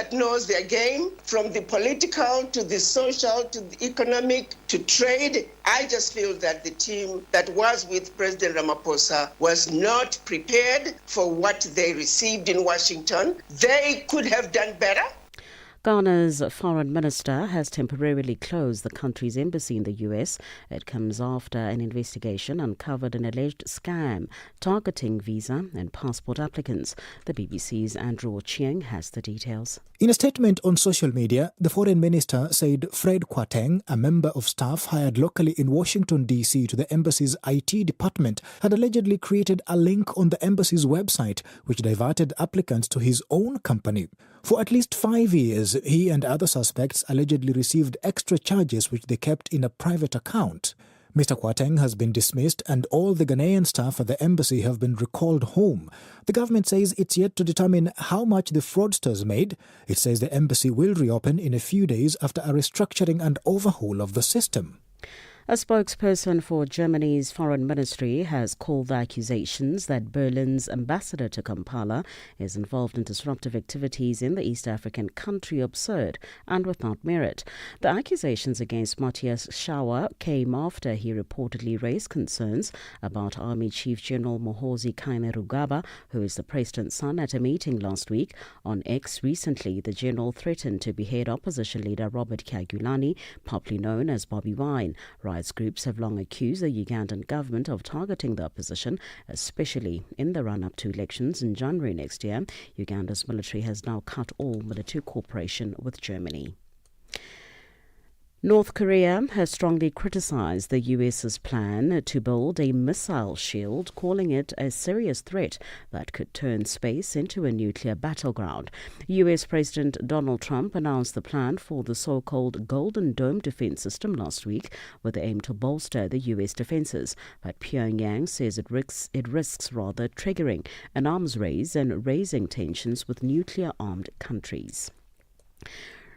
that knows their game, from the political to the social to the economic to trade. I just feel that the team that was with President Ramaphosa was not prepared for what they received in Washington. They could have done better. Ghana's foreign minister has temporarily closed the country's embassy in the U.S. It comes after an investigation uncovered an alleged scam targeting visa and passport applicants. The BBC's Andrew Ochieng has the details. In a statement on social media, the foreign minister said Fred Kwateng, a member of staff hired locally in Washington, D.C. to the embassy's IT department, had allegedly created a link on the embassy's website which diverted applicants to his own company. For at least 5 years, he and other suspects allegedly received extra charges which they kept in a private account. Mr. Kwateng has been dismissed and all the Ghanaian staff at the embassy have been recalled home. The government says it's yet to determine how much the fraudsters made. It says the embassy will reopen in a few days after a restructuring and overhaul of the system. A spokesperson for Germany's foreign ministry has called the accusations that Berlin's ambassador to Kampala is involved in disruptive activities in the East African country absurd and without merit. The accusations against Matthias Schauer came after he reportedly raised concerns about Army Chief General Muhoozi Kainerugaba, who is the president's son, at a meeting last week. On X recently, the general threatened to behead opposition leader Robert Kyagulanyi, popularly known as Bobby Wine. Rights groups have long accused the Ugandan government of targeting the opposition, especially in the run-up to elections in January next year. Uganda's military has now cut all military cooperation with Germany. North Korea has strongly criticized the US's plan to build a missile shield, calling it a serious threat that could turn space into a nuclear battleground. US President Donald Trump announced the plan for the so-called Golden Dome defense system last week with the aim to bolster the US defenses. But Pyongyang says it risks triggering an arms race and raising tensions with nuclear-armed countries.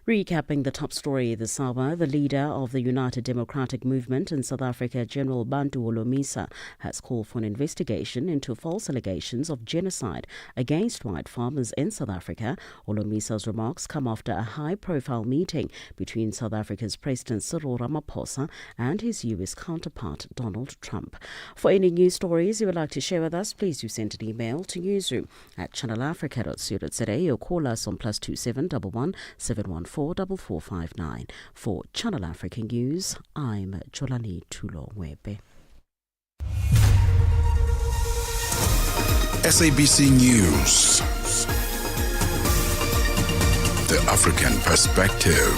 Recapping the top story this hour, the leader of the United Democratic Movement in South Africa, General Bantu Holomisa, has called for an investigation into false allegations of genocide against white farmers in South Africa. Holomisa's remarks come after a high-profile meeting between South Africa's President Cyril Ramaphosa and his US counterpart, Donald Trump. For any news stories you would like to share with us, please do send an email to newsroom@channelafrica.co.za or call us on +27 11 714 4459. For Channel Africa News, I'm Jolani Tulo-Webe. SABC News. The African Perspective.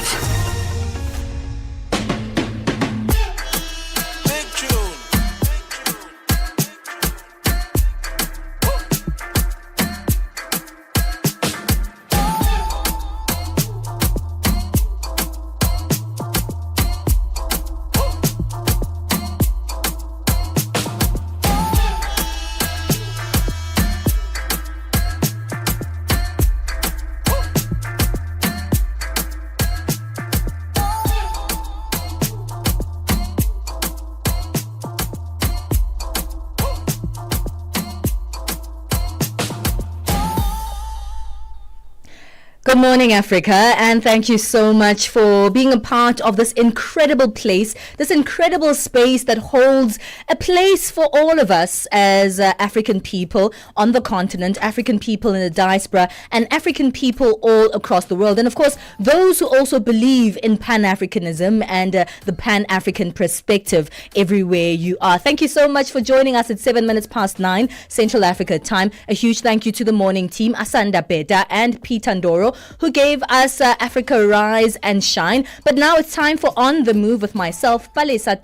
Good morning, Africa, and thank you so much for being a part of this incredible place, this incredible space that holds a place for all of us as African people on the continent, African people in the diaspora, and African people all across the world. And of course, those who also believe in Pan-Africanism and the Pan-African perspective everywhere you are. Thank you so much for joining us at 9:07 Central Africa time. A huge thank you to the morning team, Asanda Beda and Peter Ndoro, who gave us Africa Rise and Shine. But now it's time for On the Move with myself, Palesa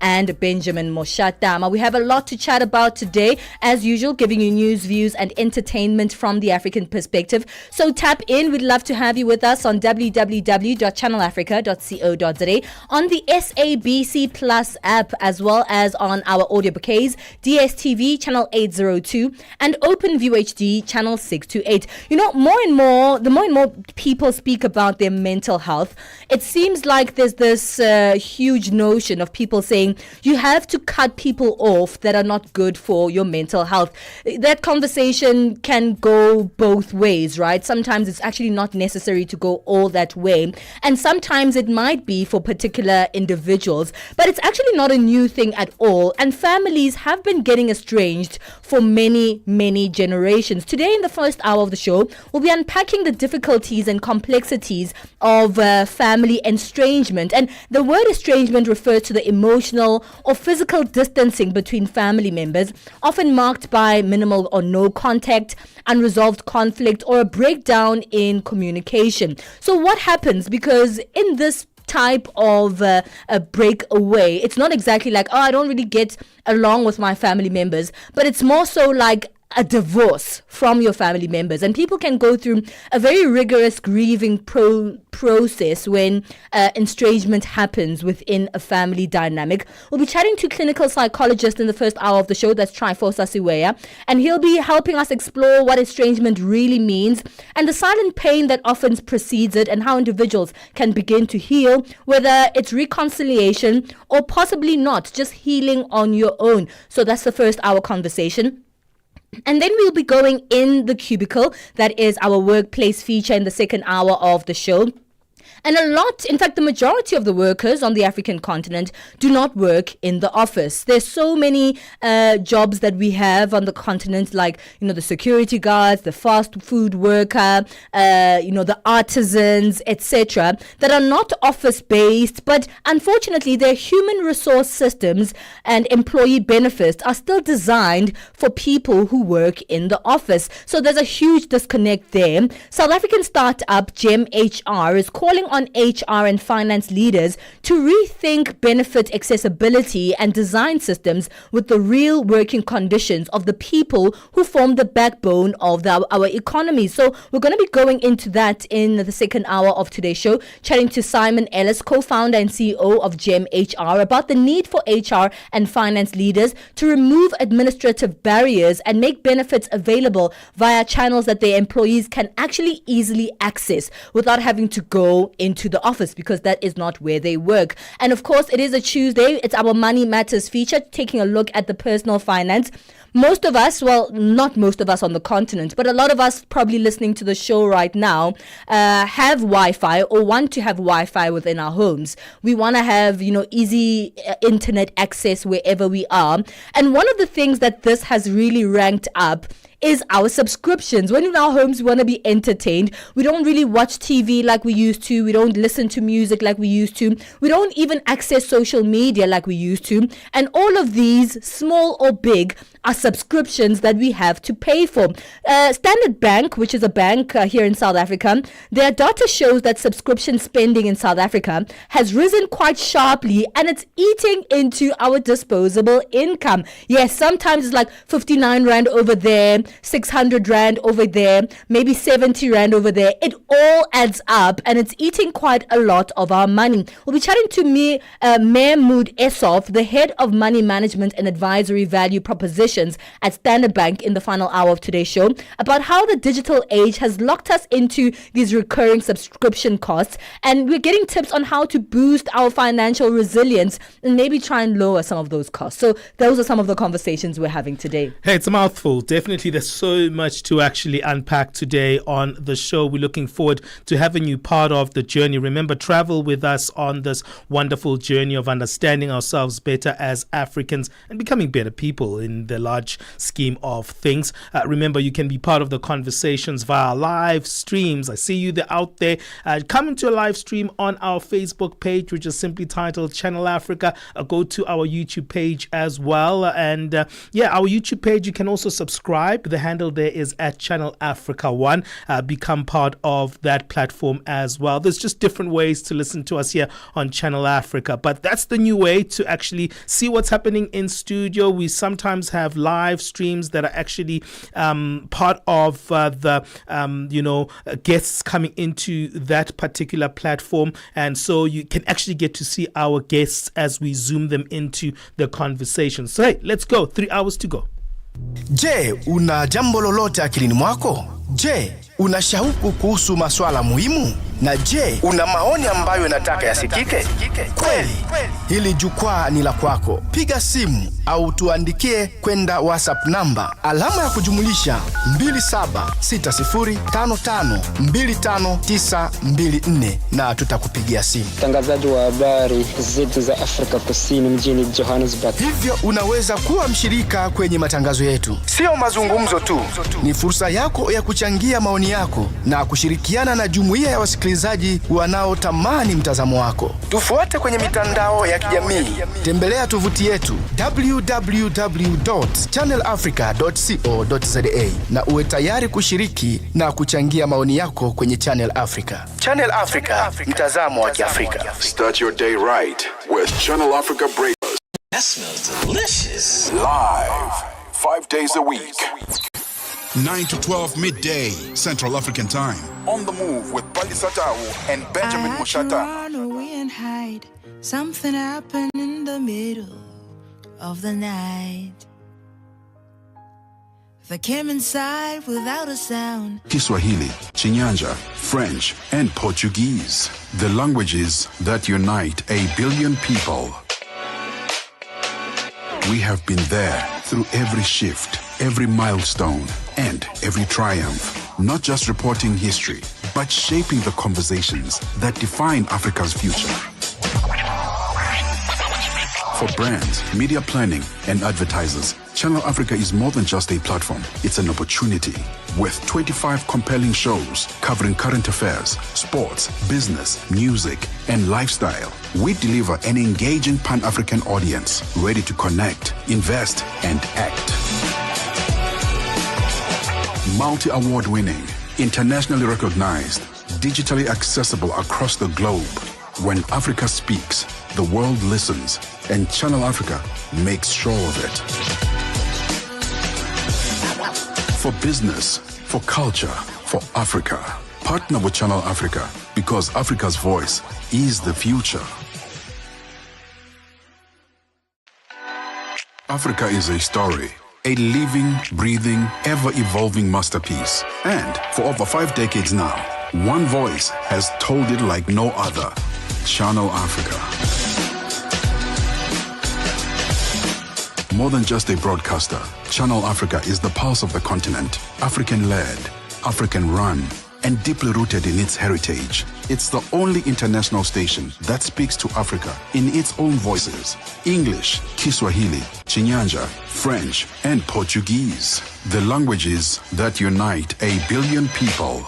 and Benjamin Moshatama. We have a lot to chat about today, as usual, giving you news, views, and entertainment from the African perspective. So tap in. We'd love to have you with us on www.channelafrica.co.za, on the SABC Plus app, as well as on our audio bouquets, DSTV channel 802 and OpenView HD channel 628. You know, the more and more more people speak about their mental health, it seems like there's this huge notion of people saying you have to cut people off that are not good for your mental health. That conversation can go both ways, right? Sometimes it's actually not necessary to go all that way. And sometimes it might be for particular individuals, but it's actually not a new thing at all. And families have been getting estranged for many, many generations. Today, in the first hour of the show, we'll be unpacking the difficulties and complexities of family estrangement. And the word estrangement refers to the emotional or physical distancing between family members, often marked by minimal or no contact, unresolved conflict, or a breakdown in communication. So what happens? Because in this type of a breakaway, it's not exactly like, oh, I don't really get along with my family members, but it's more so like a divorce from your family members. And people can go through a very rigorous grieving process when estrangement happens within a family dynamic. We'll be chatting to clinical psychologist in the first hour of the show, that's Trifosa Siweya, and he'll be helping us explore what estrangement really means and the silent pain that often precedes it, and how individuals can begin to heal, whether it's reconciliation or possibly not, just healing on your own. So that's the first hour conversation. And then we'll be going in the cubicle. That is our workplace feature in the second hour of the show. And a lot, in fact, the majority of the workers on the African continent do not work in the office. There's so many jobs that we have on the continent, like, the security guards, the fast food worker, the artisans, etc., that are not office-based, but unfortunately their human resource systems and employee benefits are still designed for people who work in the office. So there's a huge disconnect there. South African startup GEM HR is calling on HR and finance leaders to rethink benefit accessibility and design systems with the real working conditions of the people who form the backbone of our economy. So we're going to be going into that in the second hour of today's show, chatting to Simon Ellis, co-founder and CEO of GEM HR, about the need for HR and finance leaders to remove administrative barriers and make benefits available via channels that their employees can actually easily access without having to go into the office, because that is not where they work. And of course, it is a Tuesday. It's our Money Matters feature, taking a look at the personal finance. Most of us, well, not most of us on the continent, but a lot of us probably listening to the show right now have Wi-Fi or want to have Wi-Fi within our homes. We want to have, easy internet access wherever we are. And one of the things that this has really ranked up is our subscriptions. When in our homes we want to be entertained, we don't really watch TV like we used to, we don't listen to music like we used to, we don't even access social media like we used to, and all of these, small or big, are subscriptions that we have to pay for. Standard Bank, which is a bank here in South Africa, their data shows that subscription spending in South Africa has risen quite sharply, and it's eating into our disposable income. Yes, sometimes it's like 59 Rand over there, 600 Rand over there, maybe 70 Rand over there. It all adds up, and it's eating quite a lot of our money. We'll be chatting to Mahmood Essof, the head of money management and advisory value propositions at Standard Bank, in the final hour of today's show, about how the digital age has locked us into these recurring subscription costs, and we're getting tips on how to boost our financial resilience and maybe try and lower some of those costs. So those are some of the conversations we're having today. Hey, it's a mouthful. Definitely, there's so much to actually unpack today on the show. We're looking forward to having you part of the journey. Remember, travel with us on this wonderful journey of understanding ourselves better as Africans and becoming better people in the large scheme of things. Remember, you can be part of the conversations via live streams. I see you out there. Come into a live stream on our Facebook page, which is simply titled Channel Africa. Go to our YouTube page as well. And our YouTube page, you can also subscribe. The handle there is at Channel Africa 1. Become part of that platform as well. There's just different ways to listen to us here on Channel Africa, but that's the new way to actually see what's happening in studio. We sometimes have live streams that are actually part of the guests coming into that particular platform, and so you can actually get to see our guests as we zoom them into the conversation. So hey, let's go. 3 hours to go. Je, una jambo lolote akilini mwako? Je, Una shauku kuhusu masuala muhimu? Na je, una maoni ambayo unataka yasikike? Kweli, hili jukwaa ni la kwako. Piga simu au tuandikie kwenda WhatsApp namba alama ya kujumulisha 2760552594 na tutakupigia simu. Mtangazaji wa habari zetu za Afrika Kusini mjini Johannesburg. Hivyo unaweza kuwa mshirika kwenye matangazo yetu. Sio mazungumzo tu, ni fursa yako ya kuchangia maoni yako na kushirikiana na jumuiya ya wasikilizaji wanaotamani mtazamo wako. Tufuate kwenye mitandao ya kijamii. Tembelea tovuti yetu www.channelafrica.co.za na uwe tayari kushiriki na kuchangia maoni yako kwenye Channel Africa. Channel Africa, mtazamo wa Kiafrika. Start your day right with Channel Africa Breakfast. That smells delicious. Live, 5 days a week. 9 to 12 midday, Central African Time. On the move with Palesa and Benjamin Moshatama. Run away and hide. Something happened in the middle of the night. They came inside without a sound. Kiswahili, Chinyanja, French, and Portuguese. The languages that unite a billion people. We have been there through every shift, every milestone, and every triumph. Not just reporting history, but shaping the conversations that define Africa's future. For brands, media planning, and advertisers, Channel Africa is more than just a platform. It's an opportunity. With 25 compelling shows covering current affairs, sports, business, music, and lifestyle, we deliver an engaging Pan-African audience ready to connect, invest, and act. Multi-award winning, internationally recognized, digitally accessible across the globe. When Africa speaks, the world listens, and Channel Africa makes sure of it. For business, for culture, for Africa, partner with Channel Africa because Africa's voice is the future. Africa is a story. A living, breathing, ever-evolving masterpiece. And for over 5 decades now, one voice has told it like no other. Channel Africa. More than just a broadcaster, Channel Africa is the pulse of the continent. African-led, African-run, and deeply rooted in its heritage. It's the only international station that speaks to Africa in its own voices. English, Kiswahili, Chinyanja, French, and Portuguese. The languages that unite a billion people.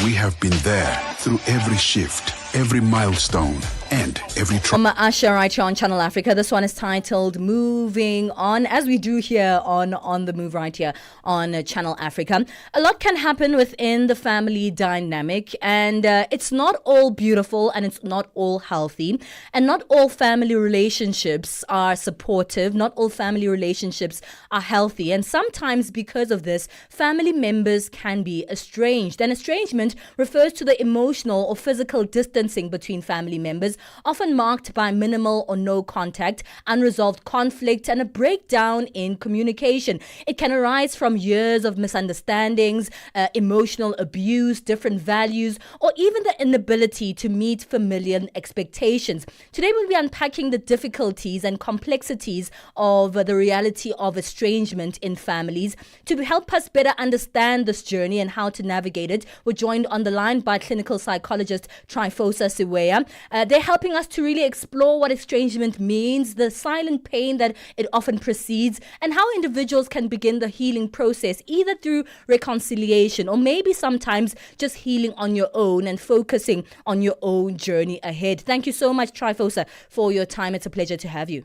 We have been there through every shift, every milestone, and every Asha right here on Channel Africa. This one is titled Moving On, as we do here on the move right here on Channel Africa. A lot can happen within the family dynamic, and it's not all beautiful and it's not all healthy, and not all family relationships are supportive, not all family relationships are healthy, and sometimes because of this, family members can be estranged. And estrangement refers to the emotional or physical distancing between family members, often marked by minimal or no contact, unresolved conflict, and a breakdown in communication. It can arise from years of misunderstandings, emotional abuse, different values, or even the inability to meet familiar expectations. Today we'll be unpacking the difficulties and complexities of the reality of estrangement in families. To help us better understand this journey and how to navigate it, we're joined on the line by clinical psychologist Trifosa Siweya. They're helping us to really explore what estrangement means, the silent pain that it often precedes, and how individuals can begin the healing process, either through reconciliation or maybe sometimes just healing on your own and focusing on your own journey ahead. Thank you so much, Trifosa, for your time. It's a pleasure to have you.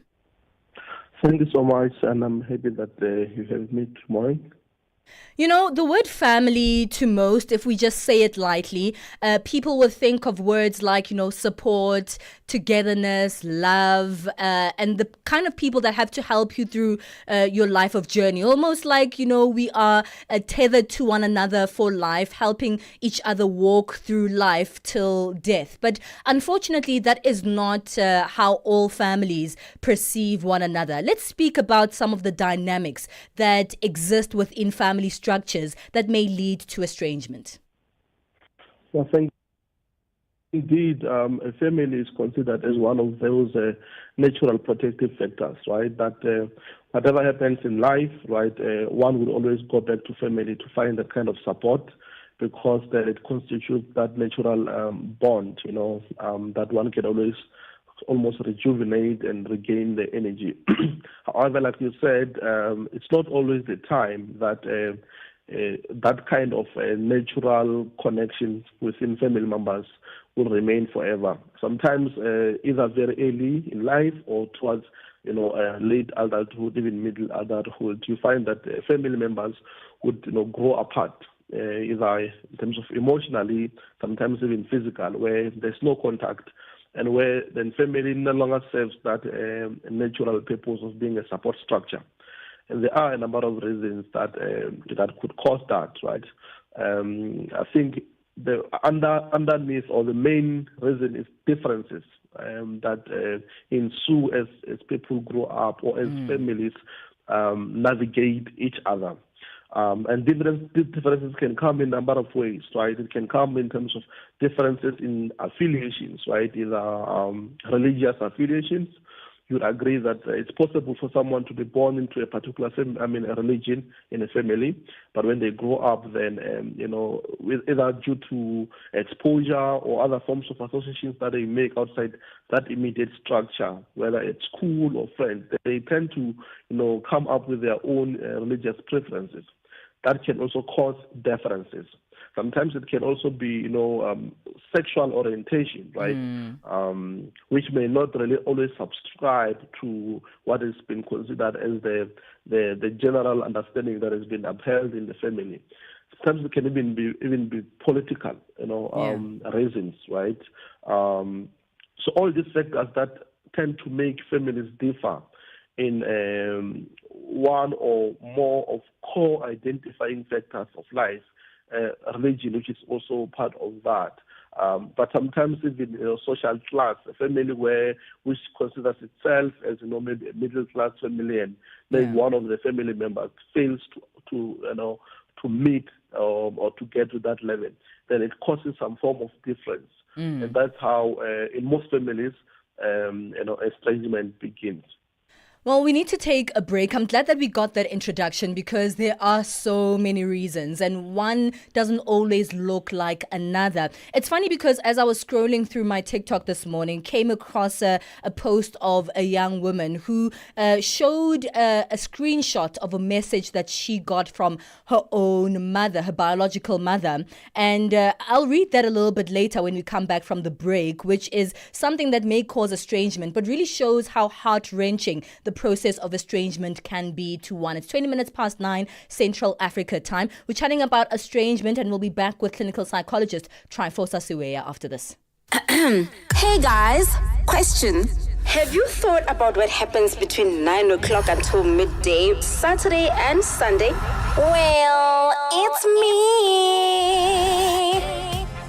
Thank you so much, and I'm happy that you have me tomorrow. You know, the word family to most, if we just say it lightly, people will think of words like, support, togetherness, love, and the kind of people that have to help you through your life of journey. Almost like, we are tethered to one another for life, helping each other walk through life till death. But unfortunately, that is not how all families perceive one another. Let's speak about some of the dynamics that exist within families family structures that may lead to estrangement? Well, thank Indeed, a family is considered as one of those natural protective factors, right? That whatever happens in life, right, one would always go back to family to find that kind of support, because it constitutes that natural bond, that one can almost rejuvenate and regain the energy. However, like you said, it's not always the time that that kind of natural connection within family members will remain forever. Sometimes either very early in life or towards late adulthood, even middle adulthood, you find that family members would grow apart, either in terms of emotionally, sometimes even physical, where there's no contact, and where then family no longer serves that natural purpose of being a support structure. And there are a number of reasons that could cause that, right? I think the underneath, or the main reason, is differences that ensue as people grow up, or as families navigate each other. And differences can come in a number of ways, right? It can come in terms of differences in affiliations, right? Either religious affiliations. You'd agree that it's possible for someone to be born into a particular a religion in a family, but when they grow up, then either due to exposure or other forms of associations that they make outside that immediate structure, whether it's school or friends, they tend to come up with their own religious preferences. That can also cause differences. Sometimes it can also be, sexual orientation, right? Which may not really always subscribe to what has been considered as the general understanding that has been upheld in the family. Sometimes it can even be political, reasons, right? So all these factors that tend to make families differ in one or more of core identifying factors of life. Religion, which is also part of that, but sometimes even social class, a family which considers itself as maybe a middle class family, and then one of the family members fails to meet or to get to that level, then it causes some form of difference, and that's how in most families estrangement begins. Well, we need to take a break. I'm glad that we got that introduction, because there are so many reasons and one doesn't always look like another. It's funny because as I was scrolling through my TikTok this morning, came across a post of a young woman who showed a screenshot of a message that she got from her own mother, her biological mother. And I'll read that a little bit later when we come back from the break, which is something that may cause estrangement, but really shows how heart-wrenching the process of estrangement can be to one. It's 20 minutes past 9 Central Africa time. We're chatting about estrangement, and we'll be back with clinical psychologist Trifosa Siweya after this. Hey guys, question. Have you thought about what happens between 9 o'clock until midday, Saturday and Sunday? Well, it's me.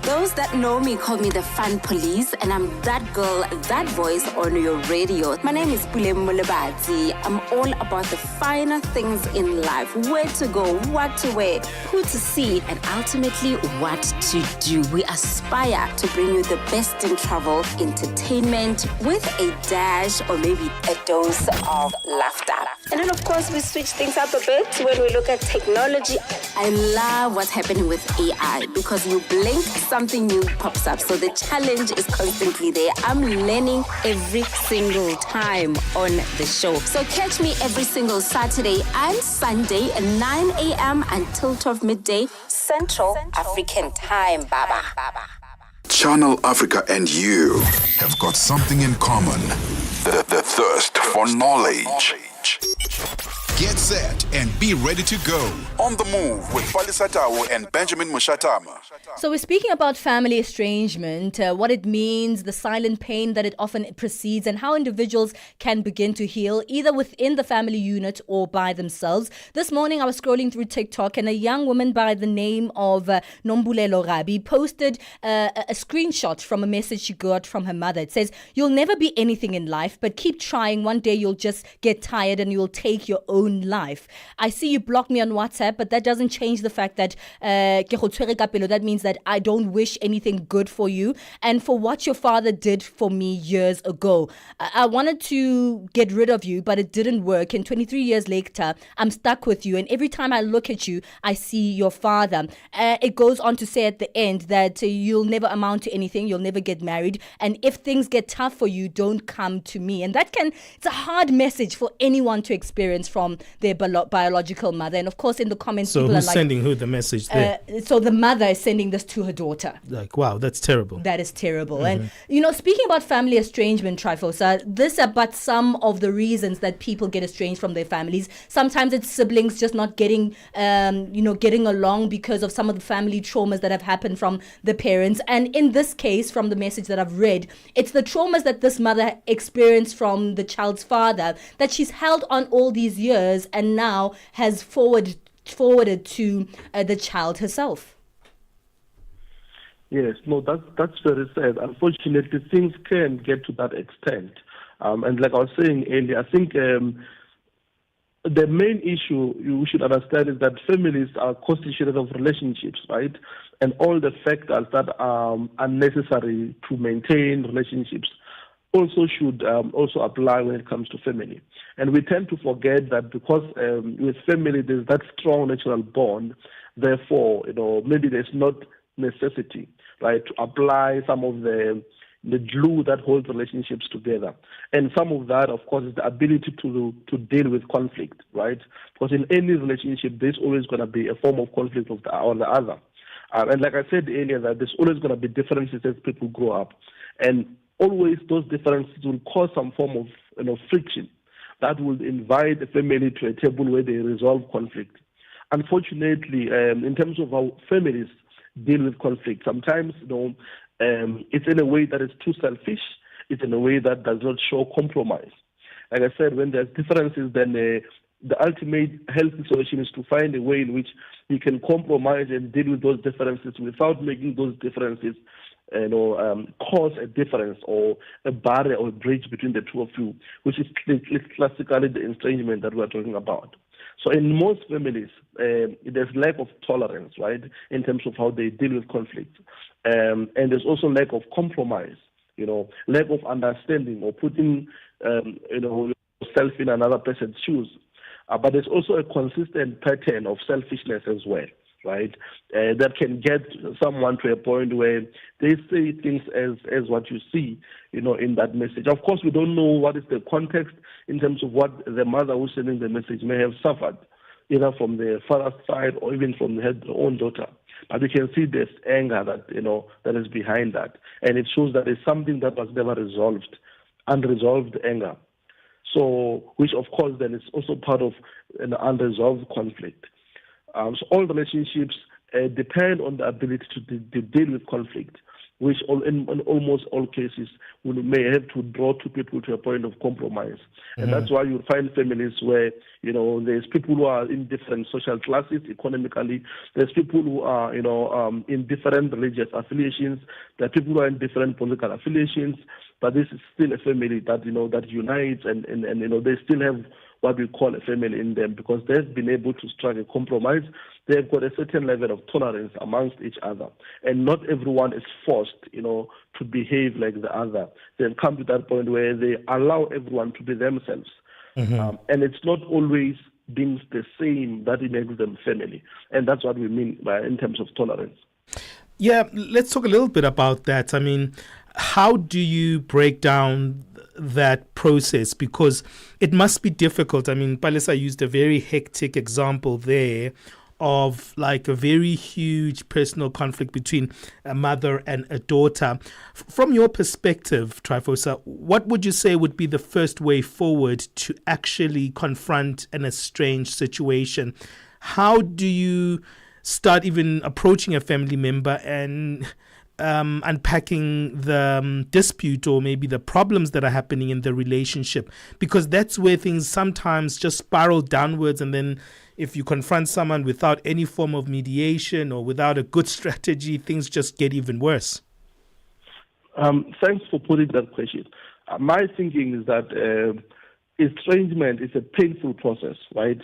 Those that know me call me the fun police, and I'm that girl, that voice on your radio. My name is Pule Mulebati. I'm all about the finer things in life. Where to go, what to wear, who to see, and ultimately what to do. We aspire to bring you the best in travel, entertainment, with a dash or maybe a dose of laughter. And then of course we switch things up a bit when we look at technology. I love what's happening with AI, because you blink, something new pops up. So the challenge is constantly there. I'm learning every single time on the show. So catch me every single Saturday and Sunday at 9 a.m. until 12 midday Central African time, Baba. Channel Africa and you have got something in common. The thirst for knowledge. Get set and be ready to go. On the move with Palesa and Benjamin Moshatama. So we're speaking about family estrangement, what it means, the silent pain that it often precedes, and how individuals can begin to heal either within the family unit or by themselves. This morning I was scrolling through TikTok, and a young woman by the name of Nombulelo Rabi posted a screenshot from a message she got from her mother. It says, "You'll never be anything in life, but keep trying. One day you'll just get tired and you'll take your own life. I see you blocked me on WhatsApp. that, but that doesn't change the fact that that means that I don't wish anything good for you and for what your father did for me years ago. I wanted to get rid of you, but it didn't work. And 23 years later, I'm stuck with you. And every time I look at you, I see your father. It goes on to say at the end that you'll never amount to anything. You'll never get married. And if things get tough for you, don't come to me. And it's a hard message for anyone to experience from their biological mother. And of course, in the comments, so people who's are like, sending who the message there? So the mother is sending this to her daughter. Like, wow, that's terrible. That is terrible. And, speaking about family estrangement, Trifosa, these are but some of the reasons that people get estranged from their families. Sometimes it's siblings just not getting along because of some of the family traumas that have happened from the parents. And in this case, from the message that I've read, it's the traumas that this mother experienced from the child's father that she's held on all these years and now has forwarded to the child herself. Yes, no, that's very sad. Unfortunately, things can get to that extent. And like I was saying earlier, I think the main issue you should understand is that families are constituted of relationships, right? And all the factors that are necessary to maintain relationships also should also apply when it comes to family. And we tend to forget that because with family there's that strong natural bond, therefore, maybe there's not necessity, right, to apply some of the glue that holds relationships together. And some of that, of course, is the ability to deal with conflict, right? Because in any relationship, there's always going to be a form of conflict on the other. And like I said earlier, that there's always going to be differences as people grow up. And always those differences will cause some form of friction that will invite the family to a table where they resolve conflict. Unfortunately, in terms of how families deal with conflict, sometimes it's in a way that is too selfish. It's in a way that does not show compromise. Like I said, when there's differences, then the ultimate healthy solution is to find a way in which you can compromise and deal with those differences without making those differences cause a difference or a barrier or a bridge between the two of you, which is classically the estrangement that we're talking about. So in most families, there's lack of tolerance, right, in terms of how they deal with conflict. And there's also lack of compromise, lack of understanding or putting, yourself in another person's shoes. But there's also a consistent pattern of selfishness as well, right, that can get someone to a point where they say things as what you see, in that message. Of course, we don't know what is the context in terms of what the mother who's sending the message may have suffered, either from the father's side or even from her own daughter. But we can see this anger that is behind that. And it shows that it's something that was never resolved, unresolved anger. So, which of course then is also part of an unresolved conflict. So all relationships depend on the ability to deal with conflict, which in almost all cases may have to draw two people to a point of compromise. And that's why you find families where, there's people who are in different social classes economically, there's people who are, in different religious affiliations, there are people who are in different political affiliations, but this is still a family that, that unites and they still have what we call a family in them because they've been able to strike a compromise. They've got a certain level of tolerance amongst each other. And not everyone is forced, to behave like the other. They've come to that point where they allow everyone to be themselves. And it's not always being the same that makes them family. And that's what we mean by in terms of tolerance. Yeah, let's talk a little bit about that. I mean, how do you break down that process? Because it must be difficult. I mean, Palesa used a very hectic example there of like a very huge personal conflict between a mother and a daughter. From your perspective, Trifosa, what would you say would be the first way forward to actually confront an estranged situation? How do you start even approaching a family member and unpacking the dispute or maybe the problems that are happening in the relationship? Because that's where things sometimes just spiral downwards, and then if you confront someone without any form of mediation or without a good strategy, things just get even worse. Thanks for putting that question. My thinking is that estrangement is a painful process, right?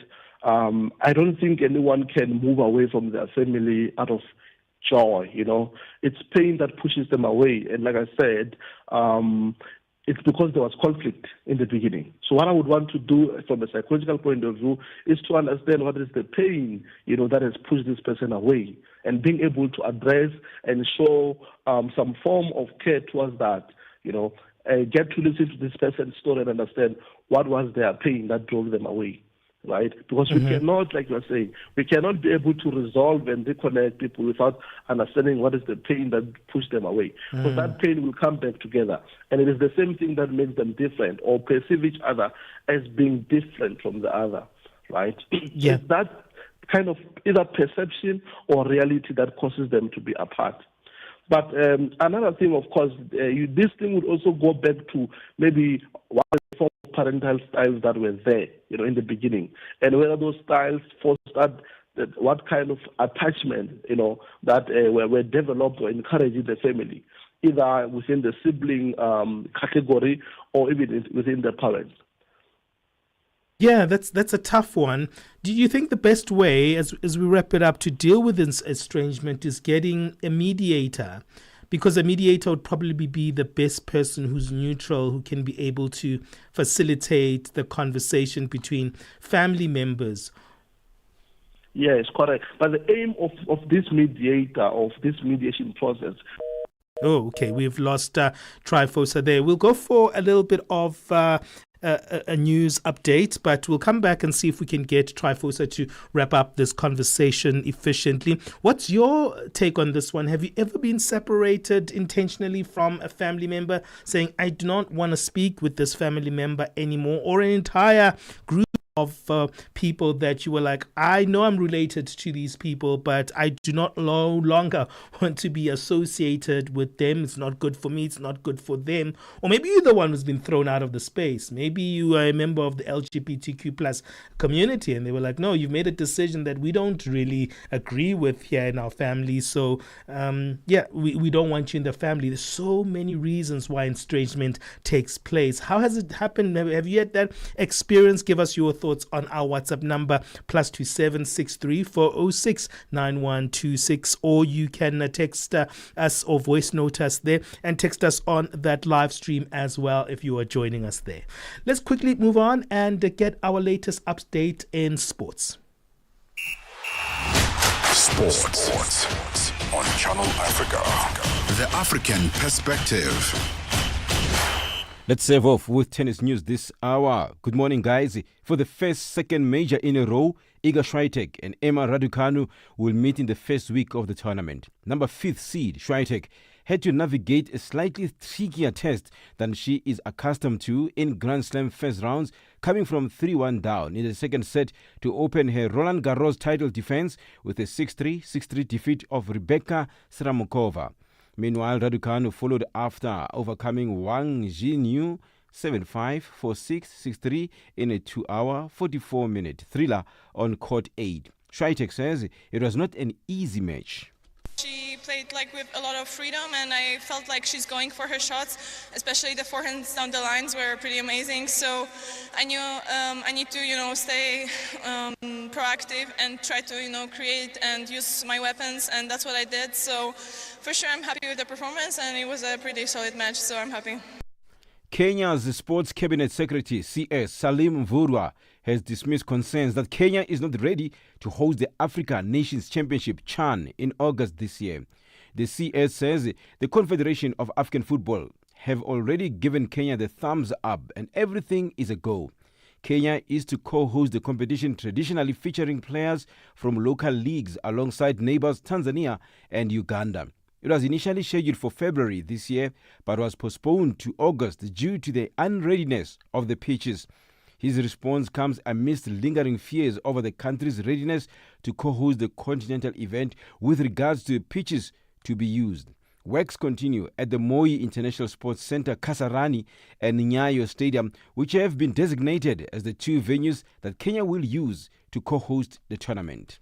I don't think anyone can move away from their family out of joy. It's pain that pushes them away. And like I said, it's because there was conflict in the beginning. So what I would want to do from a psychological point of view is to understand what is the pain, that has pushed this person away, and being able to address and show some form of care towards that, get to listen to this person's story and understand what was their pain that drove them away. Right? Because we cannot, like you're saying, we cannot be able to resolve and reconnect people without understanding what is the pain that pushed them away. Because that pain will come back together. And it is the same thing that makes them different or perceive each other as being different from the other. Right? Yeah. It's that kind of either perception or reality that causes them to be apart. But another thing, of course, this thing would also go back to maybe what form of parental styles that were there, in the beginning, and whether those styles fostered what kind of attachment, that were developed or encouraged in the family, either within the sibling category or even within the parents. Yeah, that's a tough one. Do you think the best way, as we wrap it up, to deal with this estrangement is getting a mediator? Because a mediator would probably be the best person who's neutral, who can be able to facilitate the conversation between family members. Yes, correct. But the aim of this mediator, of this mediation process. Oh, okay. We've lost Trifosa there. We'll go for a little bit of a news update, but we'll come back and see if we can get Trifosa to wrap up this conversation efficiently. What's your take on this one? Have you ever been separated intentionally from a family member, saying, I do not want to speak with this family member anymore, or an entire group of people that you were like, I know I'm related to these people, but I do no longer want to be associated with them. It's not good for me. It's not good for them. Or maybe you're the one who's been thrown out of the space. Maybe you are a member of the LGBTQ plus community, and they were like, no, you've made a decision that we don't really agree with here in our family. So, we don't want you in the family. There's so many reasons why estrangement takes place. How has it happened? Have you had that experience? Give us your thoughts on our WhatsApp number +27 63 406 9126, or you can text us or voice note us there, and text us on that live stream as well if you are joining us there. Let's quickly move on and get our latest update in sports. Sports on Channel Africa. The African perspective. Let's save off with tennis news this hour. Good morning, guys. For the second major in a row, Iga Swiatek and Emma Raducanu will meet in the first week of the tournament. Number 5th seed, Swiatek, had to navigate a slightly trickier test than she is accustomed to in Grand Slam first rounds, coming from 3-1 down in the second set to open her Roland Garros title defense with a 6-3, 6-3 defeat of Rebecca Sramokova. Meanwhile, Raducanu followed after overcoming Wang Jinyu 7-5, 4-6, 6-3 in a 2-hour, 44-minute thriller on court 8. Swiatek says it was not an easy match. She played with a lot of freedom, and I felt like she's going for her shots, especially the forehands down the lines were pretty amazing. So I knew I need to stay proactive and try to create and use my weapons, and that's what I did. So for sure I'm happy with the performance, and it was a pretty solid match, so I'm happy. Kenya's Sports Cabinet Secretary, CS Salim Mvurya, has dismissed concerns that Kenya is not ready to host the Africa Nations Championship CHAN in August this year. The CS says the Confederation of African Football have already given Kenya the thumbs up and everything is a go. Kenya is to co-host the competition, traditionally featuring players from local leagues alongside neighbors Tanzania and Uganda. It was initially scheduled for February this year, but was postponed to August due to the unreadiness of the pitches. His response comes amidst lingering fears over the country's readiness to co-host the continental event with regards to the pitches to be used. Works continue at the Moi International Sports Centre, Kasarani, and Nyayo Stadium, which have been designated as the two venues that Kenya will use to co-host the tournament.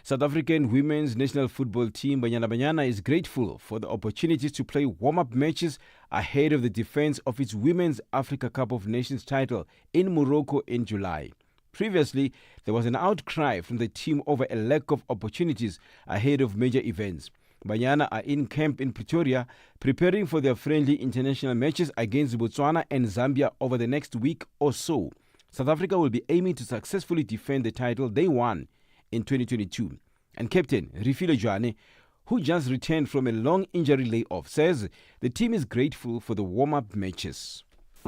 South African women's national football team Banyana Banyana is grateful for the opportunities to play warm-up matches ahead of the defense of its Women's Africa Cup of Nations title in Morocco in July. Previously, there was an outcry from the team over a lack of opportunities ahead of major events. Banyana are in camp in Pretoria, preparing for their friendly international matches against Botswana and Zambia over the next week or so. South Africa will be aiming to successfully defend the title they won in 2022. And Captain Refile Joane, who just returned from a long injury layoff, says the team is grateful for the warm-up matches.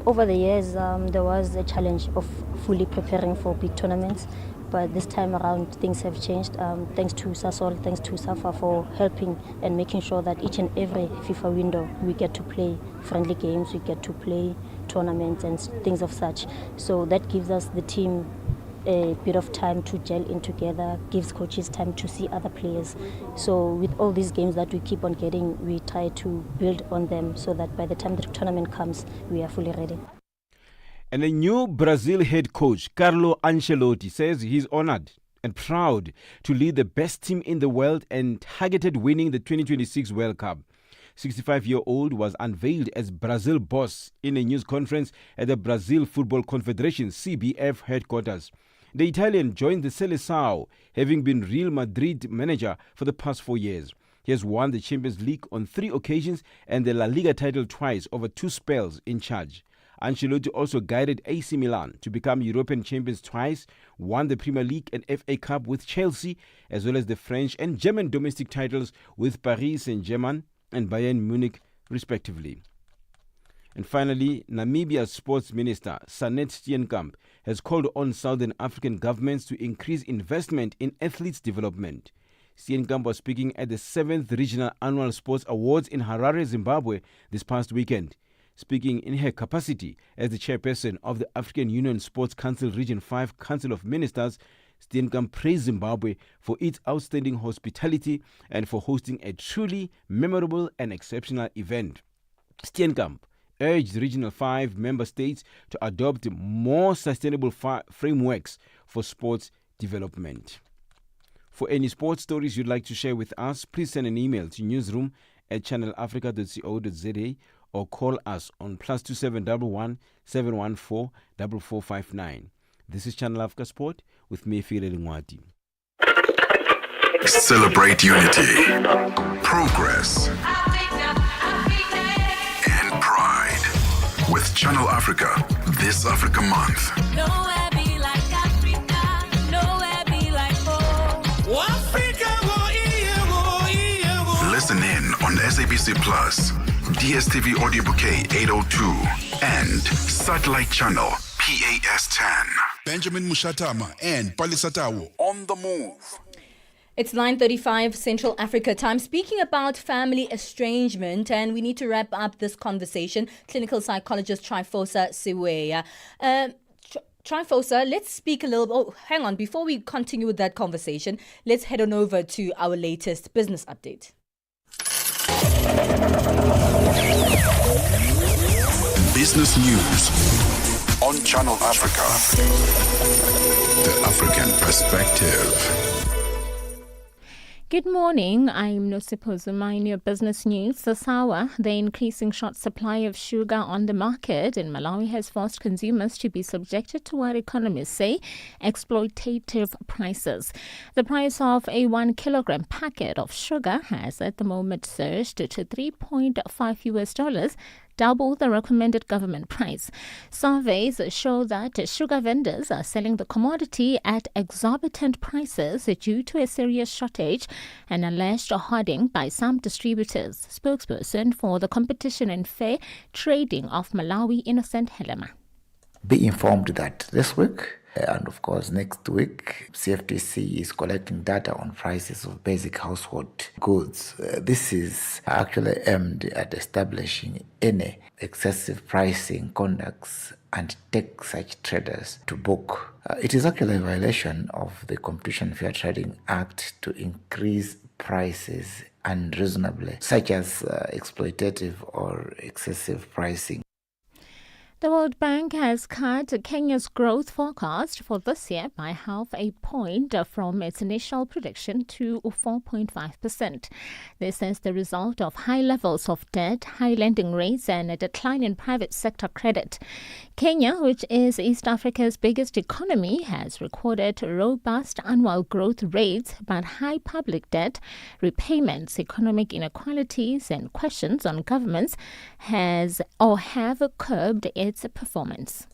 Over the years, there was a challenge of fully preparing for big tournaments, but this time around things have changed. Thanks to Sasol, thanks to SAFA for helping and making sure that each and every FIFA window we get to play friendly games, we get to play tournaments and things of such. So that gives us the team a bit of time to gel in together, gives coaches time to see other players. So with all these games that we keep on getting, we try to build on them so that by the time the tournament comes, we are fully ready. And the new Brazil head coach, Carlo Ancelotti, says he's honored and proud to lead the best team in the world and targeted winning the 2026 World Cup. 65-year-old was unveiled as Brazil boss in a news conference at the Brazil Football Confederation, CBF headquarters. The Italian joined the Seleção, having been Real Madrid manager for the past 4 years. He has won the Champions League on 3 occasions and the La Liga title twice over 2 spells in charge. Ancelotti also guided AC Milan to become European champions twice, won the Premier League and FA Cup with Chelsea, as well as the French and German domestic titles with Paris Saint-Germain and Bayern Munich, respectively. And finally, Namibia's sports minister, Sanet Steenkamp, has called on Southern African governments to increase investment in athletes' development. Steenkamp was speaking at the 7th Regional Annual Sports Awards in Harare, Zimbabwe this past weekend. Speaking in her capacity as the chairperson of the African Union Sports Council Region 5 Council of Ministers, Steenkamp praised Zimbabwe for its outstanding hospitality and for hosting a truly memorable and exceptional event. Steenkamp urged Regional 5 member states to adopt more sustainable frameworks for sports development. For any sports stories you'd like to share with us, please send an email to newsroom@channelafrica.co.za or call us on +2711 714 4459. This is Channel Africa Sport with me, File Lingwati. Celebrate unity, progress, and pride with Channel Africa this Africa Month. Nowhere be like Africa, nowhere be like home. Africa, Listen in on SABC Plus, DSTV Audio Bouquet 802, and Satellite Channel PAS 10. Benjamin Moshatama and Palesa on the move. It's 9:35 Central Africa time. Speaking about family estrangement, and we need to wrap up this conversation. Clinical psychologist Trifosa Siweya. Trifosa, let's speak a little. Oh, hang on. Before we continue with that conversation, let's head on over to our latest business update. Business news on Channel Africa. The African perspective. Good morning, I'm Nosipo Zuma in your business news. Sasawa, the increasing short supply of sugar on the market in Malawi has forced consumers to be subjected to what economists say exploitative prices. The price of a 1 kilogram packet of sugar has at the moment surged to $3.5, double the recommended government price. Surveys show that sugar vendors are selling the commodity at exorbitant prices due to a serious shortage and alleged hoarding by some distributors. Spokesperson for the Competition and Fair Trading of Malawi, Innocent Helema. Be informed that this week and of course next week, CFTC is collecting data on prices of basic household goods. This is actually aimed at establishing any excessive pricing conducts and take such traders to book. It is actually a violation of the Competition Fair Trading Act to increase prices unreasonably, such as exploitative or excessive pricing. The World Bank has cut Kenya's growth forecast for this year by half a point from its initial prediction to 4.5%. This is the result of high levels of debt, high lending rates, and a decline in private sector credit. Kenya, which is East Africa's biggest economy, has recorded robust annual growth rates, but high public debt, repayments, economic inequalities, and questions on governments have curbed its performance.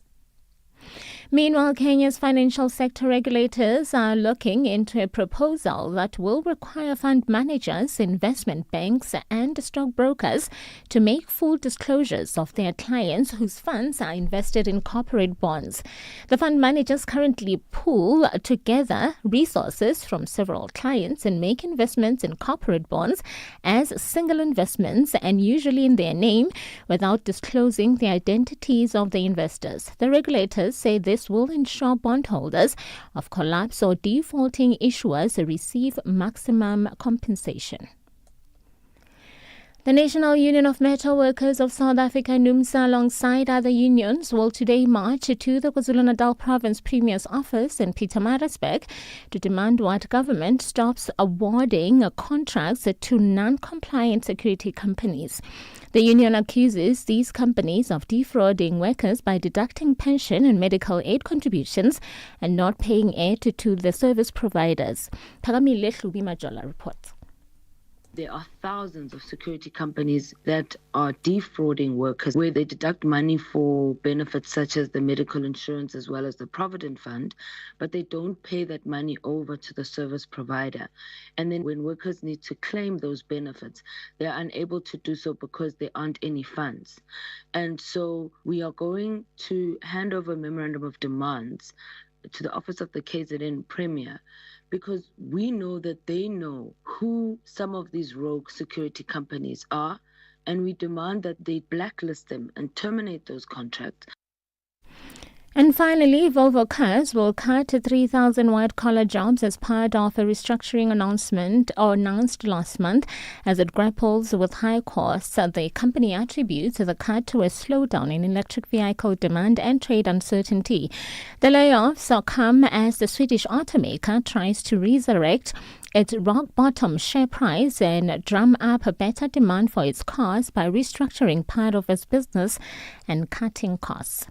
Meanwhile, Kenya's financial sector regulators are looking into a proposal that will require fund managers, investment banks, and stockbrokers to make full disclosures of their clients whose funds are invested in corporate bonds. The fund managers currently pool together resources from several clients and make investments in corporate bonds as single investments and usually in their name without disclosing the identities of the investors. The regulators say this will ensure bondholders of collapse or defaulting issuers receive maximum compensation. The National Union of Metal Workers of South Africa, NUMSA, alongside other unions, will today march to the KwaZulu-Natal Province Premier's office in Pietermaritzburg to demand what government stops awarding contracts to non-compliant security companies. The union accuses these companies of defrauding workers by deducting pension and medical aid contributions and not paying aid to the service providers. Pagamile Hlubi-Majola reports. There are thousands of security companies that are defrauding workers where they deduct money for benefits such as the medical insurance as well as the Provident Fund, but they don't pay that money over to the service provider. And then when workers need to claim those benefits, they are unable to do so because there aren't any funds. And so we are going to hand over a memorandum of demands to the office of the KZN Premier, because we know that they know who some of these rogue security companies are, and we demand that they blacklist them and terminate those contracts. And finally, Volvo Cars will cut 3,000 white-collar jobs as part of a restructuring announced last month as it grapples with high costs. The company attributes the cut to a slowdown in electric vehicle demand and trade uncertainty. The layoffs come as the Swedish automaker tries to resurrect its rock-bottom share price and drum up a better demand for its cars by restructuring part of its business and cutting costs.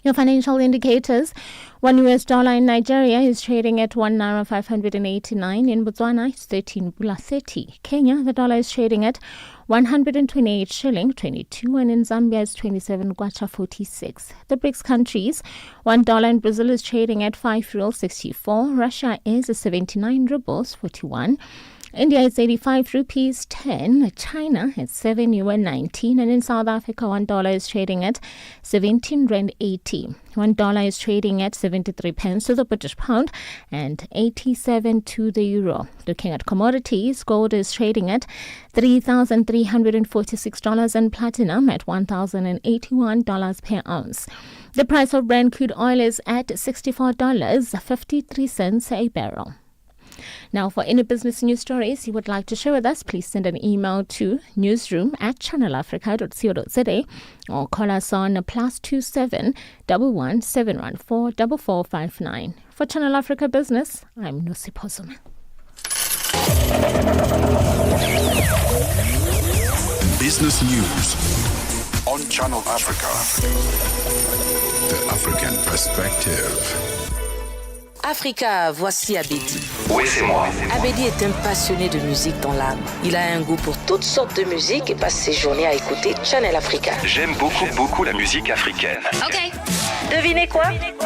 Your financial indicators: $1 in Nigeria is trading at $1.589. In Botswana, it's 13.30. Kenya, the dollar is trading at 128 shilling 22, and in Zambia it's 27 kwacha 46. The BRICS countries: $1 in Brazil is trading at 5 real 64. Russia is 79 rubles 41. India is 85 rupees 10, China at 7 yuan 19, and in South Africa $1 is trading at 17 rand 80. $1 is trading at 73 pence to the British pound and 87 to the euro. Looking at commodities, gold is trading at $3,346 and platinum at $1,081 per ounce. The price of Brent crude oil is at $64.53 a barrel. Now, for any business news stories you would like to share with us, please send an email to newsroom@channelafrica.co.za or call us on +27 11 714 4459. For Channel Africa Business, I'm Nosipho Zuma. Business News on Channel Africa. The African Perspective. Africa, voici Abedi. Oui, c'est moi. Abedi est un passionné de musique dans l'âme. Il a un goût pour toutes sortes de musique et passe ses journées à écouter Channel Africa. J'aime beaucoup la musique africaine. Ok. Devinez quoi?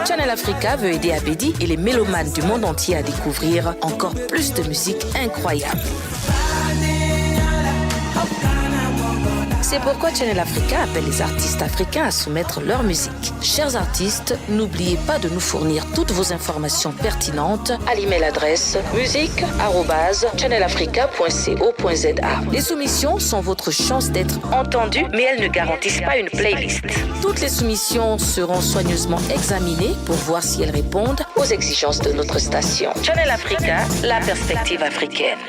Channel Africa veut aider Abedi et les mélomanes du monde entier à découvrir encore plus de musique incroyable. C'est pourquoi Channel Africa appelle les artistes africains à soumettre leur musique. Chers artistes, n'oubliez pas de nous fournir toutes vos informations pertinentes à l'email adresse musique@channelafrica.co.za. Les soumissions sont votre chance d'être entendues, mais elles ne garantissent pas une playlist. Toutes les soumissions seront soigneusement examinées pour voir si elles répondent aux exigences de notre station. Channel Africa, la perspective africaine.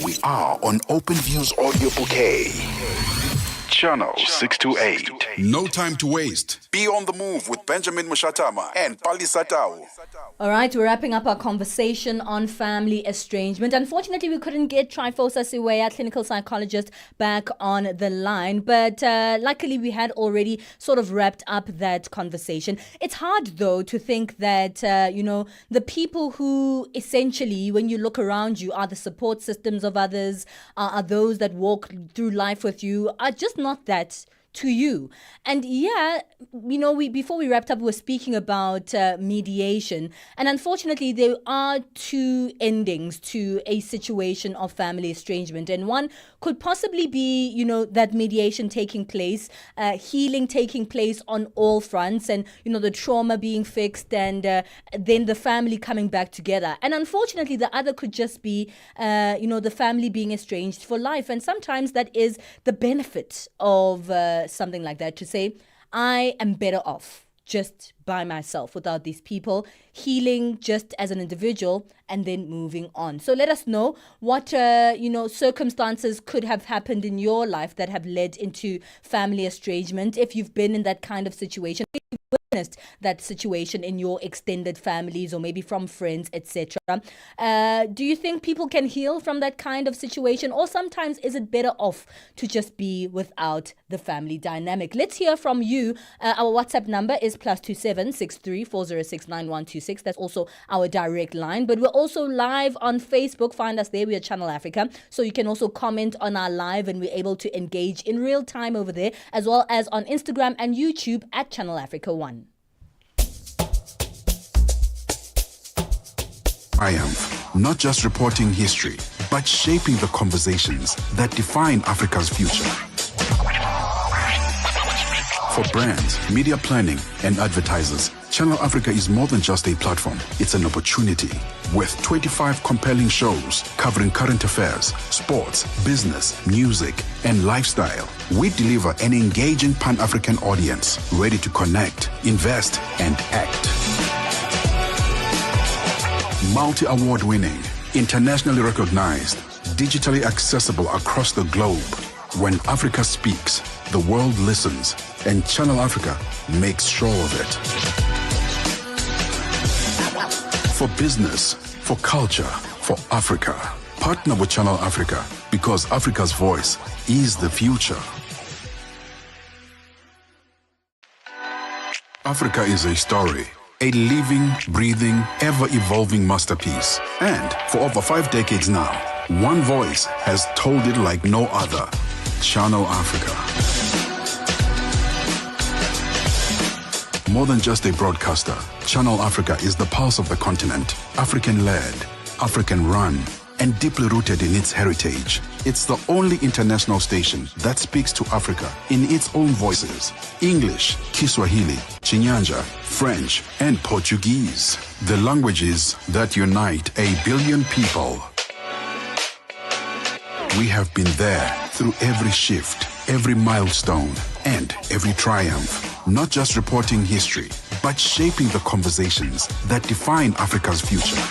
We are on Open Views Audio Bouquet. Channel 628. No time to waste. Be on the move with Benjamin Moshatama and Palesa. All right, we're wrapping up our conversation on family estrangement. Unfortunately, we couldn't get Trifosa Siweya, clinical psychologist, back on the line. But luckily, we had already sort of wrapped up that conversation. It's hard, though, to think that, the people who essentially, when you look around you, are the support systems of others, are those that walk through life with you, are just not that to you. And before we wrapped up, we were speaking about mediation. And unfortunately, there are two endings to a situation of family estrangement. And one could possibly be, that mediation taking place, healing taking place on all fronts, and, the trauma being fixed, and then the family coming back together. And unfortunately, the other could just be, the family being estranged for life. And sometimes that is the benefit of something like that, to say, I am better off just by myself without these people, healing just as an individual and then moving on. So let us know what, circumstances could have happened in your life that have led into family estrangement. If you've been in that kind of situation, if you've witnessed that situation in your extended families or maybe from friends, etc. Do you think people can heal from that kind of situation, or sometimes is it better off to just be without the family dynamic? Let's hear from you. Our WhatsApp number is +27 63 406 9126. That's also our direct line. But we're also live on Facebook. Find us there. We are Channel Africa. So you can also comment on our live, and we're able to engage in real time over there, as well as on Instagram and YouTube at Channel Africa 1. Triumph, not just reporting history, but shaping the conversations that define Africa's future. For brands, media planning, and advertisers, Channel Africa is more than just a platform. It's an opportunity. With 25 compelling shows covering current affairs, sports, business, music, and lifestyle, we deliver an engaging Pan-African audience ready to connect, invest, and act. Multi-award winning, internationally recognized, digitally accessible across the globe. When Africa speaks, the world listens, and Channel Africa makes sure of it. For business, for culture, for Africa, partner with Channel Africa, because Africa's voice is the future. Africa is a story. A living, breathing, ever-evolving masterpiece. And for over 5 decades now, one voice has told it like no other. Channel Africa. More than just a broadcaster, Channel Africa is the pulse of the continent. African-led, African-run, and deeply rooted in its heritage. It's the only international station that speaks to Africa in its own voices. English, Kiswahili, Chinyanja, French, and Portuguese. The languages that unite 1 billion people. We have been there through every shift, every milestone, and every triumph. Not just reporting history, but shaping the conversations that define Africa's future.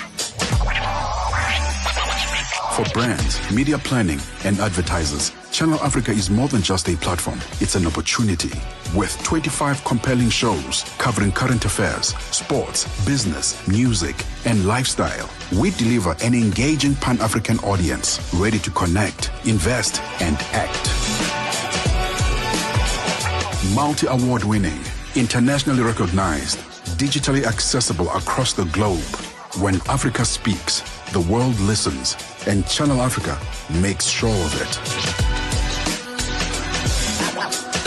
For brands, media planning, and advertisers, Channel Africa is more than just a platform. It's an opportunity. With 25 compelling shows covering current affairs, sports, business, music, and lifestyle, we deliver an engaging Pan-African audience ready to connect, invest, and act. Multi-award winning, internationally recognized, digitally accessible across the globe. When Africa speaks, the world listens, and Channel Africa makes sure of it.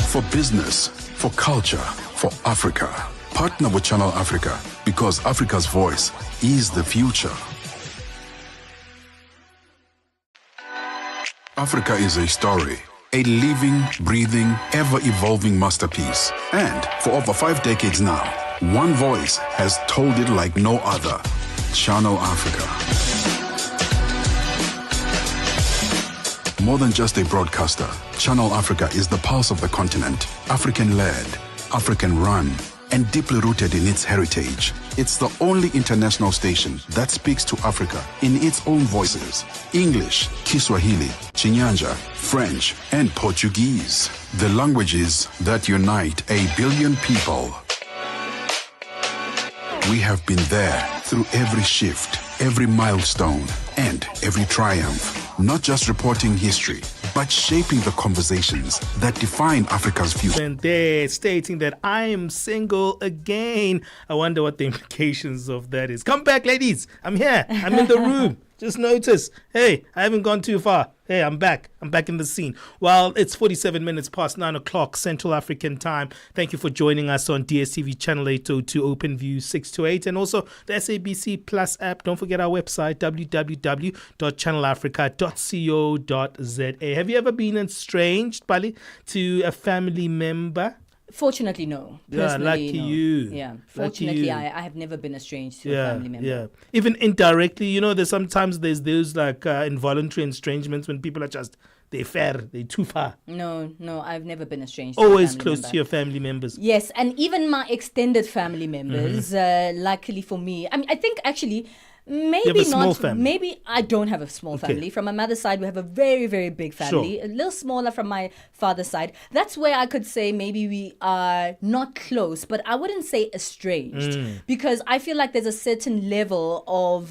For business, for culture, for Africa, partner with Channel Africa, because Africa's voice is the future. Africa is a story, a living, breathing, ever-evolving masterpiece. And for over 5 decades now, one voice has told it like no other. Channel Africa. More than just a broadcaster, Channel Africa is the pulse of the continent. African-led, African-run, and deeply rooted in its heritage. It's the only international station that speaks to Africa in its own voices: English, Kiswahili, Chinyanja, French, and Portuguese. The languages that unite 1 billion people. We have been there through every shift, every milestone, and every triumph. Not just reporting history, but shaping the conversations that define Africa's future. And they're stating that I am single again. I wonder what the implications of that is. Come back, ladies. I'm here. I'm in the room. Just notice, hey, I haven't gone too far. Hey, I'm back. I'm back in the scene. Well, it's 47 minutes past 9 o'clock Central African time. Thank you for joining us on DSTV Channel 802, OpenView 628, and also the SABC Plus app. Don't forget our website, www.channelafrica.co.za. Have you ever been estranged, Bali, to a family member? Fortunately, no. Personally, lucky no. you. Yeah. Lucky Fortunately, you. I have never been estranged to a family member. Yeah. Even indirectly, there's sometimes those like involuntary estrangements when people are just, they're too far. No, I've never been estranged. Always to a family close member. to your family members. Yes, and even my extended family members, luckily for me, I think actually, maybe not. Family. Maybe I don't have a small family. From my mother's side, we have a very, very big family. Sure. A little smaller from my father's side. That's where I could say maybe we are not close, but I wouldn't say estranged because I feel like there's a certain level of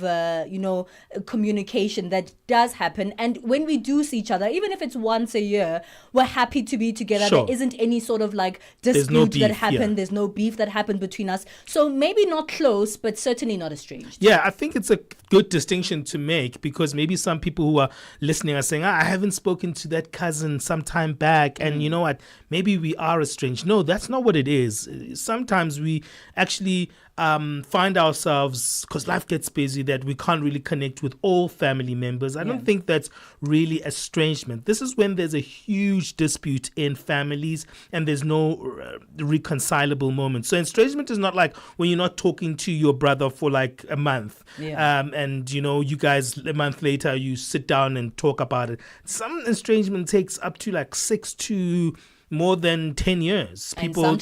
communication that does happen. And when we do see each other, even if it's once a year, we're happy to be together. Sure. There isn't any sort of like dispute that happened. There's no beef that happened between us. So maybe not close, but certainly not estranged. Yeah, I think it's a good distinction to make because maybe some people who are listening are saying, I haven't spoken to that cousin some time back, and you know what, maybe we are estranged. No, that's not what it is. Sometimes we actually find ourselves, because life gets busy, that we can't really connect with all family members. I don't think that's really estrangement. This is when there's a huge dispute in families and there's no reconcilable moment. So estrangement is not like when you're not talking to your brother for like a month and you guys a month later you sit down and talk about it. Some estrangement takes up to like 6 to more than 10 years. People and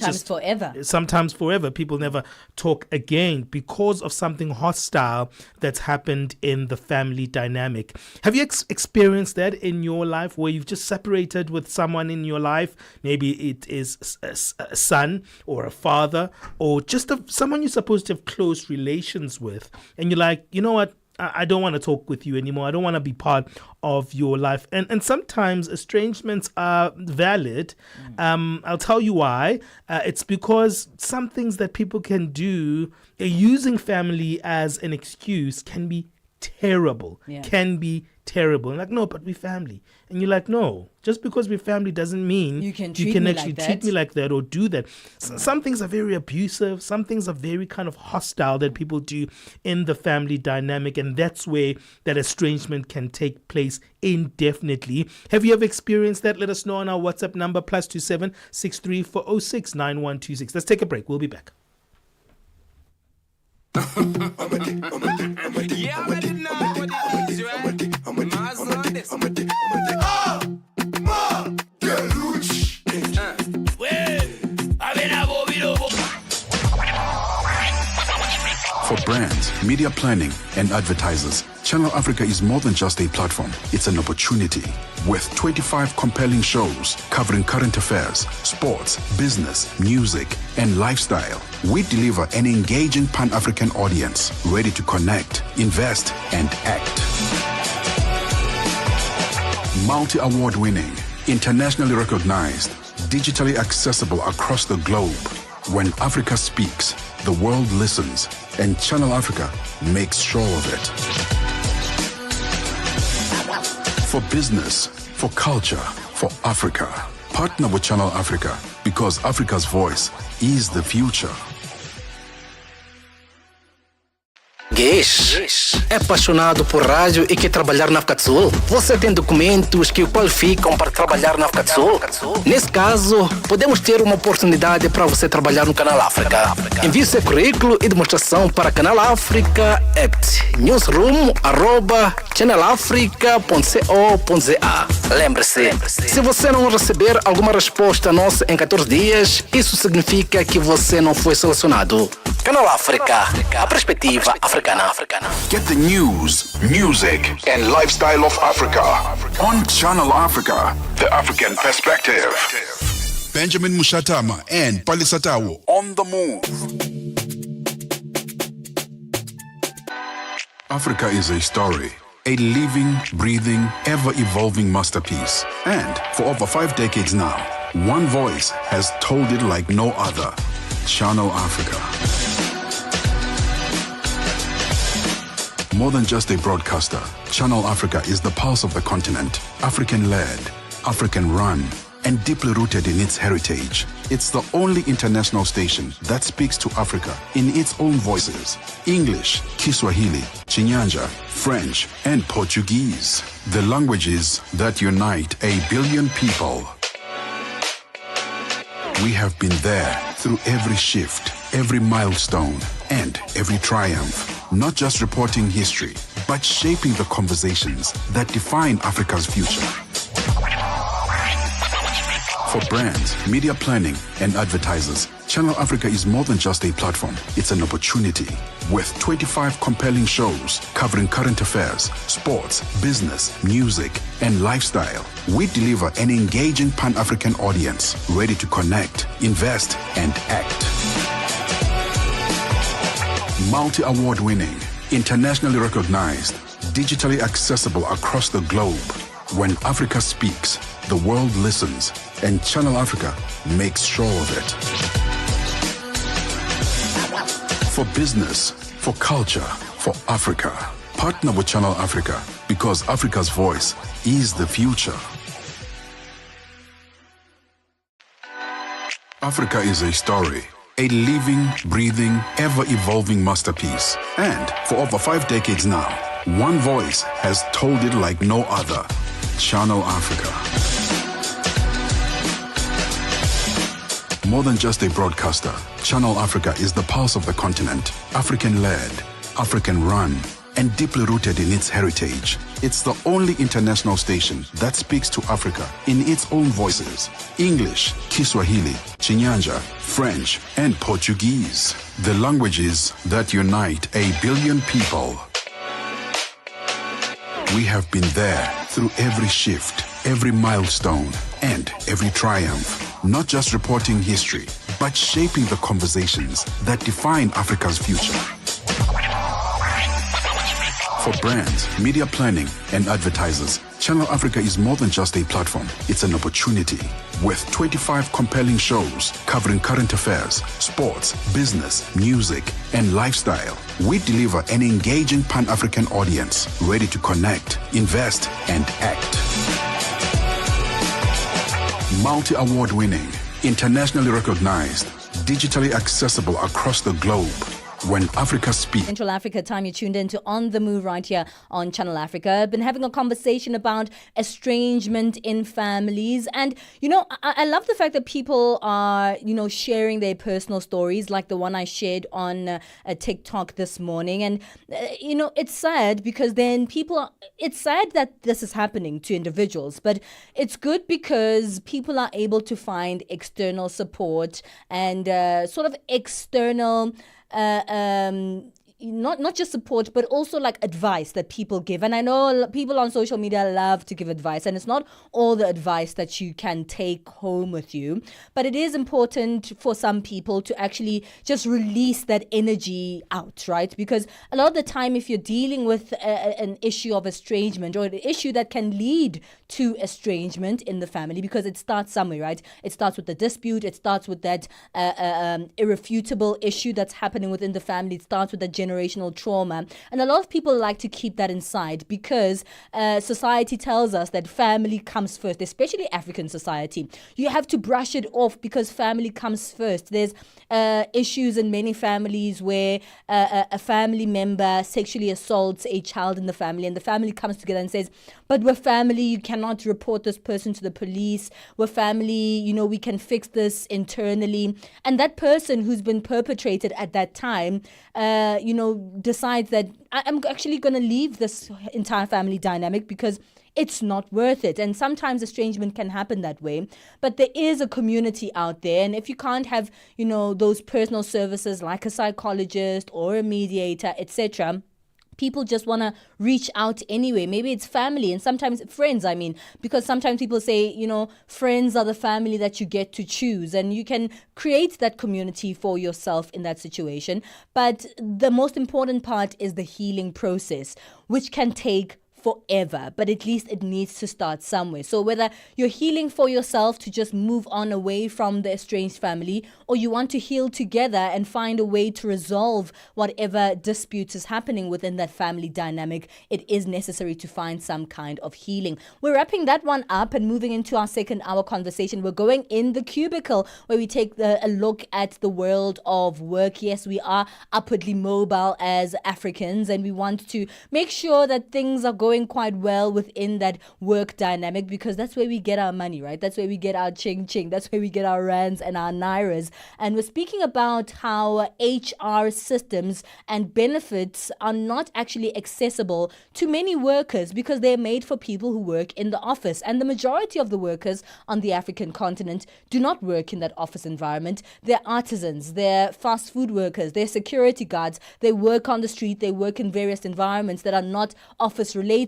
sometimes forever. People never talk again because of something hostile that's happened in the family dynamic. Have you experienced that in your life where you've just separated with someone in your life? Maybe it is a son or a father or just someone you're supposed to have close relations with. And you're like, you know what? I don't want to talk with you anymore. I don't want to be part of your life. And sometimes estrangements are valid. I'll tell you why. It's because some things that people can do, using family as an excuse, can be terrible. Can be terrible. And like, no, but we're family. And you're like, no, just because we're family doesn't mean you can actually treat me like that or do that. Some things are very abusive. Some things are very kind of hostile that people do in the family dynamic. And that's where that estrangement can take place indefinitely. Have you ever experienced that? Let us know on our WhatsApp number, +27 63406 9126. Let's take a break. We'll be back. For brands, media planning, and advertisers, Channel Africa is more than just a platform. It's an opportunity. With 25 compelling shows covering current affairs, sports, business, music, and lifestyle, we deliver an engaging Pan-African audience ready to connect, invest, and act. Multi-award winning, internationally recognized, digitally accessible across the globe. When Africa speaks, the world listens, and Channel Africa makes sure of it. For business, for culture, for Africa, partner with Channel Africa because Africa's voice is the future. português? É apaixonado por rádio e quer trabalhar na África do Sul? Você tem documentos que o qualificam para trabalhar na África do Sul? Nesse caso, podemos ter uma oportunidade para você trabalhar no Canal África. Envie seu currículo e demonstração para Canal África at newsroom@channelafrica.co.za. Lembre-se, se você não receber alguma resposta nossa em 14 dias, isso significa que você não foi selecionado. Canal África, a perspectiva africana. Get the news, music, and lifestyle of Africa on Channel Africa, the African perspective. Benjamin Moshatama and Palesa on the move. Africa is a story, a living, breathing, ever-evolving masterpiece. And for over 5 decades now, one voice has told it like no other. Channel Africa. More than just a broadcaster, Channel Africa is the pulse of the continent. African-led, African-run, and deeply rooted in its heritage. It's the only international station that speaks to Africa in its own voices. English, Kiswahili, Chinyanja, French, and Portuguese. The languages that unite 1 billion people. We have been there through every shift, every milestone, and every triumph. Not just reporting history, but shaping the conversations that define Africa's future. For brands, media planning, and advertisers, Channel Africa is more than just a platform. It's an opportunity. With 25 compelling shows covering current affairs, sports, business, music, and lifestyle, we deliver an engaging Pan-African audience ready to connect, invest, and act. Multi-award winning, internationally recognized, digitally accessible across the globe. When Africa speaks, the world listens, and Channel Africa makes sure of it. For business, for culture, for Africa, partner with Channel Africa because Africa's voice is the future. Africa is a story, a living, breathing, ever-evolving masterpiece. And for over 5 decades now, one voice has told it like no other. Channel Africa. More than just a broadcaster, Channel Africa is the pulse of the continent. African-led, African-run, and deeply rooted in its heritage. It's the only international station that speaks to Africa in its own voices. English, Kiswahili, Chinyanja, French, and Portuguese. The languages that unite 1 billion people. We have been there through every shift, every milestone, and every triumph. Not just reporting history, but shaping the conversations that define Africa's future. For brands, media planning, and advertisers, Channel Africa is more than just a platform. It's an opportunity. With 25 compelling shows covering current affairs, sports, business, music, and lifestyle, we deliver an engaging Pan-African audience ready to connect, invest, and act. Multi-award winning, internationally recognized, digitally accessible across the globe. When Africa speaks. Central Africa time, you tuned in to On the Move right here on Channel Africa. I've been having a conversation about estrangement in families. And, I love the fact that people are, sharing their personal stories like the one I shared on TikTok this morning. And, it's sad because then it's sad that this is happening to individuals, but it's good because people are able to find external support and sort of external not just support, but also like advice that people give. And I know people on social media love to give advice, and it's not all the advice that you can take home with you, but it is important for some people to actually just release that energy out, right? Because a lot of the time, if you're dealing with an issue of estrangement or an issue that can lead to estrangement in the family, because it starts somewhere, right? It starts with the dispute, it starts with that irrefutable issue that's happening within the family, it starts with the generational trauma. And a lot of people like to keep that inside because society tells us that family comes first, especially African society. You have to brush it off because family comes first. There's issues in many families where a family member sexually assaults a child in the family, and the family comes together and says, but we're family, you cannot report this person to the police. We're family, we can fix this internally. And that person who's been perpetrated at that time, decides that I'm actually going to leave this entire family dynamic because it's not worth it. And sometimes estrangement can happen that way. But there is a community out there. And if you can't have, those personal services like a psychologist or a mediator, etc., people just want to reach out anyway. Maybe it's family and sometimes friends, because sometimes people say, friends are the family that you get to choose, and you can create that community for yourself in that situation. But the most important part is the healing process, which can take forever, but at least it needs to start somewhere. So whether you're healing for yourself to just move on away from the estranged family, or you want to heal together and find a way to resolve whatever disputes is happening within that family dynamic, it is necessary to find some kind of healing. We're wrapping that one up and moving into our second hour conversation. We're going in the cubicle where we take a look at the world of work. Yes, we are upwardly mobile as Africans, and we want to make sure that things are going quite well within that work dynamic, because that's where we get our money, right? That's where we get our ching-ching. That's where we get our rands and our nairas. And we're speaking about how HR systems and benefits are not actually accessible to many workers because they're made for people who work in the office. And the majority of the workers on the African continent do not work in that office environment. They're artisans, they're fast food workers, they're security guards, they work on the street, they work in various environments that are not office related.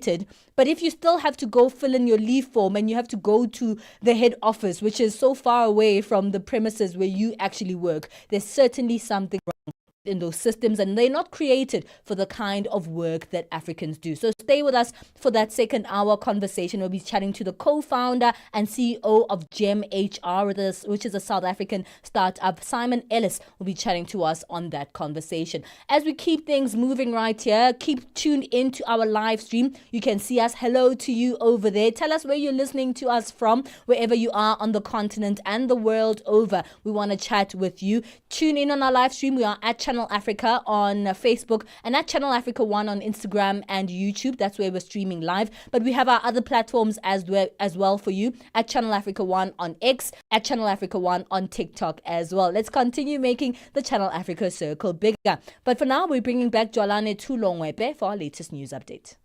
But if you still have to go fill in your leave form and you have to go to the head office, which is so far away from the premises where you actually work, there's certainly something wrong in those systems, and they're not created for the kind of work that Africans do. So stay with us for that second hour conversation. We'll be chatting to the co-founder and CEO of GEM HR, which is a South African startup. Simon Ellis will be chatting to us on that conversation. As we keep things moving right here, keep tuned into our live stream. You can see us. Hello to you over there. Tell us where you're listening to us from, wherever you are on the continent and the world over. We want to chat with you. Tune in on our live stream. We are at Channel Africa on Facebook and at Channel Africa 1 on Instagram and YouTube. That's where we're streaming live. But we have our other platforms as well for you, at Channel Africa 1 on X, at Channel Africa 1 on TikTok as well. Let's continue making the Channel Africa circle bigger. But for now, we're bringing back Jolane Tulongwepe for our latest news update.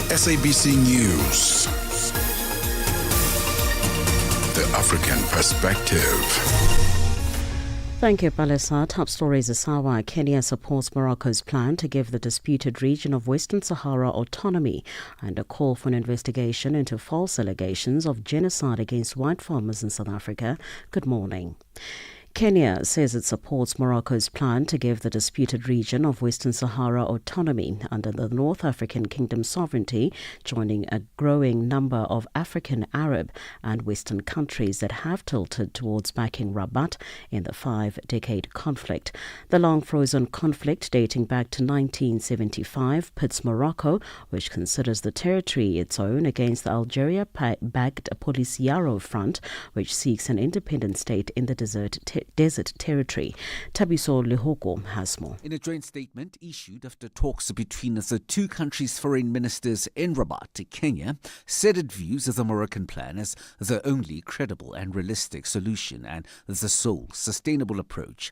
SABC News. The African Perspective. Thank you, Palesa. Top stories is how Kenya supports Morocco's plan to give the disputed region of Western Sahara autonomy, and a call for an investigation into false allegations of genocide against white farmers in South Africa. Good morning. Kenya says it supports Morocco's plan to give the disputed region of Western Sahara autonomy under the North African Kingdom's sovereignty, joining a growing number of African, Arab and Western countries that have tilted towards backing Rabat in the 5-decade conflict. The long-frozen conflict dating back to 1975 pits Morocco, which considers the territory its own, against the Algeria-backed Polisario Front, which seeks an independent state in the desert territory. Tabiso Lehoko has more. In a joint statement issued after talks between the two countries' foreign ministers in Rabat, Kenya said it views the Moroccan plan as the only credible and realistic solution and the sole sustainable approach.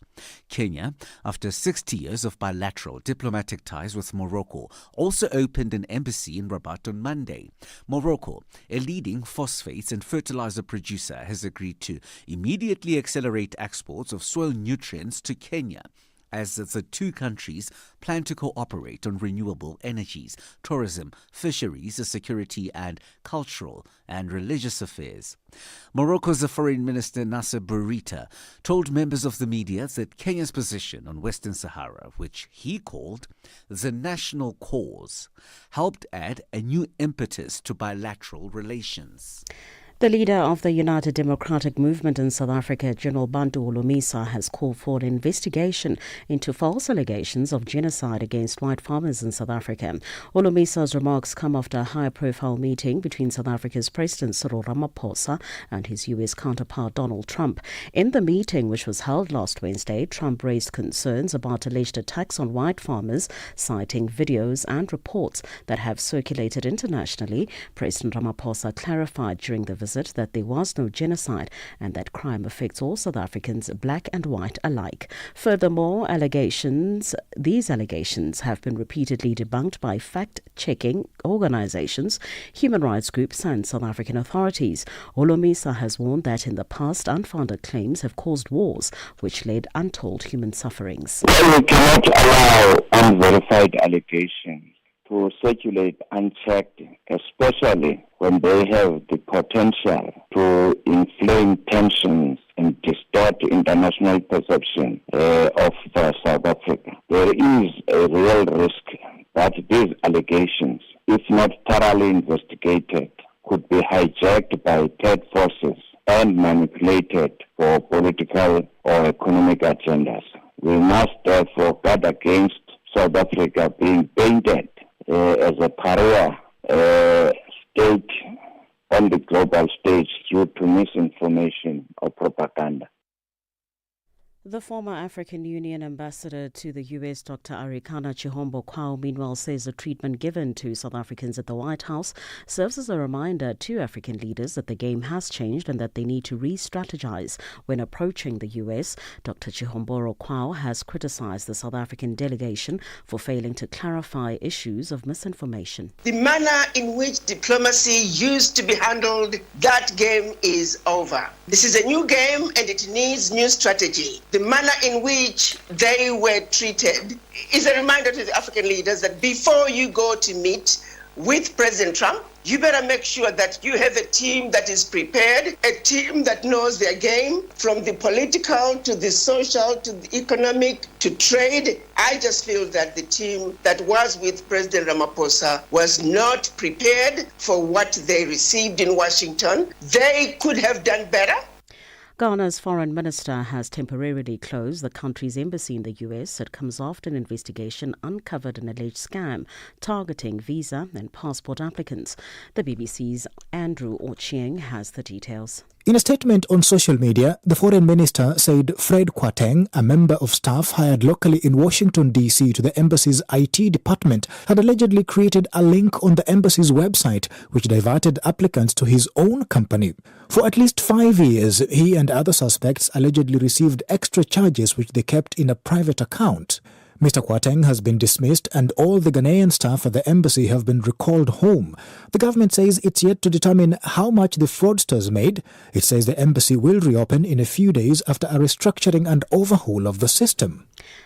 Kenya, after 60 years of bilateral diplomatic ties with Morocco, also opened an embassy in Rabat on Monday. Morocco, a leading phosphates and fertilizer producer, has agreed to immediately accelerate exports of soil nutrients to Kenya, as the two countries plan to cooperate on renewable energies, tourism, fisheries, security and cultural and religious affairs. Morocco's Foreign Minister Nasser Bourita told members of the media that Kenya's position on Western Sahara, which he called the national cause, helped add a new impetus to bilateral relations. The leader of the United Democratic Movement in South Africa, General Bantu Holomisa, has called for an investigation into false allegations of genocide against white farmers in South Africa. Holomisa's remarks come after a high-profile meeting between South Africa's President Cyril Ramaphosa and his U.S. counterpart Donald Trump. In the meeting, which was held last Wednesday, Trump raised concerns about alleged attacks on white farmers, citing videos and reports that have circulated internationally. President Ramaphosa clarified during the visit that there was no genocide and that crime affects all South Africans, black and white alike. Furthermore, these allegations have been repeatedly debunked by fact-checking organizations, human rights groups and South African authorities. Holomisa has warned that in the past, unfounded claims have caused wars, which led untold human sufferings. We cannot allow unverified allegations to circulate unchecked, especially when they have the potential to inflame tensions and distort international perception of South Africa. There is a real risk that these allegations, if not thoroughly investigated, could be hijacked by third forces and manipulated for political or economic agendas. We must therefore guard against South Africa being painted as a pariah state on the global stage due to misinformation or propaganda. The former African Union ambassador to the U.S., Dr. Arikana Chihombo Kwao, meanwhile says the treatment given to South Africans at the White House serves as a reminder to African leaders that the game has changed and that they need to re-strategize when approaching the U.S. Dr. Chihombo Kwao has criticized the South African delegation for failing to clarify issues of misinformation. The manner in which diplomacy used to be handled, that game is over. This is a new game and it needs new strategy. The manner in which they were treated is a reminder to the African leaders that before you go to meet with President Trump, you better make sure that you have a team that is prepared, a team that knows their game, from the political to the social to the economic to trade. I just feel that the team that was with President Ramaphosa was not prepared for what they received in Washington. They could have done better. Ghana's foreign minister has temporarily closed the country's embassy in the U.S. It comes after an investigation uncovered an alleged scam targeting visa and passport applicants. The BBC's Andrew Ochieng has the details. In a statement on social media, the foreign minister said Fred Kwateng, a member of staff hired locally in Washington, D.C. to the embassy's IT department, had allegedly created a link on the embassy's website which diverted applicants to his own company. For at least 5 years, he and other suspects allegedly received extra charges which they kept in a private account. Mr. Kwateng has been dismissed and all the Ghanaian staff at the embassy have been recalled home. The government says it's yet to determine how much the fraudsters made. It says the embassy will reopen in a few days after a restructuring and overhaul of the system.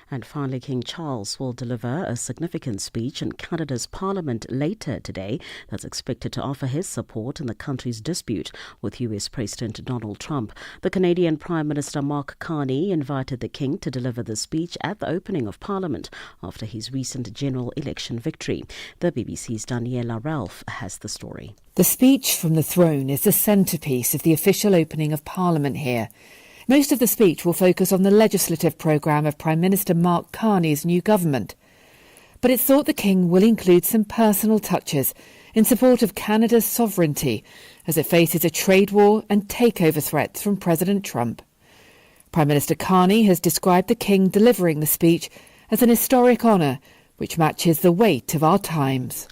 And finally, King Charles will deliver a significant speech in Canada's Parliament later today that's expected to offer his support in the country's dispute with U.S. President Donald Trump. The Canadian Prime Minister Mark Carney invited the King to deliver the speech at the opening of Parliament after his recent general election victory. The BBC's Daniela Ralph has the story. The speech from the throne is the centrepiece of the official opening of Parliament here. Most of the speech will focus on the legislative programme of Prime Minister Mark Carney's new government. But it's thought the King will include some personal touches in support of Canada's sovereignty as it faces a trade war and takeover threats from President Trump. Prime Minister Carney has described the King delivering the speech as an historic honour which matches the weight of our times.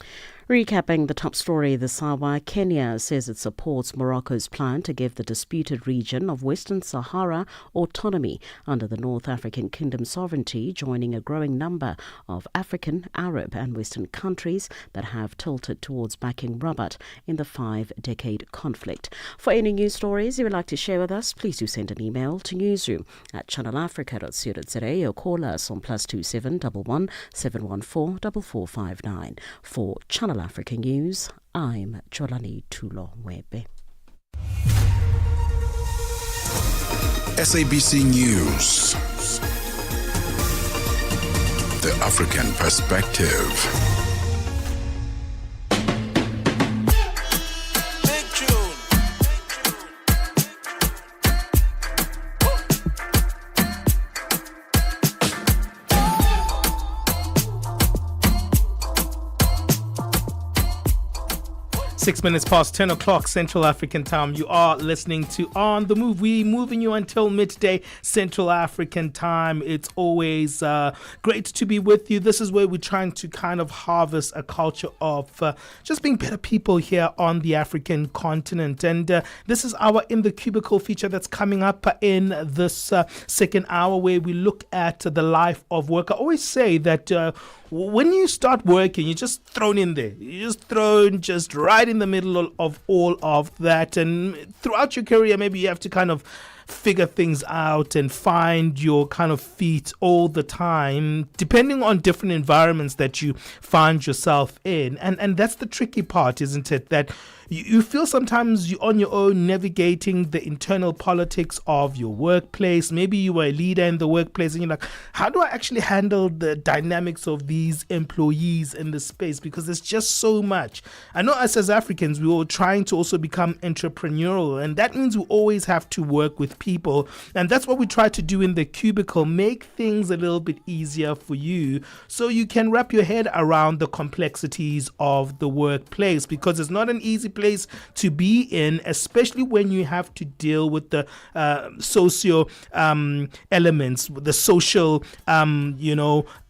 Recapping the top story this hour, Kenya says it supports Morocco's plan to give the disputed region of Western Sahara autonomy under the North African Kingdom sovereignty, joining a growing number of African, Arab and Western countries that have tilted towards backing Rabat in the 5-decade conflict. For any news stories you would like to share with us, please do send an email to newsroom@channelafrica.co.za or call us on +27 11 714 4459. For Channel Africa News, I'm Jolani Tulo Webe. SABC News. The African Perspective. 6 minutes past 10 o'clock Central African time. You are listening to On The Move. We're moving you until midday Central African time. It's always great to be with you. This is where we're trying to kind of harvest a culture of just being better people here on the African continent. And this is our In the Cubicle feature that's coming up in this second hour, where we look at the life of work. I always say that when you start working, you're just thrown in there. You're just thrown just right in the middle of all of that. And throughout your career, maybe you have to kind of figure things out and find your kind of feet all the time, depending on different environments that you find yourself in. And that's the tricky part, isn't it? That you feel sometimes you're on your own navigating the internal politics of your workplace. Maybe you were a leader in the workplace and you're like, how do I actually handle the dynamics of these employees in this space? Because there's just so much. I know us as Africans, we're all trying to also become entrepreneurial, and that means we always have to work with people. And that's what we try to do in the cubicle, make things a little bit easier for you so you can wrap your head around the complexities of the workplace, because it's not an easy place to be in, especially when you have to deal with the socio elements, the social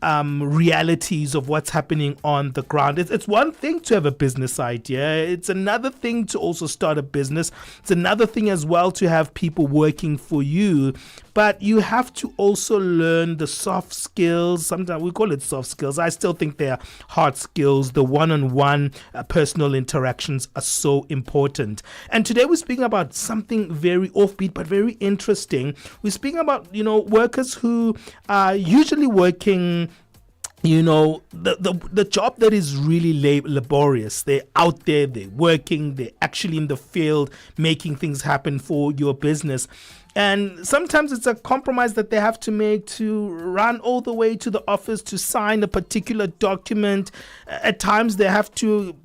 realities of what's happening on the ground. It's one thing to have a business idea. It's another thing to also start a business. It's another thing as well to have people working for you. But you have to also learn the soft skills. Sometimes we call it soft skills. I still think they are hard skills. The one-on-one personal interactions are so important. And today we're speaking about something very offbeat but very interesting. We're speaking about, workers who are usually working the job that is really laborious. They're out there, they're working, they're actually in the field making things happen for your business. And sometimes it's a compromise that they have to make to run all the way to the office to sign a particular document. At times they have to,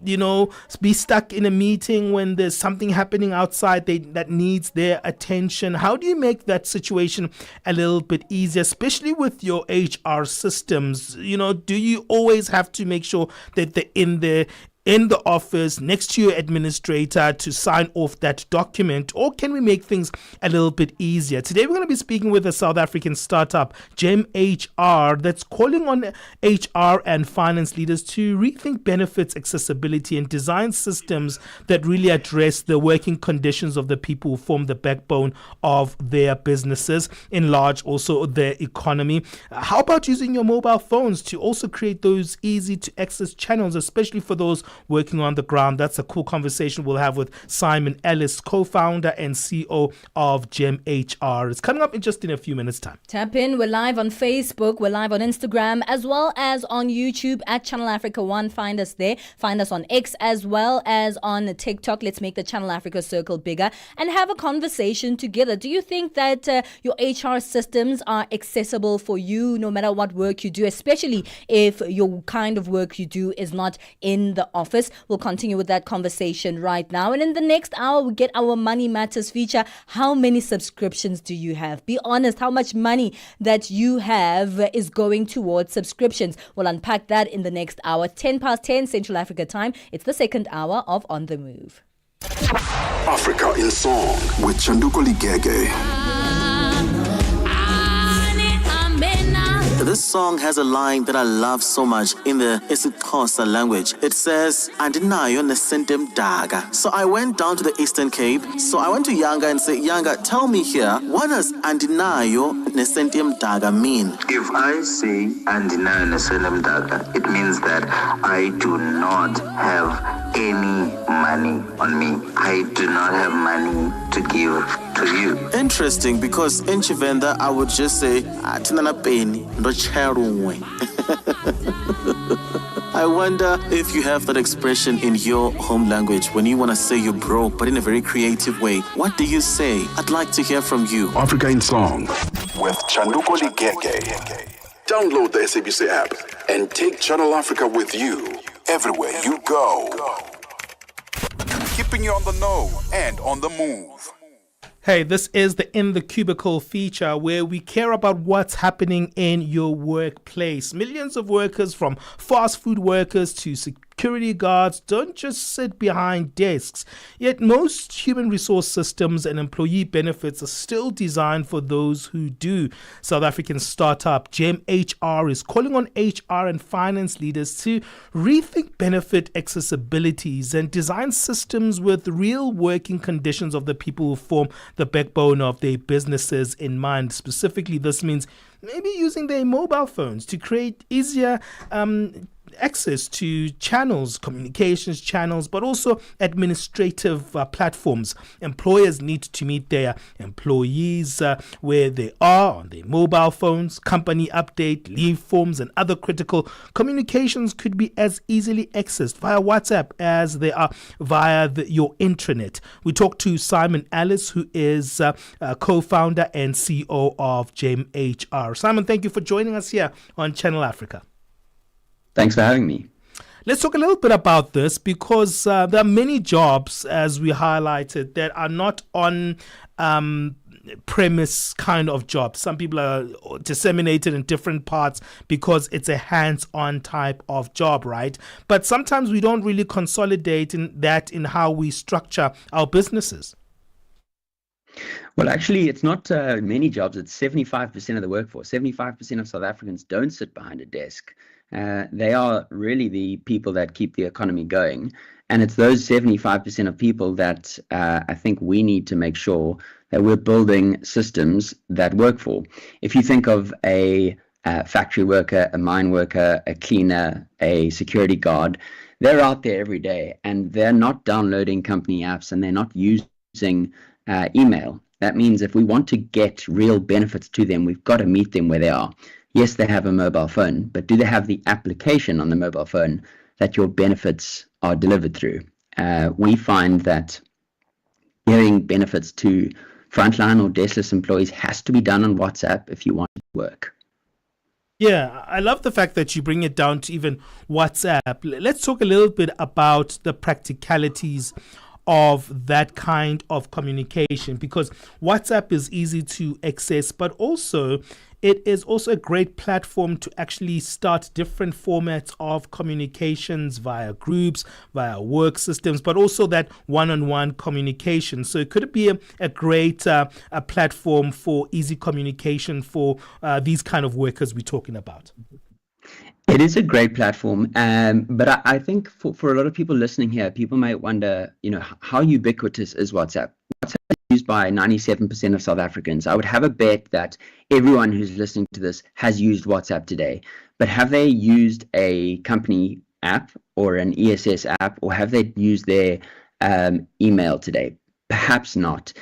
be stuck in a meeting when there's something happening outside that needs their attention. How do you make that situation a little bit easier, especially with your HR systems? Do you always have to make sure that they're in the office next to your administrator to sign off that document, or can we make things a little bit easier? Today we're going to be speaking with a South African startup, Gem HR, that's calling on HR and finance leaders to rethink benefits accessibility and design systems that really address the working conditions of the people who form the backbone of their businesses, enlarge also their economy. How about using your mobile phones to also create those easy to access channels, especially for those working on the ground? That's a cool conversation we'll have with Simon Ellis, co-founder and CEO of Gem HR. It's coming up in just in a few minutes' time. Tap in. We're live on Facebook. We're live on Instagram as well as on YouTube at Channel Africa 1. Find us there. Find us on X as well as on TikTok. Let's make the Channel Africa circle bigger and have a conversation together. Do you think that your HR systems are accessible for you no matter what work you do, especially if your kind of work you do is not in the office? We'll continue with that conversation right now. And in the next hour, we get our Money Matters feature. How many subscriptions do you have? Be honest, how much money that you have is going towards subscriptions. We'll unpack that in the next hour. 10 past 10 Central Africa time. It's the second hour of On The Move. Africa in Song with Chanduko Ligege. This song has a line that I love so much in the isiXhosa language. It says, Andinayo nesente mdaka. So I went down to the Eastern Cape. So I went to Yanga and said, Yanga, tell me here, what does Andinayo nesente mdaka mean? If I say Andinayo nesente mdaka, it means that I do not have any money on me. I do not have money to give to you. Interesting, because in Chivenda I would just say Tinana Peni ndo charungwe. I wonder if you have that expression in your home language when you want to say you're broke, but in a very creative way. What do you say? I'd like to hear from you. Africa in Song with Chanduko Ligege. Download the SABC app and take Channel Africa with you everywhere you go. Keeping you on the know and on the move. Hey, this is the In the Cubicle feature where we care about what's happening in your workplace. Millions of workers, from fast food workers to security guards don't just sit behind desks. Yet most human resource systems and employee benefits are still designed for those who do. South African startup Gem HR is calling on HR and finance leaders to rethink benefit accessibilities and design systems with real working conditions of the people who form the backbone of their businesses in mind. Specifically, this means maybe using their mobile phones to create easier access to channels, communications channels, but also administrative platforms. Employers need to meet their employees where they are on their mobile phones. Company update, leave forms, and other critical communications could be as easily accessed via WhatsApp as they are via your intranet. We talked to Simon Ellis, who is co-founder and CEO of Gem HR. Simon, thank you for joining us here on Channel Africa. Thanks for having me. Let's talk a little bit about this because there are many jobs, as we highlighted, that are not on premise kind of jobs. Some people are disseminated in different parts because it's a hands-on type of job, right? But sometimes we don't really consolidate in how we structure our businesses. Well, actually, it's not many jobs. It's 75% of the workforce. 75% of South Africans don't sit behind a desk. They are really the people that keep the economy going. And it's those 75% of people that I think we need to make sure that we're building systems that work for. If you think of a factory worker, a mine worker, a cleaner, a security guard, they're out there every day and they're not downloading company apps and they're not using email. That means if we want to get real benefits to them, we've got to meet them where they are. Yes, they have a mobile phone, but do they have the application on the mobile phone that your benefits are delivered through? We find that giving benefits to frontline or deskless employees has to be done on WhatsApp if you want it to work. Yeah, I love the fact that you bring it down to even WhatsApp. Let's talk a little bit about the practicalities of that kind of communication, because WhatsApp is easy to access, but also it is also a great platform to actually start different formats of communications via groups, via work systems, but also that one-on-one communication. So could it be a great a platform for easy communication for these kind of workers we're talking about? It is a great platform, but I think for a lot of people listening here, people might wonder, how ubiquitous is WhatsApp? WhatsApp is used by 97% of South Africans. I would have a bet that everyone who's listening to this has used WhatsApp today, but have they used a company app or an ESS app, or have they used their email today? Perhaps not.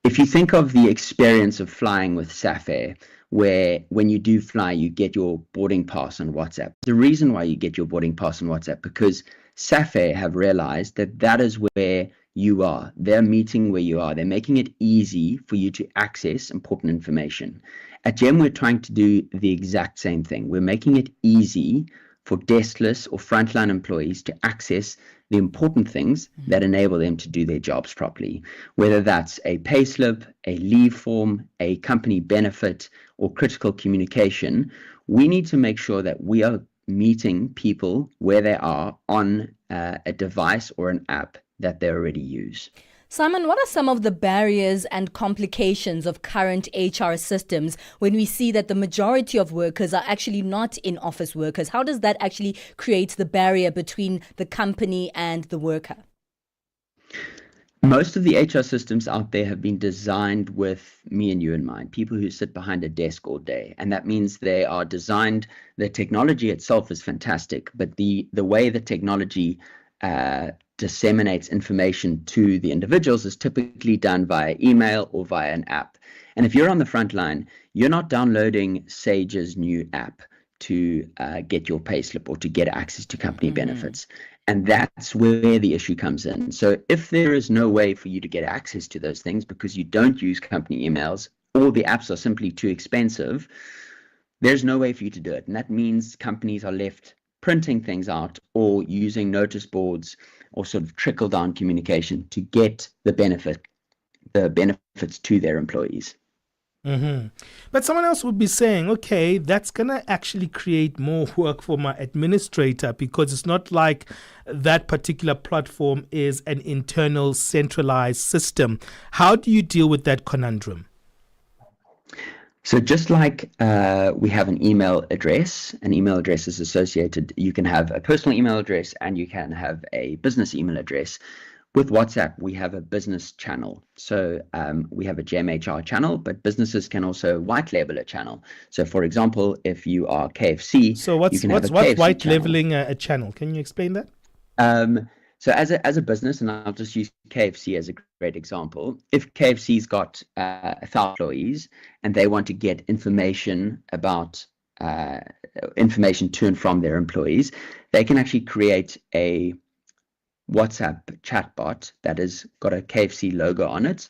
If you think of the experience of flying with Safair, where when you do fly, you get your boarding pass on WhatsApp. The reason why you get your boarding pass on WhatsApp, because Safair have realized that that is where you are. They're meeting where you are. They're making it easy for you to access important information. At Gem, we're trying to do the exact same thing. We're making it easy for deskless or frontline employees to access the important things that enable them to do their jobs properly, whether that's a payslip, a leave form, a company benefit, or critical communication. We need to make sure that we are meeting people where they are on a device or an app that they already use. Simon, what are some of the barriers and complications of current HR systems when we see that the majority of workers are actually not in-office workers? How does that actually create the barrier between the company and the worker? Most of the HR systems out there have been designed with me and you in mind, people who sit behind a desk all day. And that means they are designed, the technology itself is fantastic, but the way the technology disseminates information to the individuals is typically done via email or via an app. And if you're on the front line, you're not downloading Sage's new app to get your payslip or to get access to company benefits. And that's where the issue comes in. So if there is no way for you to get access to those things because you don't use company emails or the apps are simply too expensive, there's no way for you to do it. And that means companies are left printing things out or using notice boards or sort of trickle down communication to get the benefits to their employees. Mm-hmm. But someone else would be saying, okay, that's going to actually create more work for my administrator, because it's not like that particular platform is an internal centralized system. How do you deal with that conundrum? So just like we have an email address is associated, you can have a personal email address and you can have a business email address. With WhatsApp, we have a business channel. So we have a GMHR channel, but businesses can also white label a channel. So for example, if you are KFC, so what's white labeling a channel? Can you explain that? So as a business, and I'll just use KFC as a great example, if KFC's got 1,000 employees and they want to get information about information to and from their employees, they can actually create a WhatsApp chatbot that has got a KFC logo on it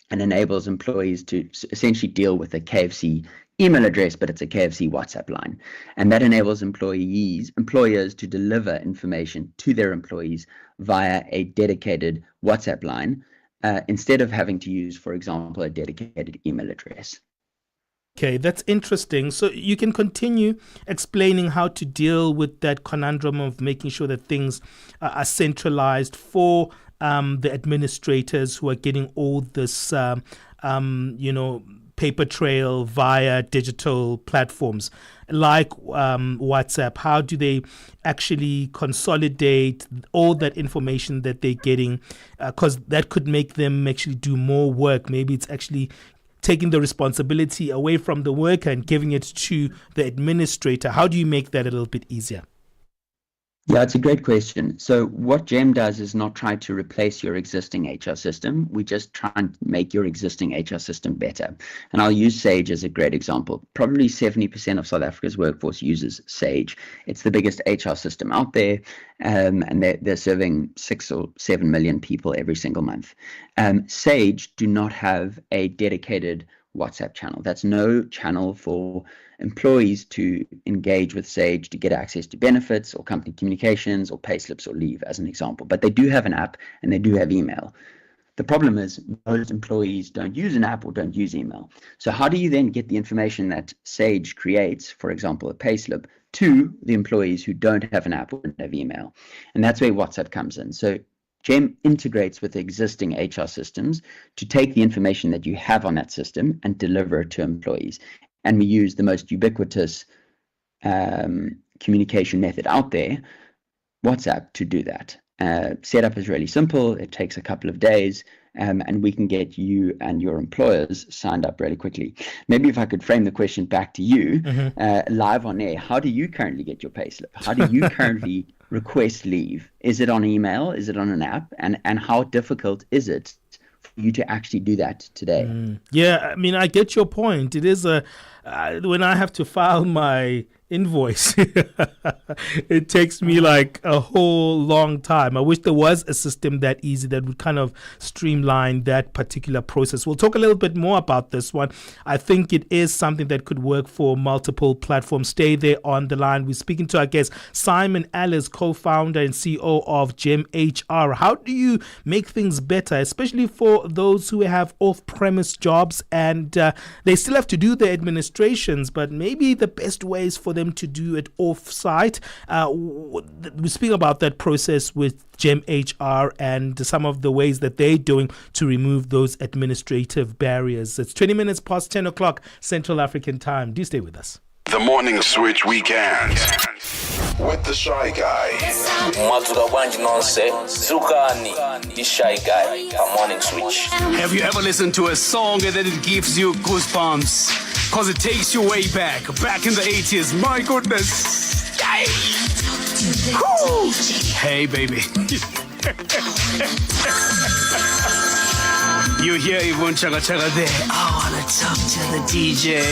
and enables employees to essentially deal with a KFC email address, but it's a KFC WhatsApp line. And that enables employers to deliver information to their employees via a dedicated WhatsApp line instead of having to use, for example, a dedicated email address. Okay, that's interesting. So you can continue explaining how to deal with that conundrum of making sure that things are centralized for the administrators who are getting all this, paper trail via digital platforms like WhatsApp. How do they actually consolidate all that information that they're getting? Because that could make them actually do more work. Maybe it's actually taking the responsibility away from the worker and giving it to the administrator. How do you make that a little bit easier? Yeah, it's a great question. So what GEM does is not try to replace your existing HR system. We just try and make your existing HR system better. And I'll use Sage as a great example. Probably 70% of South Africa's workforce uses Sage. It's the biggest HR system out there, and they're serving 6 or 7 million people every single month. Sage do not have a dedicated WhatsApp channel. That's no channel for employees to engage with Sage to get access to benefits or company communications or payslips or leave, as an example. But they do have an app and they do have email. The problem is most employees don't use an app or don't use email. So how do you then get the information that Sage creates, for example, a payslip, to the employees who don't have an app or don't have email? And that's where WhatsApp comes in. So GEM integrates with existing HR systems to take the information that you have on that system and deliver it to employees. And we use the most ubiquitous communication method out there, WhatsApp, to do that. Setup is really simple. It takes a couple of days, and we can get you and your employers signed up really quickly. Maybe if I could frame the question back to you, live on air, how do you currently get your payslip? How do you currently request leave? Is it on email? Is it on an app? And how difficult is it for you to actually do that today? Yeah, I mean, I get your point. It is when I have to file my invoice, it takes me like a whole long time. I wish there was a system that easy that would kind of streamline that particular process. We'll talk a little bit more about this one. I think it is something that could work for multiple platforms. Stay there on the line. We're speaking to our guest, Simon Ellis, co-founder and CEO of GEMHR. How do you make things better, especially for those who have off-premise jobs and they still have to do their administrations, but maybe the best way is for them to do it off-site? We speak about that process with GEMHR and some of the ways that they're doing to remove those administrative barriers. It's 20 minutes past 10 o'clock Central African time. Do stay with us. The Morning Switch Weekend with the Shy Guy. The Shy Guy, a Morning Switch. Have you ever listened to a song and then it gives you goosebumps? Cause it takes you way back in the 80s. My goodness. Hey, baby. You hear Yvonne Chaga Chaga there. I wanna talk to the DJ.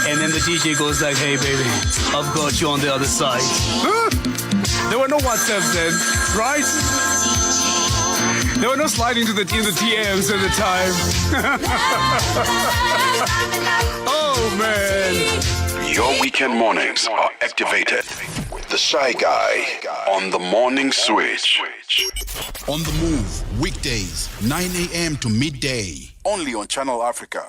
And then the DJ goes like, hey, baby, I've got you on the other side. Huh? There were no WhatsApps then, right? There were no sliding in the DMs at the time. Oh, man. Your weekend mornings are activated with The Shy Guy on the Morning Switch. On the move, weekdays, 9 a.m. to midday. Only on Channel Africa.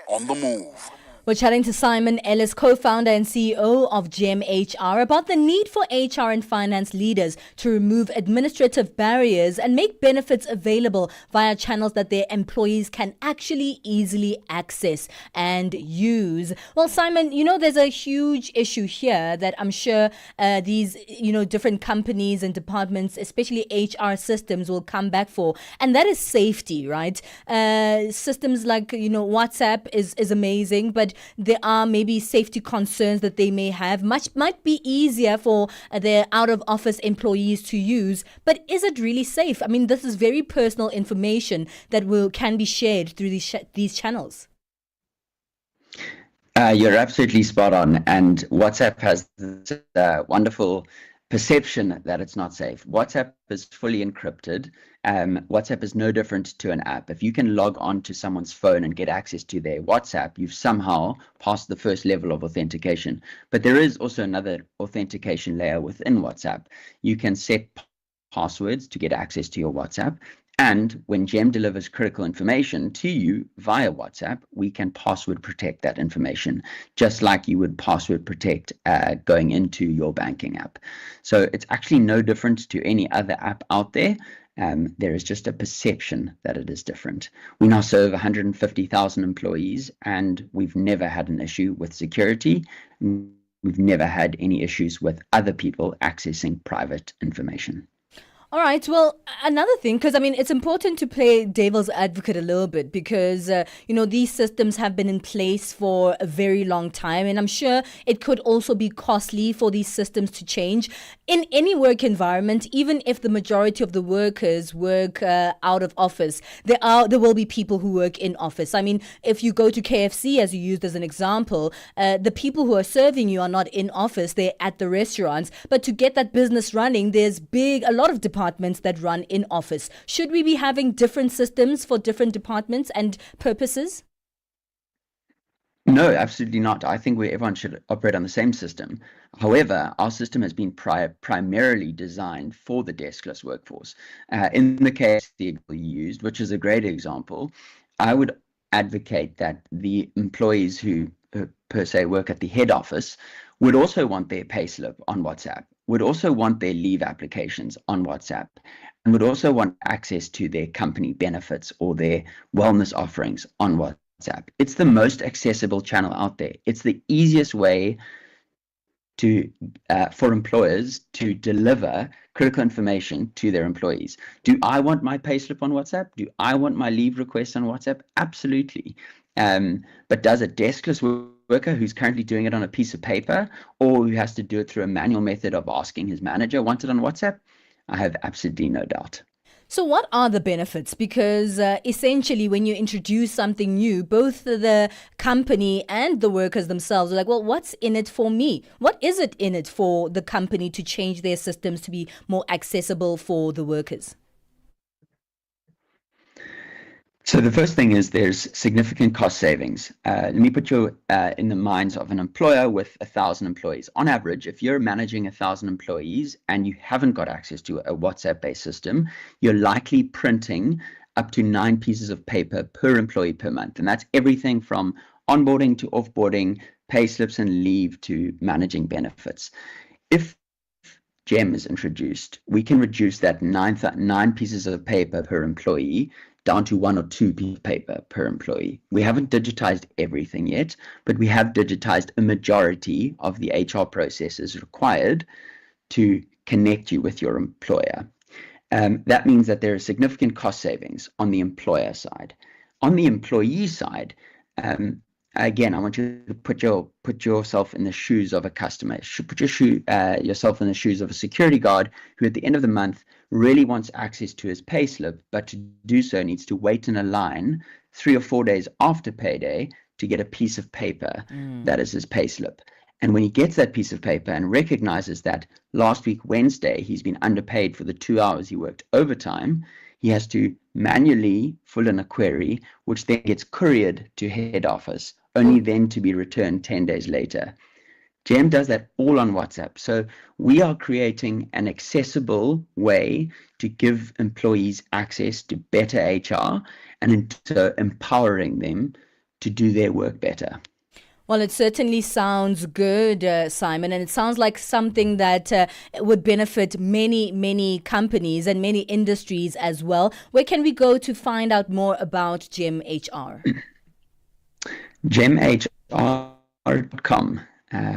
#On the move. We're chatting to Simon Ellis, co-founder and CEO of GEM HR, about the need for HR and finance leaders to remove administrative barriers and make benefits available via channels that their employees can actually easily access and use. Well, Simon, there's a huge issue here that I'm sure these, different companies and departments, especially HR systems, will come back for, and that is safety, right? Systems like, WhatsApp is amazing, but there are maybe safety concerns that they may have. Might be easier for their out-of-office employees to use, but is it really safe? I mean, this is very personal information that can be shared through these channels. You're absolutely spot on, and WhatsApp has this wonderful perception that it's not safe. WhatsApp is fully encrypted. WhatsApp is no different to an app. If you can log on to someone's phone and get access to their WhatsApp, you've somehow passed the first level of authentication. But there is also another authentication layer within WhatsApp. You can set passwords to get access to your WhatsApp. And when GEM delivers critical information to you via WhatsApp, we can password protect that information, just like you would password protect going into your banking app. So it's actually no different to any other app out there. There is just a perception that it is different. We now serve 150,000 employees, and we've never had an issue with security. We've never had any issues with other people accessing private information. All right. Well, another thing, because it's important to play devil's advocate a little bit, because, these systems have been in place for a very long time. And I'm sure it could also be costly for these systems to change. In any work environment, even if the majority of the workers work out of office, there will be people who work in office. I mean, if you go to KFC, as you used as an example, the people who are serving you are not in office, they're at the restaurants. But to get that business running, there's a lot of departments that run in office. Should we be having different systems for different departments and purposes? No, absolutely not. I think everyone should operate on the same system. However, our system has been primarily designed for the deskless workforce. In the case you used, which is a great example, I would advocate that the employees who per se work at the head office would also want their payslip on WhatsApp, would also want their leave applications on WhatsApp, and would also want access to their company benefits or their wellness offerings on WhatsApp. It's the most accessible channel out there. It's the easiest way for employers to deliver critical information to their employees. Do I want my payslip on WhatsApp? Do I want my leave request on WhatsApp? Absolutely. But does a deskless worker who's currently doing it on a piece of paper, or who has to do it through a manual method of asking his manager, want it on WhatsApp? I have absolutely no doubt. So what are the benefits? Because essentially when you introduce something new, both the company and the workers themselves are like, well, what's in it for me? What is it in it for the company to change their systems to be more accessible for the workers? So the first thing is there's significant cost savings. Let me put you in the minds of an employer with 1,000 employees. On average, if you're managing 1,000 employees and you haven't got access to a WhatsApp-based system, you're likely printing up to 9 pieces of paper per employee per month. And that's everything from onboarding to offboarding, pay slips and leave to managing benefits. If GEM is introduced, we can reduce that 9 pieces of paper per employee down to 1 or 2 pieces of paper per employee. We haven't digitized everything yet, but we have digitized a majority of the HR processes required to connect you with your employer. That means that there are significant cost savings on the employer side. On the employee side, again, I want you to put yourself in the shoes of a customer. Put yourself in the shoes of a security guard who at the end of the month really wants access to his payslip, but to do so needs to wait in a line 3 or 4 days after payday to get a piece of paper that is his payslip. And when he gets that piece of paper and recognizes that last week Wednesday he's been underpaid for the 2 hours he worked overtime, he has to manually fill in a query, which then gets couriered to head office, only then to be returned 10 days later. GEM does that all on WhatsApp. So we are creating an accessible way to give employees access to better HR and so empowering them to do their work better. Well, it certainly sounds good, Simon, and it sounds like something that would benefit many, many companies and many industries as well. Where can we go to find out more about GEM HR? GEMHR.com.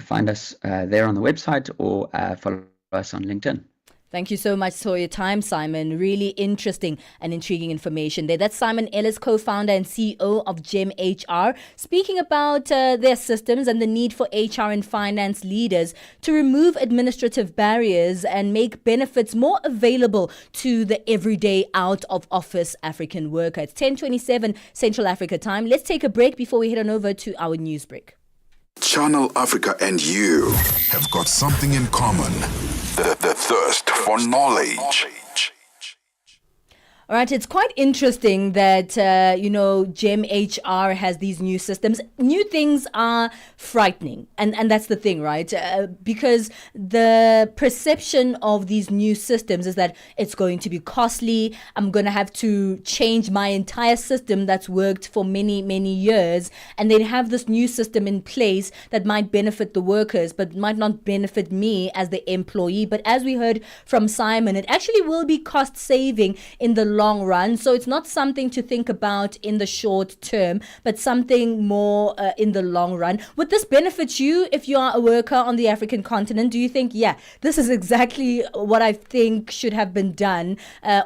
Find us there on the website or follow us on LinkedIn. Thank you so much for your time, Simon. Really interesting and intriguing information there. That's Simon Ellis, co-founder and CEO of GEM HR, speaking about their systems and the need for HR and finance leaders to remove administrative barriers and make benefits more available to the everyday out-of-office African worker. It's 10:27 Central Africa time. Let's take a break before we head on over to our news break. Channel Africa and you have got something in common. The thirst for knowledge. All right, it's quite interesting that, GEM HR has these new systems. New things are frightening. And that's the thing, right? Because the perception of these new systems is that it's going to be costly. I'm going to have to change my entire system that's worked for many, many years. And they have this new system in place that might benefit the workers, but might not benefit me as the employee. But as we heard from Simon, it actually will be cost saving in the long run. So it's not something to think about in the short term, but something more in the long run. Would this benefit you if you are a worker on the African continent? Do you think, this is exactly what I think should have been done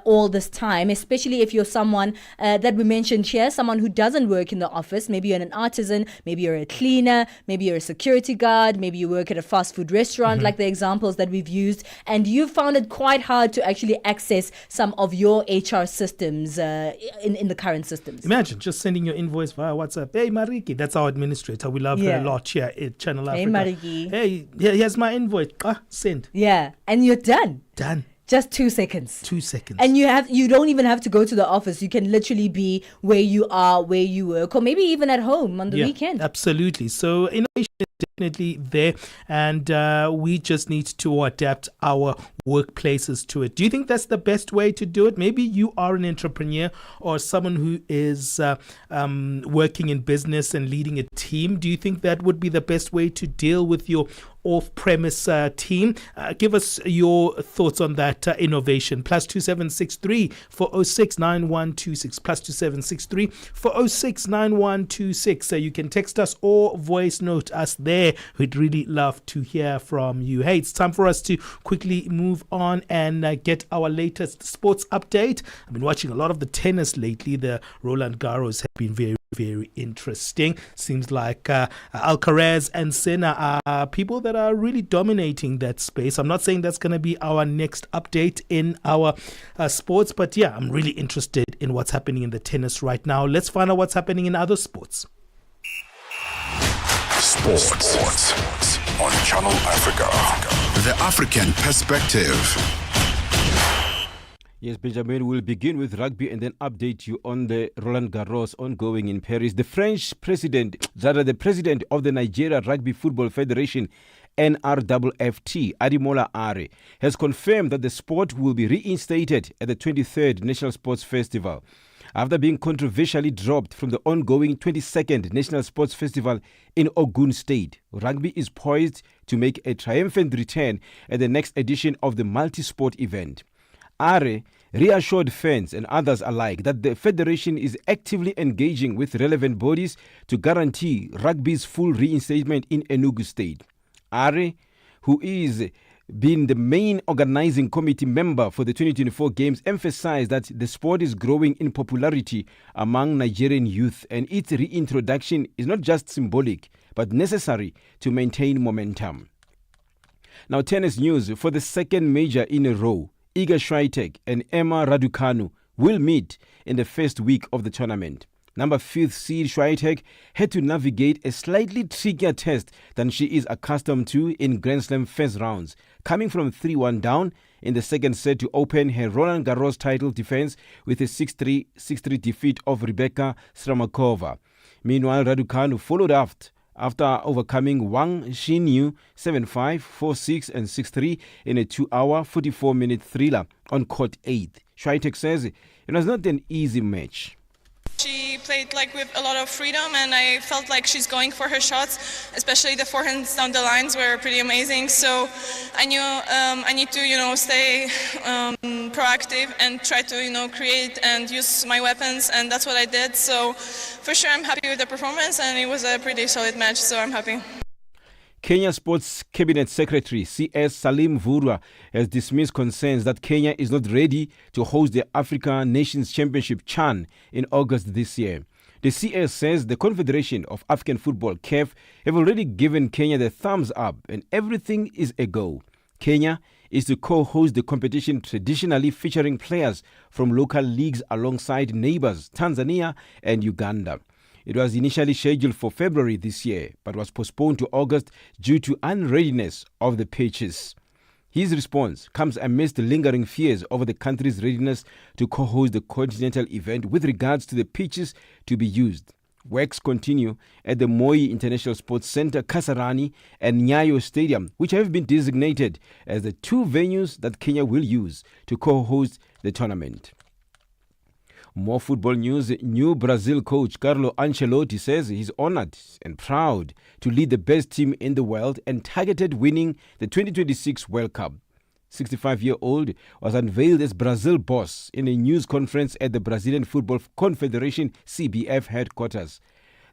all this time, especially if you're someone that we mentioned here, someone who doesn't work in the office? Maybe you're an artisan, maybe you're a cleaner, maybe you're a security guard, maybe you work at a fast food restaurant, like the examples that we've used, and you found it quite hard to actually access some of your HR systems in the current systems. Imagine just sending your invoice via WhatsApp. Hey, Mariki, that's our administrator. We love her a lot here at Channel Africa. Hey, Mariki. Hey, here's my invoice. Send. Yeah, and you're done. Done. Just 2 seconds. 2 seconds. And you don't even have to go to the office. You can literally be where you are, where you work, or maybe even at home on the weekend. Absolutely. So innovation is definitely there, and we just need to adapt our workplaces to it. Do you think that's the best way to do it? Maybe you are an entrepreneur or someone who is working in business and leading a team. Do you think that would be the best way to deal with your off-premise team? Give us your thoughts on that innovation. +2763 406 9126. +2763 406 9126. You can text us or voice note us there. We'd really love to hear from you. Hey, it's time for us to quickly move on and get our latest sports update. I've been watching a lot of the tennis lately. The Roland Garros have been very, very interesting. Seems like Alcaraz and Senna are people that are really dominating that space. I'm not saying that's going to be our next update in our sports, but I'm really interested in what's happening in the tennis right now. Let's find out what's happening in other sports. Sports on Channel Africa. The African perspective. Yes, Benjamin, we'll begin with rugby and then update you on the Roland Garros ongoing in Paris. The the president of the Nigeria Rugby Football Federation, NRFFT, Ademola Are, has confirmed that the sport will be reinstated at the 23rd National Sports Festival. After being controversially dropped from the ongoing 22nd National Sports Festival in Ogun State, rugby is poised to make a triumphant return at the next edition of the multi-sport event. Are reassured fans and others alike that the federation is actively engaging with relevant bodies to guarantee rugby's full reinstatement in Enugu State. Are, who is being the main organizing committee member for the 2024 Games, emphasized that the sport is growing in popularity among Nigerian youth and its reintroduction is not just symbolic but necessary to maintain momentum. Now, tennis news. For the second major in a row, Iga Swiatek and Emma Raducanu will meet in the first week of the tournament. Number 5th seed Swiatek had to navigate a slightly trickier test than she is accustomed to in Grand Slam first rounds, coming from 3-1 down in the second set to open her Roland Garros title defense with a 6-3, 6-3 defeat of Rebecca Stramakova. Meanwhile, Raducanu followed after overcoming Wang Xinyu 7-5, 4-6 and 6-3 in a 2-hour, 44-minute thriller on court 8. Schweitek says it was not an easy match. She played with a lot of freedom, and I felt like she's going for her shots, especially the forehands down the lines were pretty amazing. So I knew I need to stay proactive and try to create and use my weapons, and that's what I did. So for sure I'm happy with the performance, and it was a pretty solid match, so I'm happy. Kenya Sports Cabinet Secretary CS Salim Vurwa has dismissed concerns that Kenya is not ready to host the Africa Nations Championship CHAN in August this year. The CS says the Confederation of African Football, CAF, have already given Kenya the thumbs up and everything is a go. Kenya is to co-host the competition, traditionally featuring players from local leagues alongside neighbors Tanzania and Uganda. It was initially scheduled for February this year, but was postponed to August due to unreadiness of the pitches. His response comes amidst lingering fears over the country's readiness to co-host the continental event with regards to the pitches to be used. Works continue at the Moi International Sports Center, Kasarani, and Nyayo Stadium, which have been designated as the two venues that Kenya will use to co-host the tournament. More football news. New Brazil coach Carlo Ancelotti says he's honored and proud to lead the best team in the world and targeted winning the 2026 World Cup. 65-year-old was unveiled as Brazil boss in a news conference at the Brazilian Football Confederation CBF headquarters.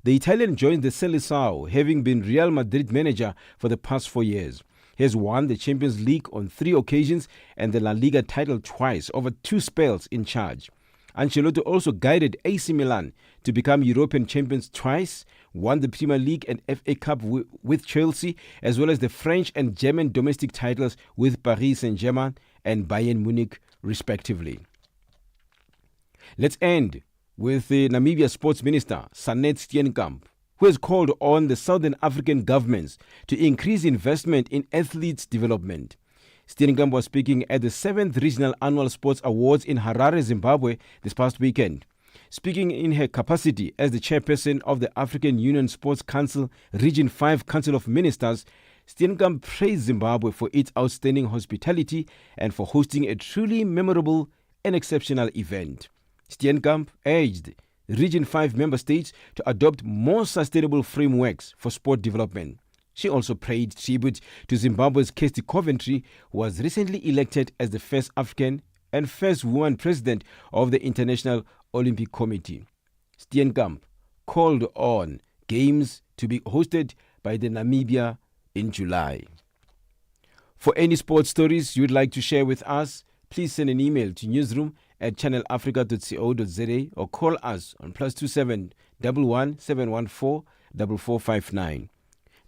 The Italian joined the Seleção, having been Real Madrid manager for the past 4 years. He has won the Champions League on 3 occasions and the La Liga title twice over 2 spells in charge. Ancelotti also guided AC Milan to become European champions twice, won the Premier League and FA Cup with Chelsea, as well as the French and German domestic titles with Paris Saint-Germain and Bayern Munich, respectively. Let's end with the Namibia Sports Minister, Sanet Steenkamp, who has called on the Southern African governments to increase investment in athletes' development. Steenkamp was speaking at the 7th Regional Annual Sports Awards in Harare, Zimbabwe this past weekend. Speaking in her capacity as the chairperson of the African Union Sports Council Region 5 Council of Ministers, Steenkamp praised Zimbabwe for its outstanding hospitality and for hosting a truly memorable and exceptional event. Steenkamp urged Region 5 member states to adopt more sustainable frameworks for sport development. She also paid tribute to Zimbabwe's Kirsty Coventry, who was recently elected as the first African and first woman president of the International Olympic Committee. Steenkamp called on games to be hosted by the Namibia in July. For any sports stories you'd like to share with us, please send an email to newsroom@channelafrica.co.za or call us on +27 11 714 4459.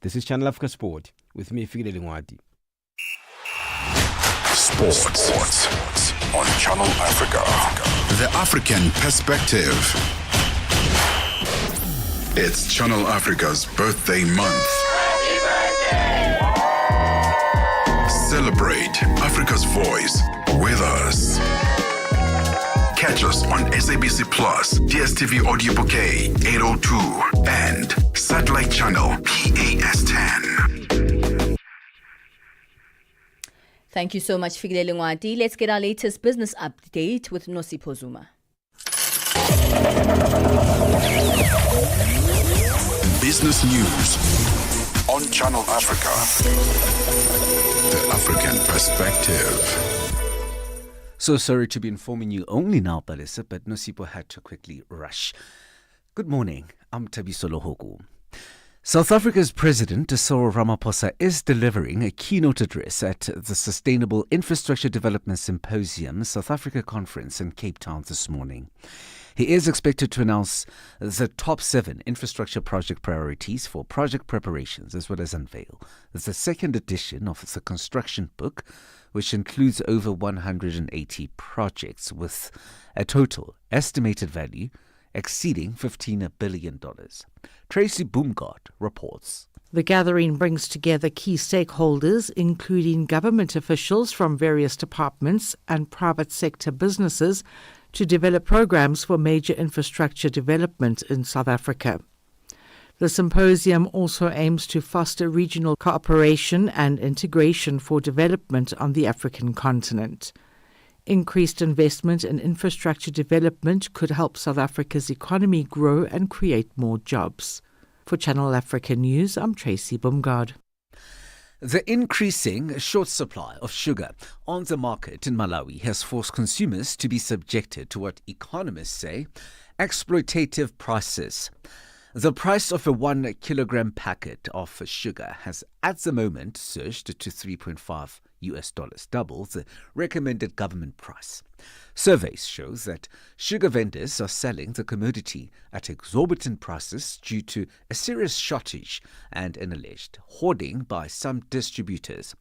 This is Channel Africa Sport with me, Figile Lingwati. Sports on Channel Africa. The African perspective. It's Channel Africa's birthday month. Happy birthday! Celebrate Africa's voice with us. Catch us on SABC Plus, DSTV Audio Bouquet 802 and Satellite Channel PAS10. Thank you so much, Figile Lingwati. Let's get our latest business update with Nosipho Zuma. Business news on Channel Africa. The African perspective. So sorry to be informing you only now, Palesa, but Nosipho had to quickly rush. Good morning, I'm Thabiso Lohoku. South Africa's President Cyril Ramaphosa is delivering a keynote address at the Sustainable Infrastructure Development Symposium South Africa Conference in Cape Town this morning. He is expected to announce the top 7 infrastructure project priorities for project preparations, as well as unveil the second edition of the construction book, which includes over 180 projects with a total estimated value exceeding $15 billion. Tracy Boomgard reports. The gathering brings together key stakeholders, including government officials from various departments and private sector businesses, to develop programs for major infrastructure development in South Africa. The symposium also aims to foster regional cooperation and integration for development on the African continent. Increased investment in infrastructure development could help South Africa's economy grow and create more jobs. For Channel Africa News, I'm Tracy Bumgard. The increasing short supply of sugar on the market in Malawi has forced consumers to be subjected to what economists say exploitative prices. The price of a 1 kilogram packet of sugar has at the moment surged to $3.5, double the recommended government price. Surveys show that sugar vendors are selling the commodity at exorbitant prices due to a serious shortage and an alleged hoarding by some distributors.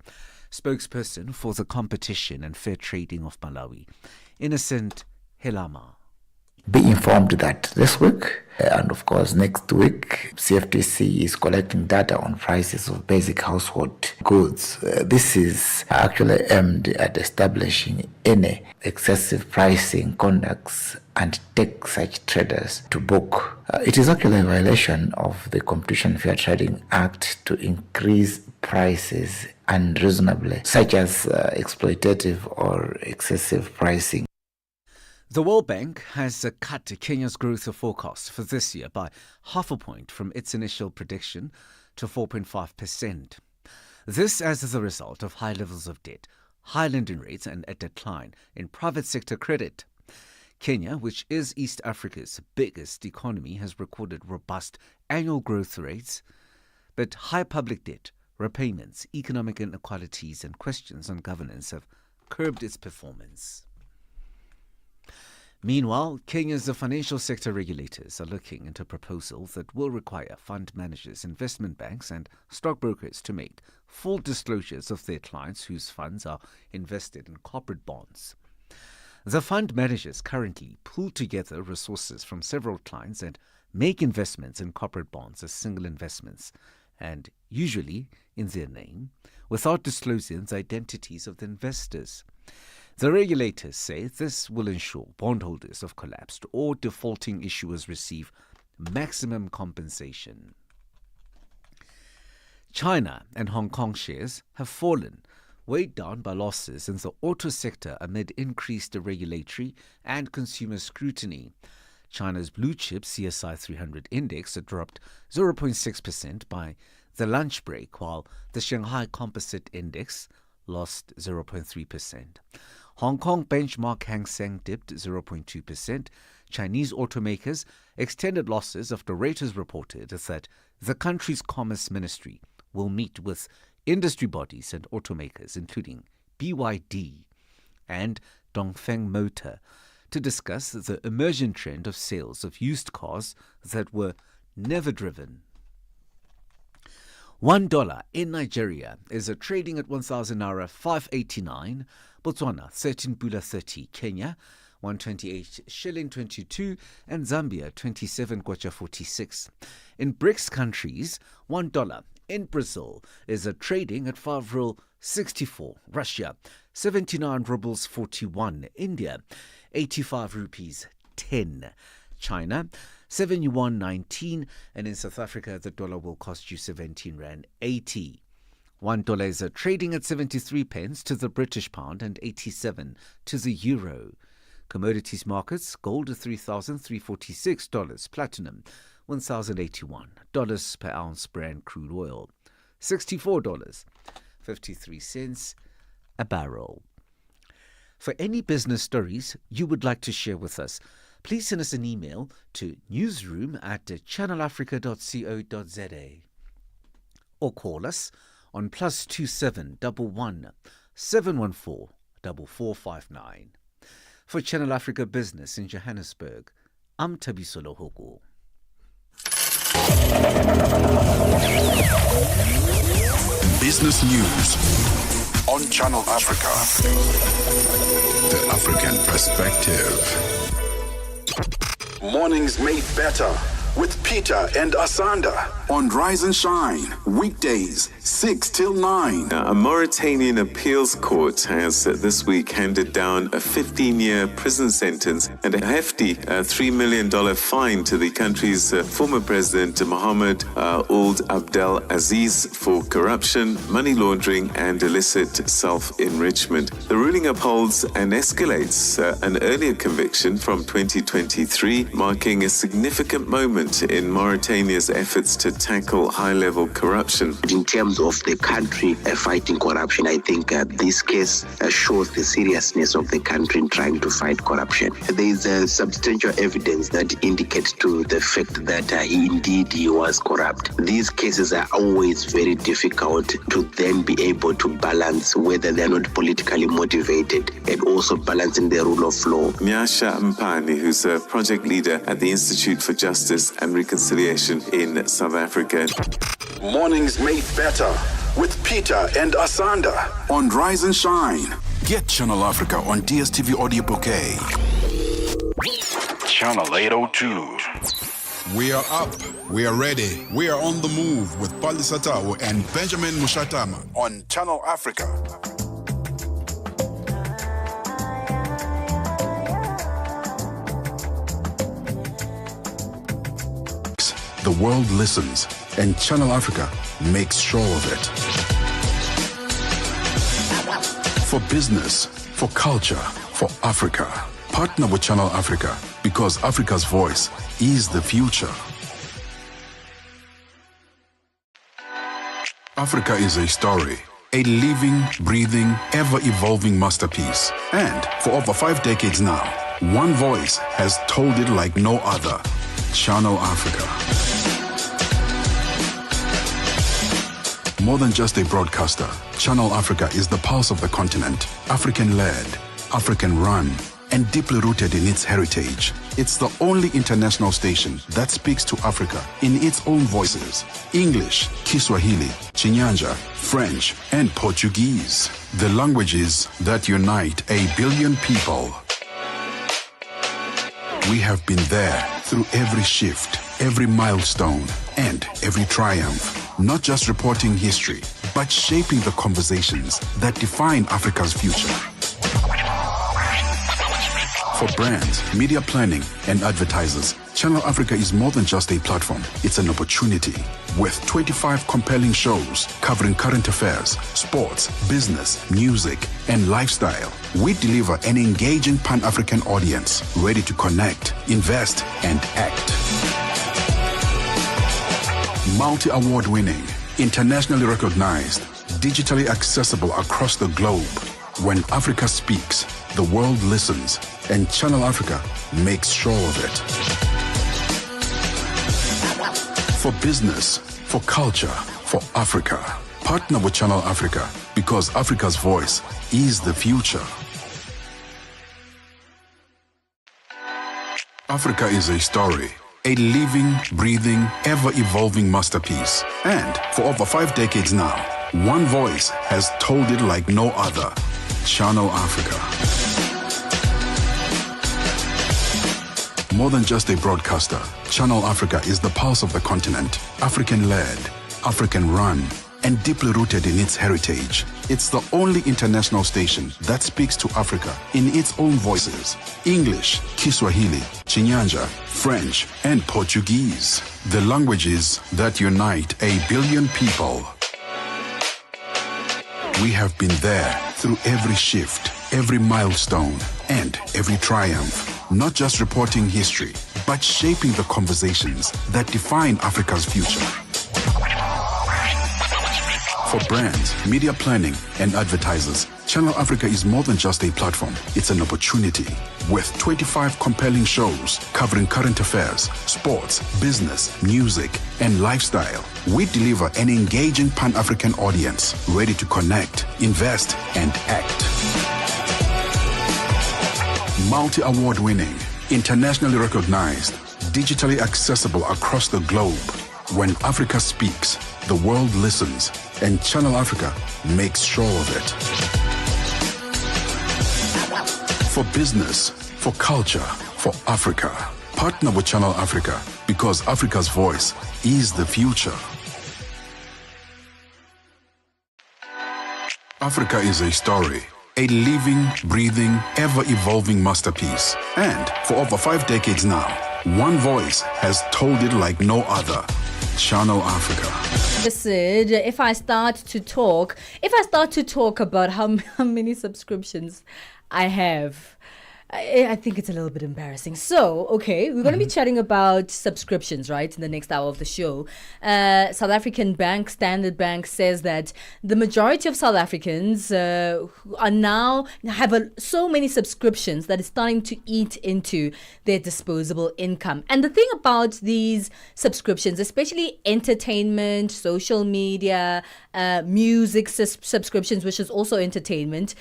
Spokesperson for the Competition and Fair Trading of Malawi, Innocent Helama. Be informed that this week and of course next week, CFTC is collecting data on prices of basic household goods. This is actually aimed at establishing any excessive pricing conducts and take such traders to book. It is actually a violation of the Competition Fair Trading Act to increase prices unreasonably, such as exploitative or excessive pricing. The World Bank has cut Kenya's growth forecast for this year by 0.5 point from its initial prediction to 4.5%. This as the result of high levels of debt, high lending rates and a decline in private sector credit. Kenya, which is East Africa's biggest economy, has recorded robust annual growth rates, but high public debt, repayments, economic inequalities and questions on governance have curbed its performance. Meanwhile, Kenya's financial sector regulators are looking into a proposal that will require fund managers, investment banks and stockbrokers to make full disclosures of their clients whose funds are invested in corporate bonds. The fund managers currently pool together resources from several clients and make investments in corporate bonds as single investments, and usually in their name, without disclosing the identities of the investors. The regulators say this will ensure bondholders of collapsed or defaulting issuers receive maximum compensation. China and Hong Kong shares have fallen, weighed down by losses in the auto sector amid increased regulatory and consumer scrutiny. China's blue chip CSI 300 index dropped 0.6% by the lunch break, while the Shanghai Composite Index lost 0.3%. Hong Kong benchmark Hang Seng dipped 0.2%. Chinese automakers extended losses after Reuters reported that the country's Commerce Ministry will meet with industry bodies and automakers, including BYD and Dongfeng Motor, to discuss the emerging trend of sales of used cars that were never driven. $1 in Nigeria is trading at 1,000 naira 589, Botswana 13 pula 30, Kenya 128 shilling 22, and Zambia 27 kwacha 46. In BRICS countries, $1 in Brazil is trading at 5 ruble 64, Russia 79 rubles 41, India 85 rupees 10, China 7 yuan 19, and in South Africa the dollar will cost you 17 rand 80. $1 is trading at 73 pence to the British pound and 87 to the euro. Commodities markets: gold $3,346, platinum $1,081 per ounce, Brent crude oil $64.53 a barrel. For any business stories you would like to share with us, please send us an email to newsroom@channelafrica.co.za or call us on +27 11 714 4459. For Channel Africa Business in Johannesburg, I'm Tabisolo Hoku. Business News on Channel Africa. The African Perspective. Mornings made better with Peter and Asanda on Rise and Shine, weekdays 6 till 9. A Mauritanian appeals court has this week handed down a 15-year prison sentence and a hefty $3 million fine to the country's former president Mohamed Ould Abdel Aziz for corruption, money laundering and illicit self-enrichment. The ruling upholds and escalates an earlier conviction from 2023, marking a significant moment in Mauritania's efforts to tackle high-level corruption. In terms of the country fighting corruption, I think this case shows the seriousness of the country in trying to fight corruption. There is substantial evidence that indicates to the fact that he was corrupt. These cases are always very difficult to then be able to balance whether they're not politically motivated and also balancing the rule of law. Nyasha Mpani, who's a project leader at the Institute for Justice and Reconciliation in South Africa. Mornings made better with Peter and Asanda on Rise and Shine. Get Channel Africa on DSTV Audio Bouquet. Channel 802. We are up. We are ready. We are on the move with Palesa and Benjamin Moshatama on Channel Africa. The world listens, and Channel Africa makes sure of it. For business, for culture, for Africa. Partner with Channel Africa because Africa's voice is the future. Africa is a story, a living, breathing, ever-evolving masterpiece. And for over 5 decades now, one voice has told it like no other. Channel Africa. More than just a broadcaster, Channel Africa is the pulse of the continent, African-led, African-run, and deeply rooted in its heritage. It's the only international station that speaks to Africa in its own voices: English, Kiswahili, Chinyanja, French, and Portuguese. The languages that unite 1 billion people. We have been there through every shift, every milestone, and every triumph. Not just reporting history, but shaping the conversations that define Africa's future. For brands, media planning, and advertisers, Channel Africa is more than just a platform. It's an opportunity. With 25 compelling shows covering current affairs, sports, business, music, and lifestyle, we deliver an engaging Pan-African audience ready to connect, invest, and act. Multi-award winning, internationally recognized, digitally accessible across the globe. When Africa speaks, the world listens, and Channel Africa makes sure of it. For business, for culture, for Africa. Partner with Channel Africa because Africa's voice is the future. Africa is a story, a living, breathing, ever-evolving masterpiece. And for over 5 decades now, one voice has told it like no other. Channel Africa. More than just a broadcaster, Channel Africa is the pulse of the continent, African-led, African-run, and deeply rooted in its heritage. It's the only international station that speaks to Africa in its own voices: English, Kiswahili, Chinyanja, French, and Portuguese. The languages that unite 1 billion people. We have been there through every shift, every milestone, and every triumph. Not just reporting history, but shaping the conversations that define Africa's future. For brands, media planning, and advertisers, Channel Africa is more than just a platform. It's an opportunity. With 25 compelling shows covering current affairs, sports, business, music, and lifestyle, we deliver an engaging Pan-African audience ready to connect, invest, and act. Multi-award winning, internationally recognized, digitally accessible across the globe. When Africa speaks, the world listens, and Channel Africa makes sure of it. For business, for culture, for Africa. Partner with Channel Africa because Africa's voice is the future. Africa is a story, a living, breathing, ever-evolving masterpiece. And for over 5 decades now, one voice has told it like no other. Channel Africa. Listen, if I start to talk about how many subscriptions I have, I think it's a little bit embarrassing. So, okay, we're going to be chatting about subscriptions, right, in the next hour of the show. South African bank, Standard Bank, says that the majority of South Africans who are now have so many subscriptions that it's starting to eat into their disposable income. And the thing about these subscriptions, especially entertainment, social media, music subscriptions, which is also entertainment,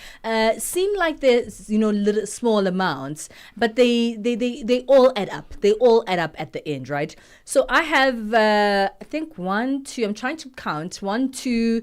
seem like they're, little small amounts, but they all add up. They all add up at the end, right? So I have, I think 1, 2, I'm trying to count, 1, 2,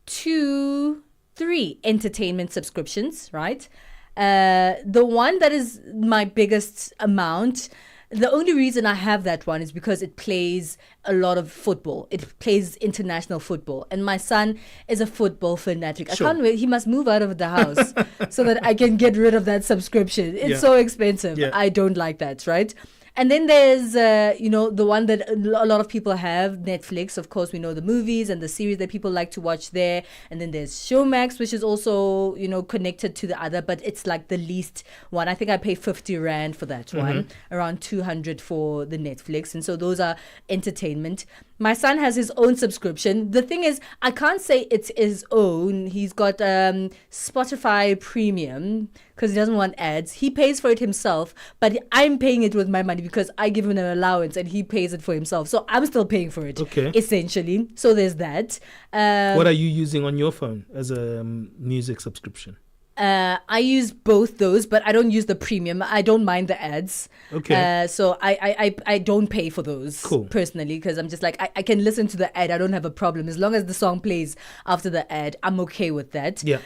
2, 3 entertainment subscriptions, right? The one that is my biggest amount, the only reason I have that one is because it plays a lot of football. It plays international football. And my son is a football fanatic. Sure. I can't wait. He must move out of the house so that I can get rid of that subscription. It's so expensive. Yeah. I don't like that, right? And then there's, the one that a lot of people have, Netflix. Of course, we know the movies and the series that people like to watch there. And then there's Showmax, which is also, connected to the other, but it's like the least one. I think I pay 50 Rand for that one, around 200 for the Netflix. And so those are entertainment. My son has his own subscription. The thing is, I can't say it's his own. He's got Spotify Premium because he doesn't want ads. He pays for it himself, but I'm paying it with my money because I give him an allowance and he pays it for himself. So I'm still paying for it, essentially. So there's that. What are you using on your phone as a music subscription? I use both those, but I don't use the premium. I don't mind the ads. Okay. So I don't pay for those personally because I'm just like, I can listen to the ad. I don't have a problem. As long as the song plays after the ad, I'm okay with that. Yeah.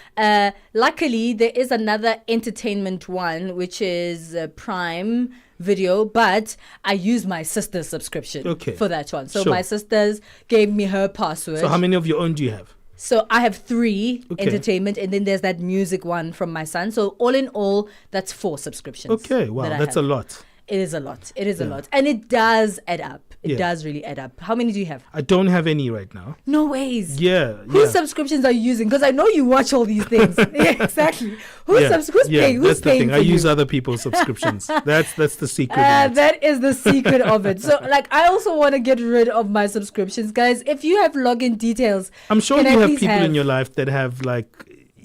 Luckily, there is another entertainment one, which is Prime Video, but I use my sister's subscription for that one. So my sister's gave me her password. So how many of your own do you have? So I have 3 entertainment, and then there's that music one from my son. So all in all, that's 4 subscriptions. Okay, wow, that's a lot. It is a lot. It is a lot. And it does add up. It does really add up. How many do you have? I don't have any right now. No ways. Yeah. Whose subscriptions are you using? Because I know you watch all these things. Yeah, exactly. Who's paying? Who's that's the paying thing. I use other people's subscriptions. That's the secret. That is the secret of it. So, I also want to get rid of my subscriptions, guys. If you have login details, I'm sure you have people in your life that have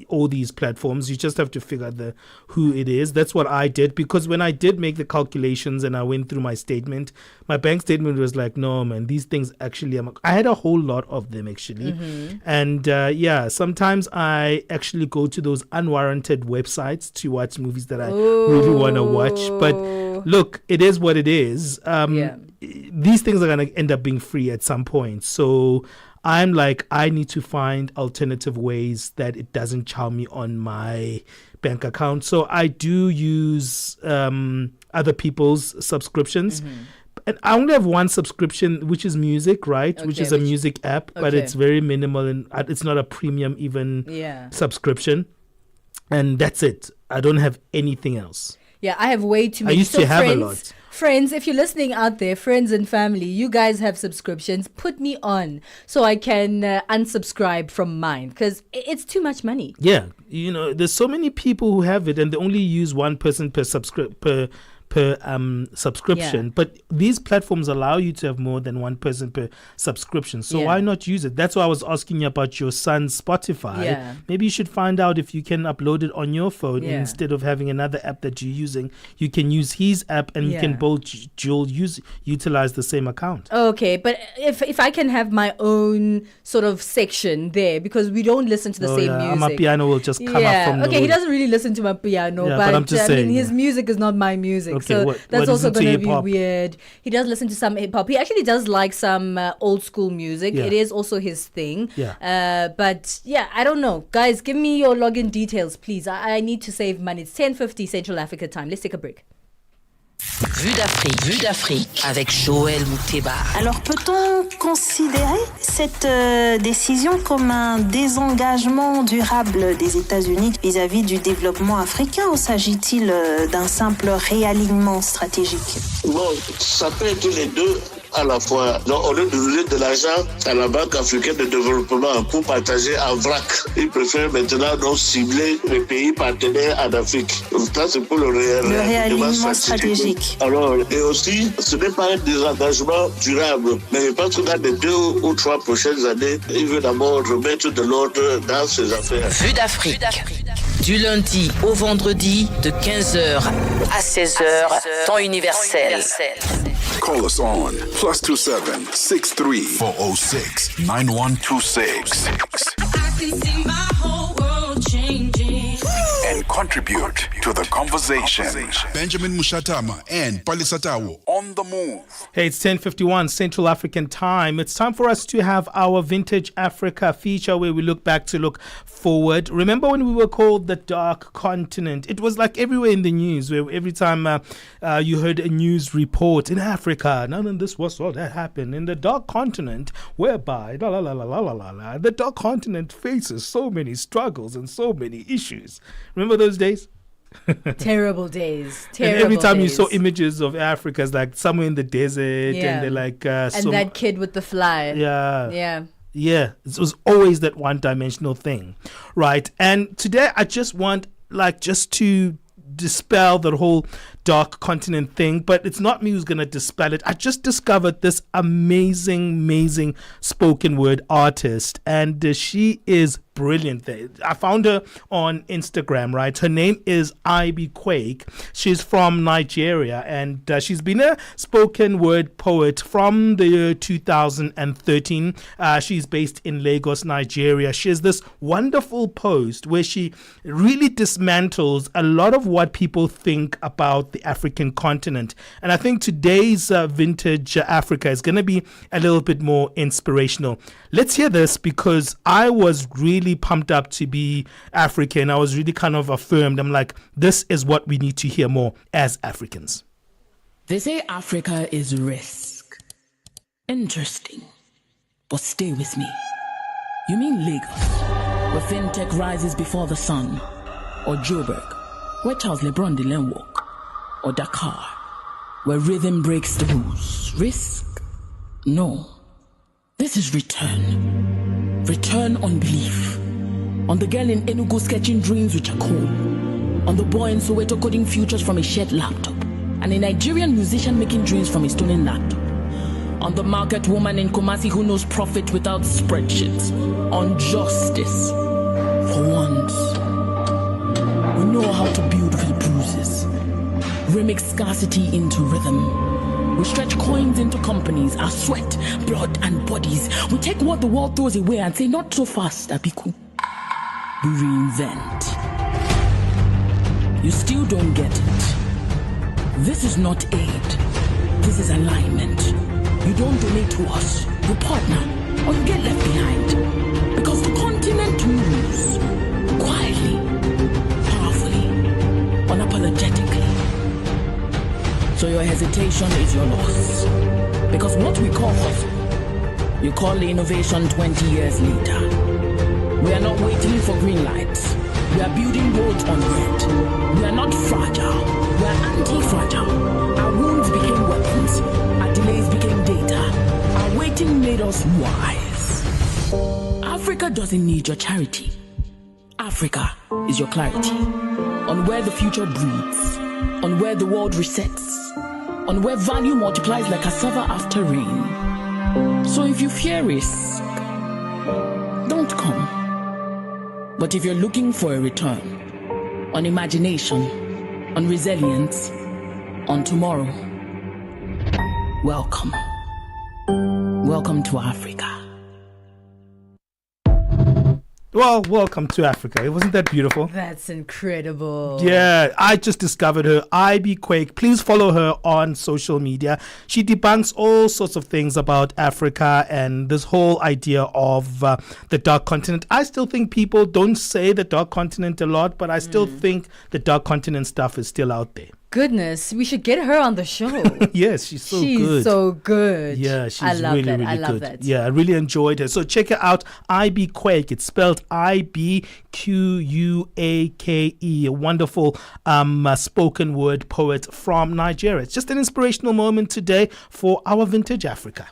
all these platforms. You just have to figure out who it is. That's what I did, because when I did make the calculations and I went through my statement, my bank statement was like, no man, these things actually I had a whole lot of them actually. And sometimes I actually go to those unwarranted websites to watch movies that I really want to watch. But look, it is what it is. These things are going to end up being free at some point. So I'm like, I need to find alternative ways that it doesn't chow me on my bank account. So I do use other people's subscriptions. And I only have one subscription, which is music, right? Which is a music app, but it's very minimal and it's not a premium subscription. And that's it. I don't have anything else. Yeah, I have way too many. I used to have a lot. Friends, if you're listening out there, friends and family, you guys have subscriptions, put me on so I can unsubscribe from mine because it's too much money. Yeah, there's so many people who have it and they only use one person per subscription. But these platforms allow you to have more than one person per subscription. So why not use it? That's why I was asking you about your son's Spotify. Yeah. Maybe you should find out if you can upload it on your phone instead of having another app that you're using. You can use his app and you can both utilize the same account. Okay, but if I can have my own sort of section there, because we don't listen to the same music. My piano will just come up from he doesn't really listen to my piano, but I'm just saying, his music is not my music. Okay, so that's also going to be weird. He does listen to some hip hop. He actually does like some old school music. It is also his thing. But I don't know. Guys, give me your login details, please. I need to save money. It's 10:50 Central Africa time. Let's take a break. Vue d'Afrique avec Joël Mouteba. Alors peut-on considérer cette décision comme un désengagement durable des États-Unis vis-à-vis du développement africain ou s'agit-il d'un simple réalignement stratégique? Bon, ça peut être les deux à la fois. Donc, au lieu de donner de l'argent à la Banque africaine de développement pour partager en vrac, ils préfèrent maintenant donc cibler les pays partenaires en Afrique. Ça, c'est pour le réalignement stratégique. Alors, et aussi, ce n'est pas un désengagement durable, mais je pense que dans les 2 ou 3 prochaines années, il veut d'abord remettre de l'ordre dans ses affaires. Vue d'Afrique. Du lundi au vendredi de 15h à 16h, temps universel. Call us on +27 63 406 9126 and contribute to the conversation. Benjamin Moshatama and Palesa on the move. Hey, it's 10:51 Central African time. It's time for us to have our Vintage Africa feature where we look back to look forward. Remember when we were called the Dark Continent? It was like everywhere in the news, where every time you heard a news report in Africa, none of this was what that happened in the Dark Continent, whereby the Dark Continent faces so many struggles and so many issues. Remember those days? Terrible days. And every time you saw images of Africa, it's like somewhere in the desert, and they're like, and that kid with the fly. Yeah, it was always that one-dimensional thing, right? And today I just want just to dispel the whole Dark Continent thing, but it's not me who's going to dispel it. I just discovered this amazing spoken word artist, and she is brilliant. I found her on Instagram, right? Her name is Ivy Quake. She's from Nigeria, and she's been a spoken word poet from the year 2013. She's based in Lagos, Nigeria. She has this wonderful post where she really dismantles a lot of what people think about the African continent. And I think today's Vintage Africa is going to be a little bit more inspirational. Let's hear this, because I was really pumped up to be African. I was really kind of affirmed. I'm like, this is what we need to hear more as Africans. They say Africa is risk. Interesting. But stay with me. You mean Lagos, where fintech rises before the sun? Or Joburg, where Charles LeBron didn't walk? Or Dakar, where rhythm breaks the rules? Risk? No. This is return. Return on belief. On the girl in Enugu sketching dreams with charcoal. On the boy in Soweto coding futures from a shared laptop. And a Nigerian musician making dreams from a stolen laptop. On the market woman in Kumasi who knows profit without spreadsheets. On justice. For once, we know how to build with bruises. Remix scarcity into rhythm. We stretch coins into companies, our sweat, blood, and bodies. We take what the world throws away and say, not so fast, Abiku. We reinvent. You still don't get it. This is not aid. This is alignment. You don't donate to us. You partner, or you get left behind. Because the continent moves. Quietly, powerfully, unapologetically. So your hesitation is your loss. Because what we call hustle, you call the innovation 20 years later. We are not waiting for green lights. We are building roads on red. We are not fragile. We are anti-fragile. Our wounds became weapons. Our delays became data. Our waiting made us wise. Africa doesn't need your charity. Africa is your clarity. On where the future breathes. On where the world resets. On where value multiplies like cassava after rain. So if you fear risk, don't come. But if you're looking for a return, on imagination, on resilience, on tomorrow, welcome. Welcome to Africa. Well, welcome to Africa. Wasn't that beautiful? That's incredible. Yeah, I just discovered her, Ivy Quake. Please follow her on social media. She debunks all sorts of things about Africa and this whole idea of the Dark Continent. I still think people don't say the Dark Continent a lot, but I still think the Dark Continent stuff is still out there. goodness, we should get her on the show. Yes, she's so she's good. She's so good. Yeah, she's I love really, it. really I love good. it. Yeah, I really enjoyed her. So check her out, IB Quake. It's spelled IBQUAKE. A wonderful spoken word poet from Nigeria. It's just an inspirational moment today for our vintage Africa.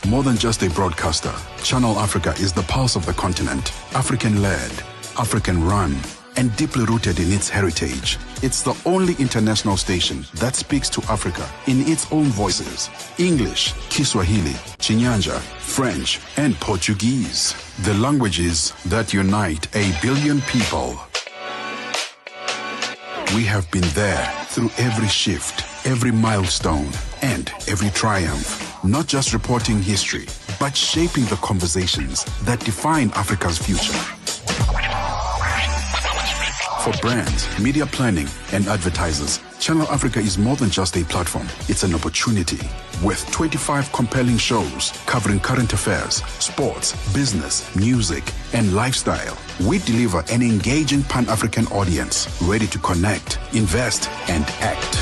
More than just a broadcaster, Channel Africa is the pulse of the continent. African-led, African-run, and deeply rooted in its heritage. It's the only international station that speaks to Africa in its own voices. English, Kiswahili, Chinyanja, French, and Portuguese. The languages that unite 1 billion people. We have been there through every shift, every milestone, and every triumph. Not just reporting history, but shaping the conversations that define Africa's future. For brands, media planning, and advertisers, Channel Africa is more than just a platform. It's an opportunity. With 25 compelling shows covering current affairs, sports, business, music, and lifestyle, we deliver an engaging Pan-African audience ready to connect, invest, and act.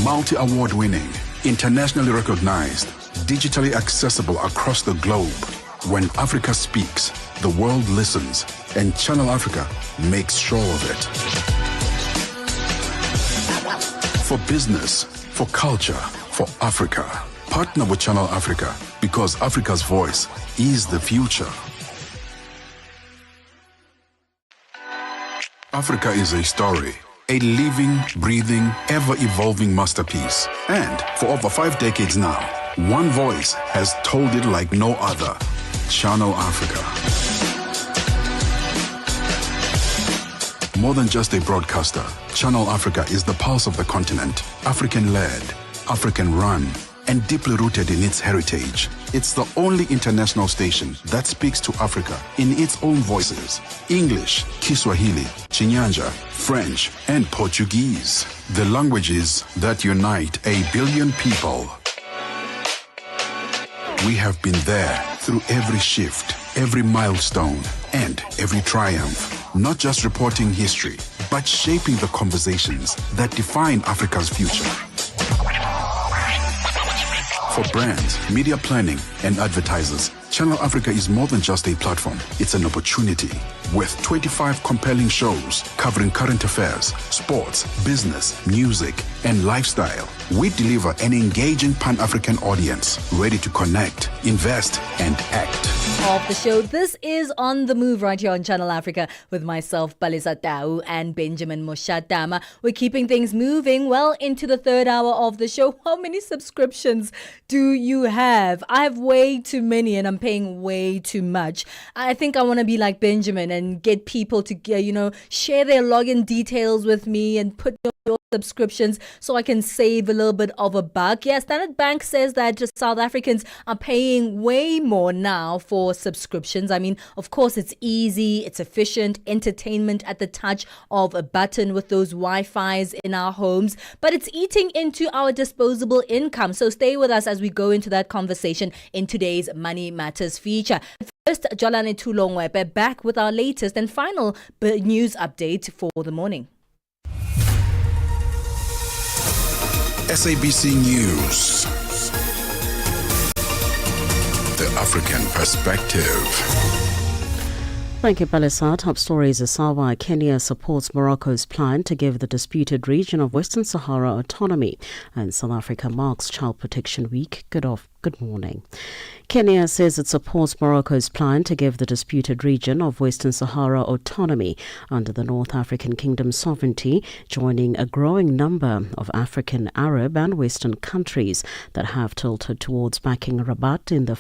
Multi-award winning, internationally recognized, digitally accessible across the globe. When Africa speaks, the world listens, and Channel Africa makes sure of it. For business, for culture, for Africa, partner with Channel Africa because Africa's voice is the future. Africa is a story. A living, breathing, ever-evolving masterpiece. And for over 5 decades now, one voice has told it like no other. Channel Africa. More than just a broadcaster, Channel Africa is the pulse of the continent. African-led, African-run, and deeply rooted in its heritage. It's the only international station that speaks to Africa in its own voices. English, Kiswahili, Chinyanja, French, and Portuguese. The languages that unite 1 billion people. We have been there through every shift, every milestone, and every triumph. Not just reporting history, but shaping the conversations that define Africa's future. For brands, media planning, and advertisers, Channel Africa is more than just a platform. It's an opportunity. With 25 compelling shows covering current affairs, sports, business, music, and lifestyle, we deliver an engaging Pan-African audience ready to connect, invest, and act. Of the show, this is On the Move right here on Channel Africa with myself, Palesa and Benjamin Moshatama. We're keeping things moving well into the third hour of the show. How many subscriptions do you have? I have way too many and I'm paying way too much. I think I want to be like Benjamin and get people to, share their login details with me and put your subscriptions so I can save a little bit of a buck. Yeah, Standard Bank says that South Africans are paying way more now for subscriptions. I mean, of course, it's easy, it's efficient, entertainment at the touch of a button with those Wi-Fis in our homes, but it's eating into our disposable income. So stay with us as we go into that conversation in today's Money Matters feature. First, Jolane Tulongwepe back with our latest and final news update for the morning. SABC News. The African Perspective. Thank you, Palesa. Top stories as Sawa, Kenya supports Morocco's plan to give the disputed region of Western Sahara autonomy. And South Africa marks Child Protection Week. Good morning. Kenya says it supports Morocco's plan to give the disputed region of Western Sahara autonomy under the North African Kingdom's sovereignty, joining a growing number of African, Arab and Western countries that have tilted towards backing Rabat in the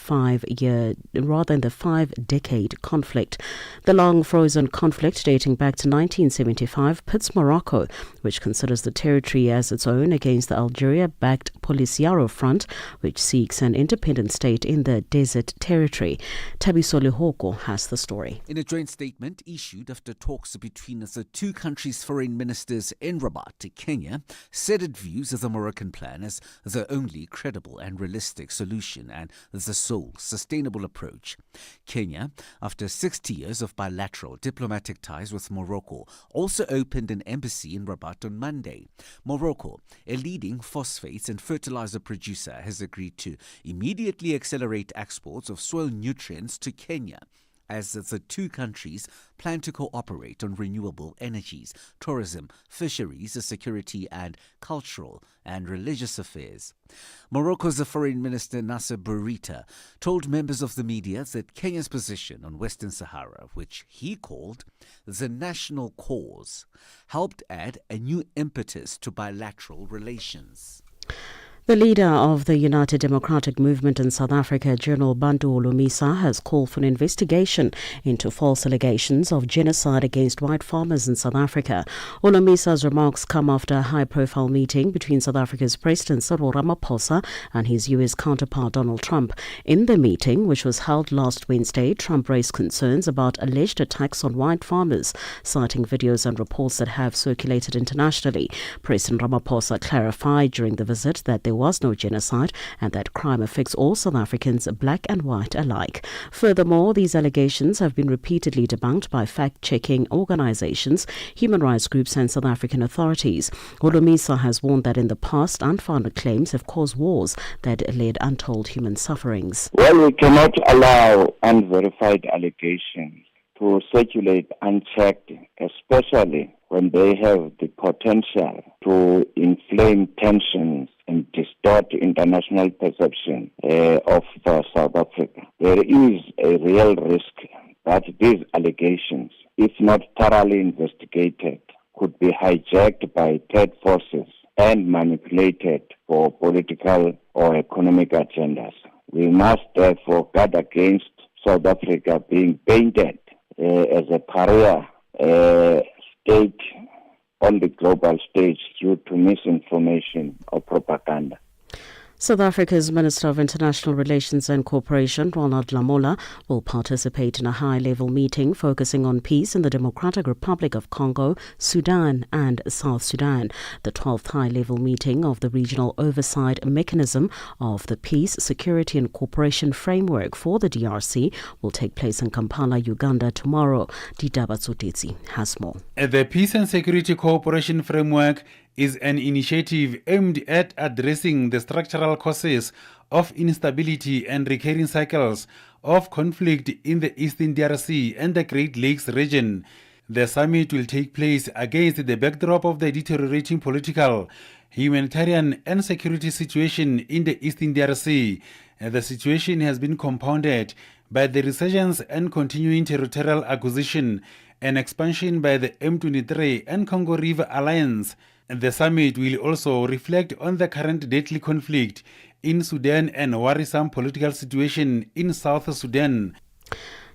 5-decade conflict. The long-frozen conflict dating back to 1975 pits Morocco, which considers the territory as its own, against the Algeria-backed Polisario Front, which seeks an an independent state in the Desert Territory. Tabiso Lehoko has the story. In a joint statement issued after talks between the two countries' foreign ministers in Rabat, Kenya, said it views the Moroccan plan as the only credible and realistic solution and the sole sustainable approach. Kenya, after 60 years of bilateral diplomatic ties with Morocco, also opened an embassy in Rabat on Monday. Morocco, a leading phosphates and fertilizer producer, has agreed to immediately accelerate exports of soil nutrients to Kenya, as the two countries plan to cooperate on renewable energies, tourism, fisheries, security, and cultural and religious affairs. Morocco's Foreign Minister Nasser Bourita told members of the media that Kenya's position on Western Sahara, which he called the national cause, helped add a new impetus to bilateral relations. The leader of the United Democratic Movement in South Africa, General Bantu Holomisa, has called for an investigation into false allegations of genocide against white farmers in South Africa. Holomisa's remarks come after a high-profile meeting between South Africa's President Cyril Ramaphosa and his U.S. counterpart Donald Trump. In the meeting, which was held last Wednesday, Trump raised concerns about alleged attacks on white farmers, citing videos and reports that have circulated internationally. President Ramaphosa clarified during the visit that there was no genocide and that crime affects all South Africans, black and white alike. Furthermore, these allegations have been repeatedly debunked by fact-checking organizations, human rights groups and South African authorities. Holomisa has warned that in the past, unfounded claims have caused wars that led untold human sufferings. Well, we cannot allow unverified allegations to circulate unchecked, especially when they have the potential to inflame tensions and distort international perception of South Africa. There is a real risk that these allegations, if not thoroughly investigated, could be hijacked by third forces and manipulated for political or economic agendas. We must therefore guard against South Africa being painted as a pariah state on the global stage due to misinformation or propaganda. South Africa's Minister of International Relations and Cooperation, Ronald Lamola, will participate in a high-level meeting focusing on peace in the Democratic Republic of Congo, Sudan and South Sudan. The 12th high-level meeting of the Regional Oversight Mechanism of the Peace, Security and Cooperation Framework for the DRC will take place in Kampala, Uganda tomorrow. Didaba Tsotesi has more. The Peace and Security Cooperation Framework is an initiative aimed at addressing the structural causes of instability and recurring cycles of conflict in the Eastern DRC and the Great Lakes region. The summit will take place against the backdrop of the deteriorating political, humanitarian and security situation in the Eastern DRC. The situation has been compounded by the resurgence and continuing territorial acquisition and expansion by the M23 and Congo River Alliance. The summit will also reflect on the current deadly conflict in Sudan and worrisome political situation in South Sudan.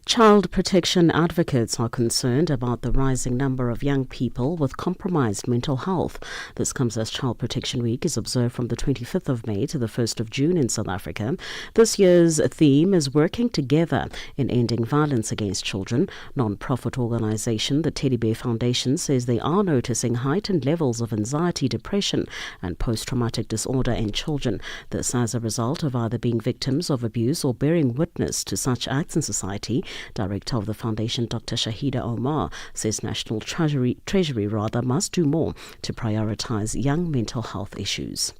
Child protection advocates are concerned about the rising number of young people with compromised mental health. This comes as Child Protection Week is observed from the 25th of May to the 1st of June in South Africa. This year's theme is working together in ending violence against children. Non-profit organization the Teddy Bear Foundation says they are noticing heightened levels of anxiety, depression and post-traumatic disorder in children. This as a result of either being victims of abuse or bearing witness to such acts in society. Director of the foundation, Dr. Shahida Omar, says National Treasury must do more to prioritize young mental health issues.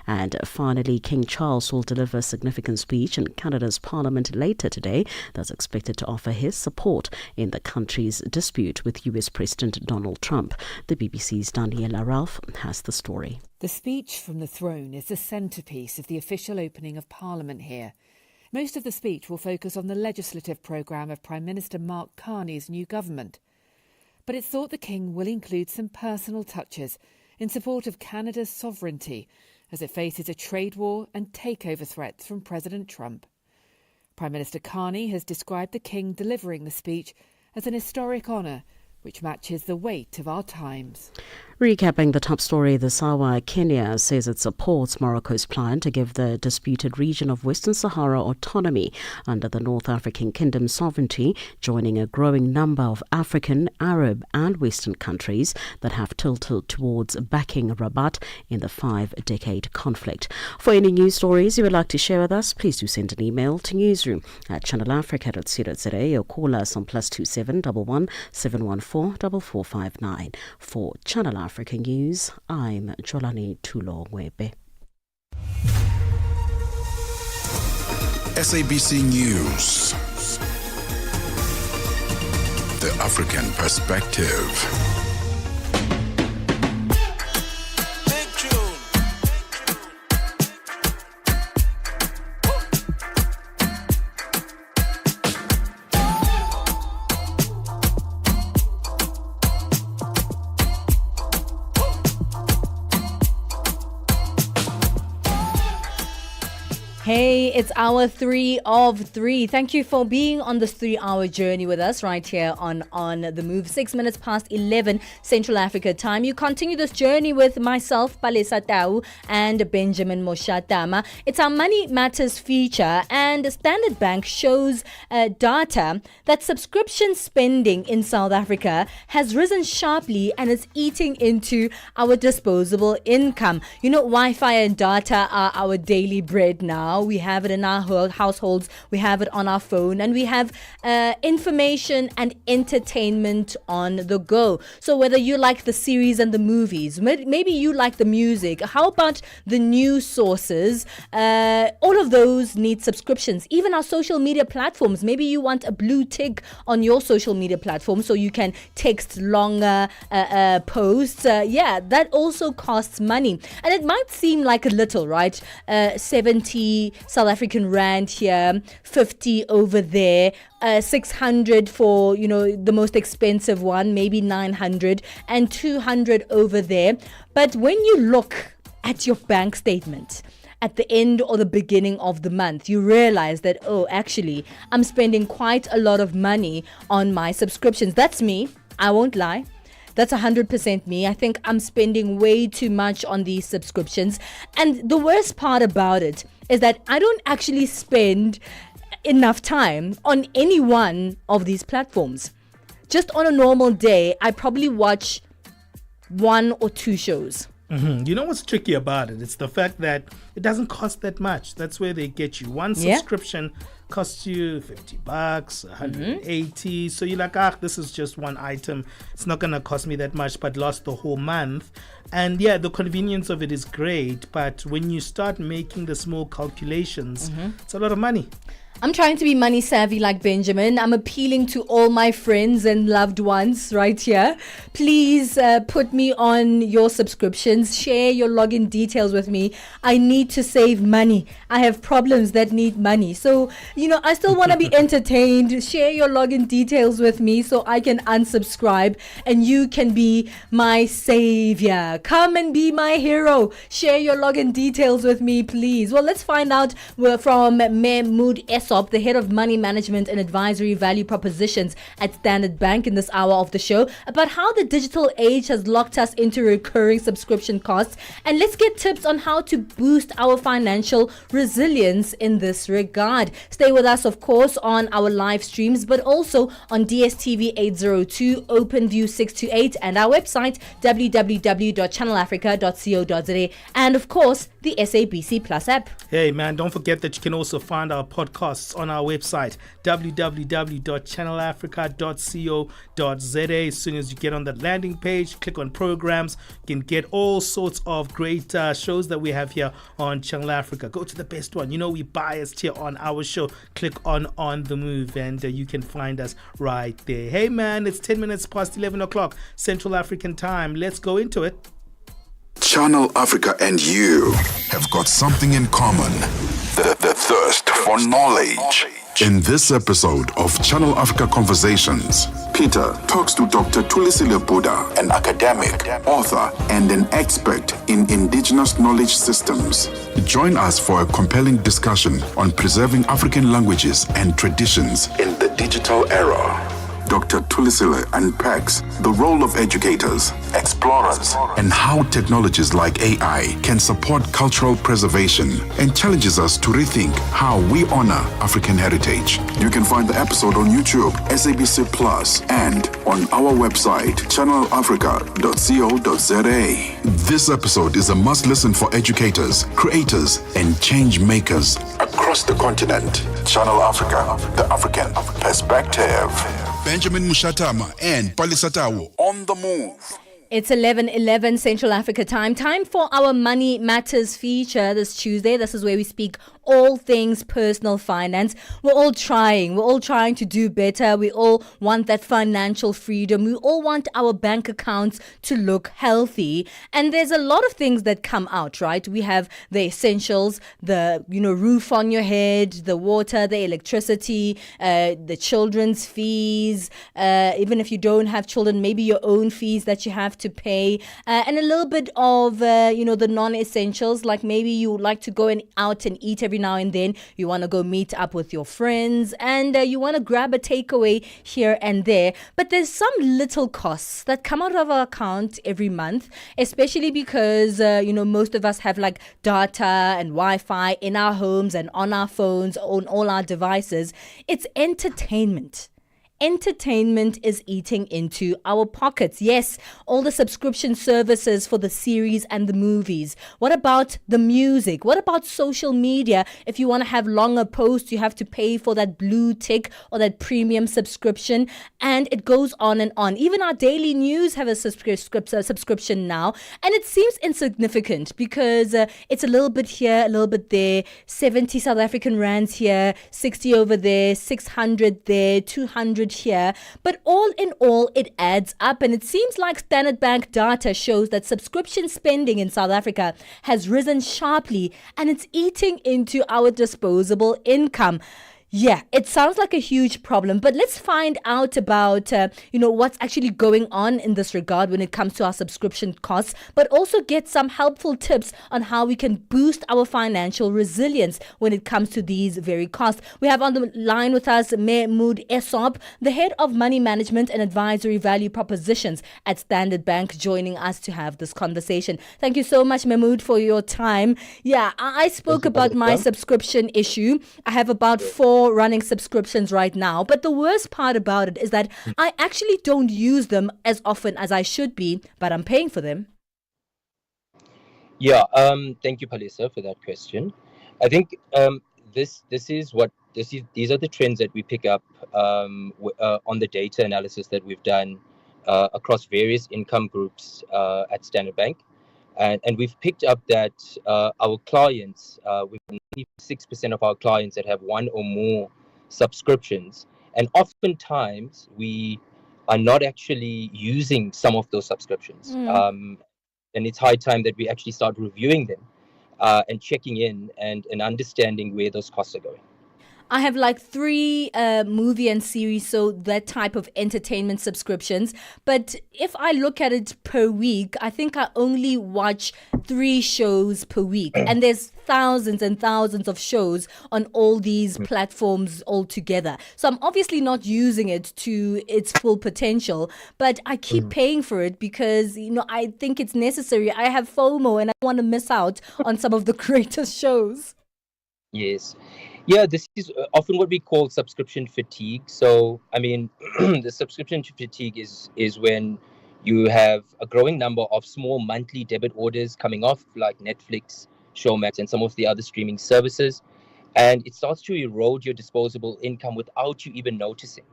And finally, King Charles will deliver a significant speech in Canada's Parliament later today that's expected to offer his support in the country's dispute with US President Donald Trump. The BBC's Daniela Ralph has the story. The speech from the throne is the centrepiece of the official opening of Parliament here. Most of the speech will focus on the legislative programme of Prime Minister Mark Carney's new government. But it's thought the King will include some personal touches in support of Canada's sovereignty as it faces a trade war and takeover threats from President Trump. Prime Minister Carney has described the King delivering the speech as an historic honour which matches the weight of our times. Recapping the top story this hour, Kenya says it supports Morocco's plan to give the disputed region of Western Sahara autonomy under the North African Kingdom's sovereignty, joining a growing number of African, Arab and Western countries that have tilted towards backing Rabat in the 5-decade conflict. For any news stories you would like to share with us, please do send an email to newsroom@channelafrica.co.za or call us on +27 11 714 4459. For Channel Africa News, I'm Jolani Tulo-Webe. SABC News. The African Perspective. Hey, it's hour 3 of 3. Thank you for being on this 3-hour journey with us right here on The Move. 6 minutes past 11 Central Africa time. You continue this journey with myself, Palesa and Benjamin Moshatama. It's our Money Matters feature, and Standard Bank shows data that subscription spending in South Africa has risen sharply and is eating into our disposable income. You know, Wi-Fi and data are our daily bread now. We have it in our households, we have it on our phone, and we have information and entertainment on the go. So whether you like the series and the movies, maybe you like the music, how about the news sources? All of those need subscriptions. Even our social media platforms, maybe you want a blue tick on your social media platform so you can text longer posts. That also costs money. And it might seem like a little, right? 70 South African rand here, 50 over there, 600 for, the most expensive one, maybe 900, and 200 over there. But when you look at your bank statement at the end or the beginning of the month, you realize that, actually, I'm spending quite a lot of money on my subscriptions. That's me. I won't lie. That's 100% me. I think I'm spending way too much on these subscriptions. And the worst part about it is that I don't actually spend enough time on any one of these platforms. Just on a normal day, I probably watch 1 or 2 shows. Mm-hmm. You know what's tricky about it? It's the fact that it doesn't cost that much. That's where they get you. One subscription costs you $50, $180. So you're like, this is just one item. It's not going to cost me that much, but lost the whole month. And the convenience of it is great. But when you start making the small calculations, it's a lot of money. I'm trying to be money savvy like Benjamin. I'm appealing to all my friends and loved ones right here. Please put me on your subscriptions. Share your login details with me. I need to save money. I have problems that need money. So, I still want to be entertained. Share your login details with me so I can unsubscribe and you can be my savior. Come and be my hero. Share your login details with me, please. Well, let's find out from Mahmoud Esop, the head of money management and advisory value propositions at Standard Bank in this hour of the show, about how the digital age has locked us into recurring subscription costs. And let's get tips on how to boost our financial resilience in this regard. Stay with us, of course, on our live streams, but also on DSTV 802, OpenView 628, and our website, www.channelafrica.co.za, and of course, the SABC Plus app. Hey, man, don't forget that you can also find our podcasts on our website, www.channelafrica.co.za. As soon as you get on the landing page, click on programs, you can get all sorts of great shows that we have here on Channel Africa. Go to the best one. We biased here on our show. Click on The Move and you can find us right there. Hey, man, it's 10 minutes past 11 o'clock Central African time. Let's go into it. Channel Africa and you have got something in common. The thirst for knowledge. In this episode of Channel Africa Conversations, Peter talks to Dr. Thulisile Buddha, an academic, author, and an expert in indigenous knowledge systems. Join us for a compelling discussion on preserving African languages and traditions in the digital era. Dr. Tulisile unpacks the role of educators, explorers, and how technologies like AI can support cultural preservation, and challenges us to rethink how we honor African heritage. You can find the episode on YouTube, SABC Plus, and on our website, channelafrica.co.za. This episode is a must-listen for educators, creators, and change makers across the continent. Channel Africa, the African perspective. Benjamin Moshatama and Palesa on the move. It's 11:11 Central Africa time. Time for our Money Matters feature this Tuesday. This is where we speak all things personal finance. We're all trying to do better. We all want that financial freedom. We all want our bank accounts to look healthy. And there's a lot of things that come out, right? We have the essentials, the roof on your head, the water, the electricity, the children's fees, even if you don't have children, maybe your own fees that you have to pay, and a little bit of the non-essentials, like maybe you like to go out and eat every now and then. You want to go meet up with your friends, and you want to grab a takeaway here and there. But there's some little costs that come out of our account every month, especially because most of us have like data and Wi-Fi in our homes and on our phones, on all our devices. It's entertainment. Entertainment is eating into our pockets. Yes, all the subscription services for the series and the movies. What about the music? What about social media? If you want to have longer posts, you have to pay for that blue tick or that premium subscription. And it goes on and on. Even our daily news have a subscription now. And it seems insignificant because it's a little bit here, a little bit there. 70 South African rands here, 60 over there, 600 there, 200 here, but all in all it adds up, and it seems like Standard Bank data shows that subscription spending in South Africa has risen sharply, and it's eating into our disposable income. Yeah, it sounds like a huge problem, but let's find out about, what's actually going on in this regard when it comes to our subscription costs, but also get some helpful tips on how we can boost our financial resilience when it comes to these very costs. We have on the line with us Mehmood Esop, the head of money management and advisory value propositions at Standard Bank, joining us to have this conversation. Thank you so much, Mehmood, for your time. Yeah, I spoke about my subscription issue. I have about 4 running subscriptions right now, but the worst part about it is that I actually don't use them as often as I should be, but I'm paying for them. Yeah, thank you, Palesa, for that question. I think these are the trends that we pick up on the data analysis that we've done across various income groups at Standard Bank. And we've picked up that our clients, we've got 96% of our clients that have one or more subscriptions. And oftentimes we are not actually using some of those subscriptions. And it's high time that we actually start reviewing them and checking in and understanding where those costs are going. I have like 3 movie and series, so that type of entertainment subscriptions. But if I look at it per week, I think I only watch 3 shows per week. And there's thousands and thousands of shows on all these platforms altogether. So I'm obviously not using it to its full potential, but I keep paying for it because, I think it's necessary. I have FOMO and I want to miss out on some of the greatest shows. Yes. Yeah, this is often what we call subscription fatigue. So, the subscription fatigue is when you have a growing number of small monthly debit orders coming off, like Netflix, Showmax, and some of the other streaming services. And it starts to erode your disposable income without you even noticing.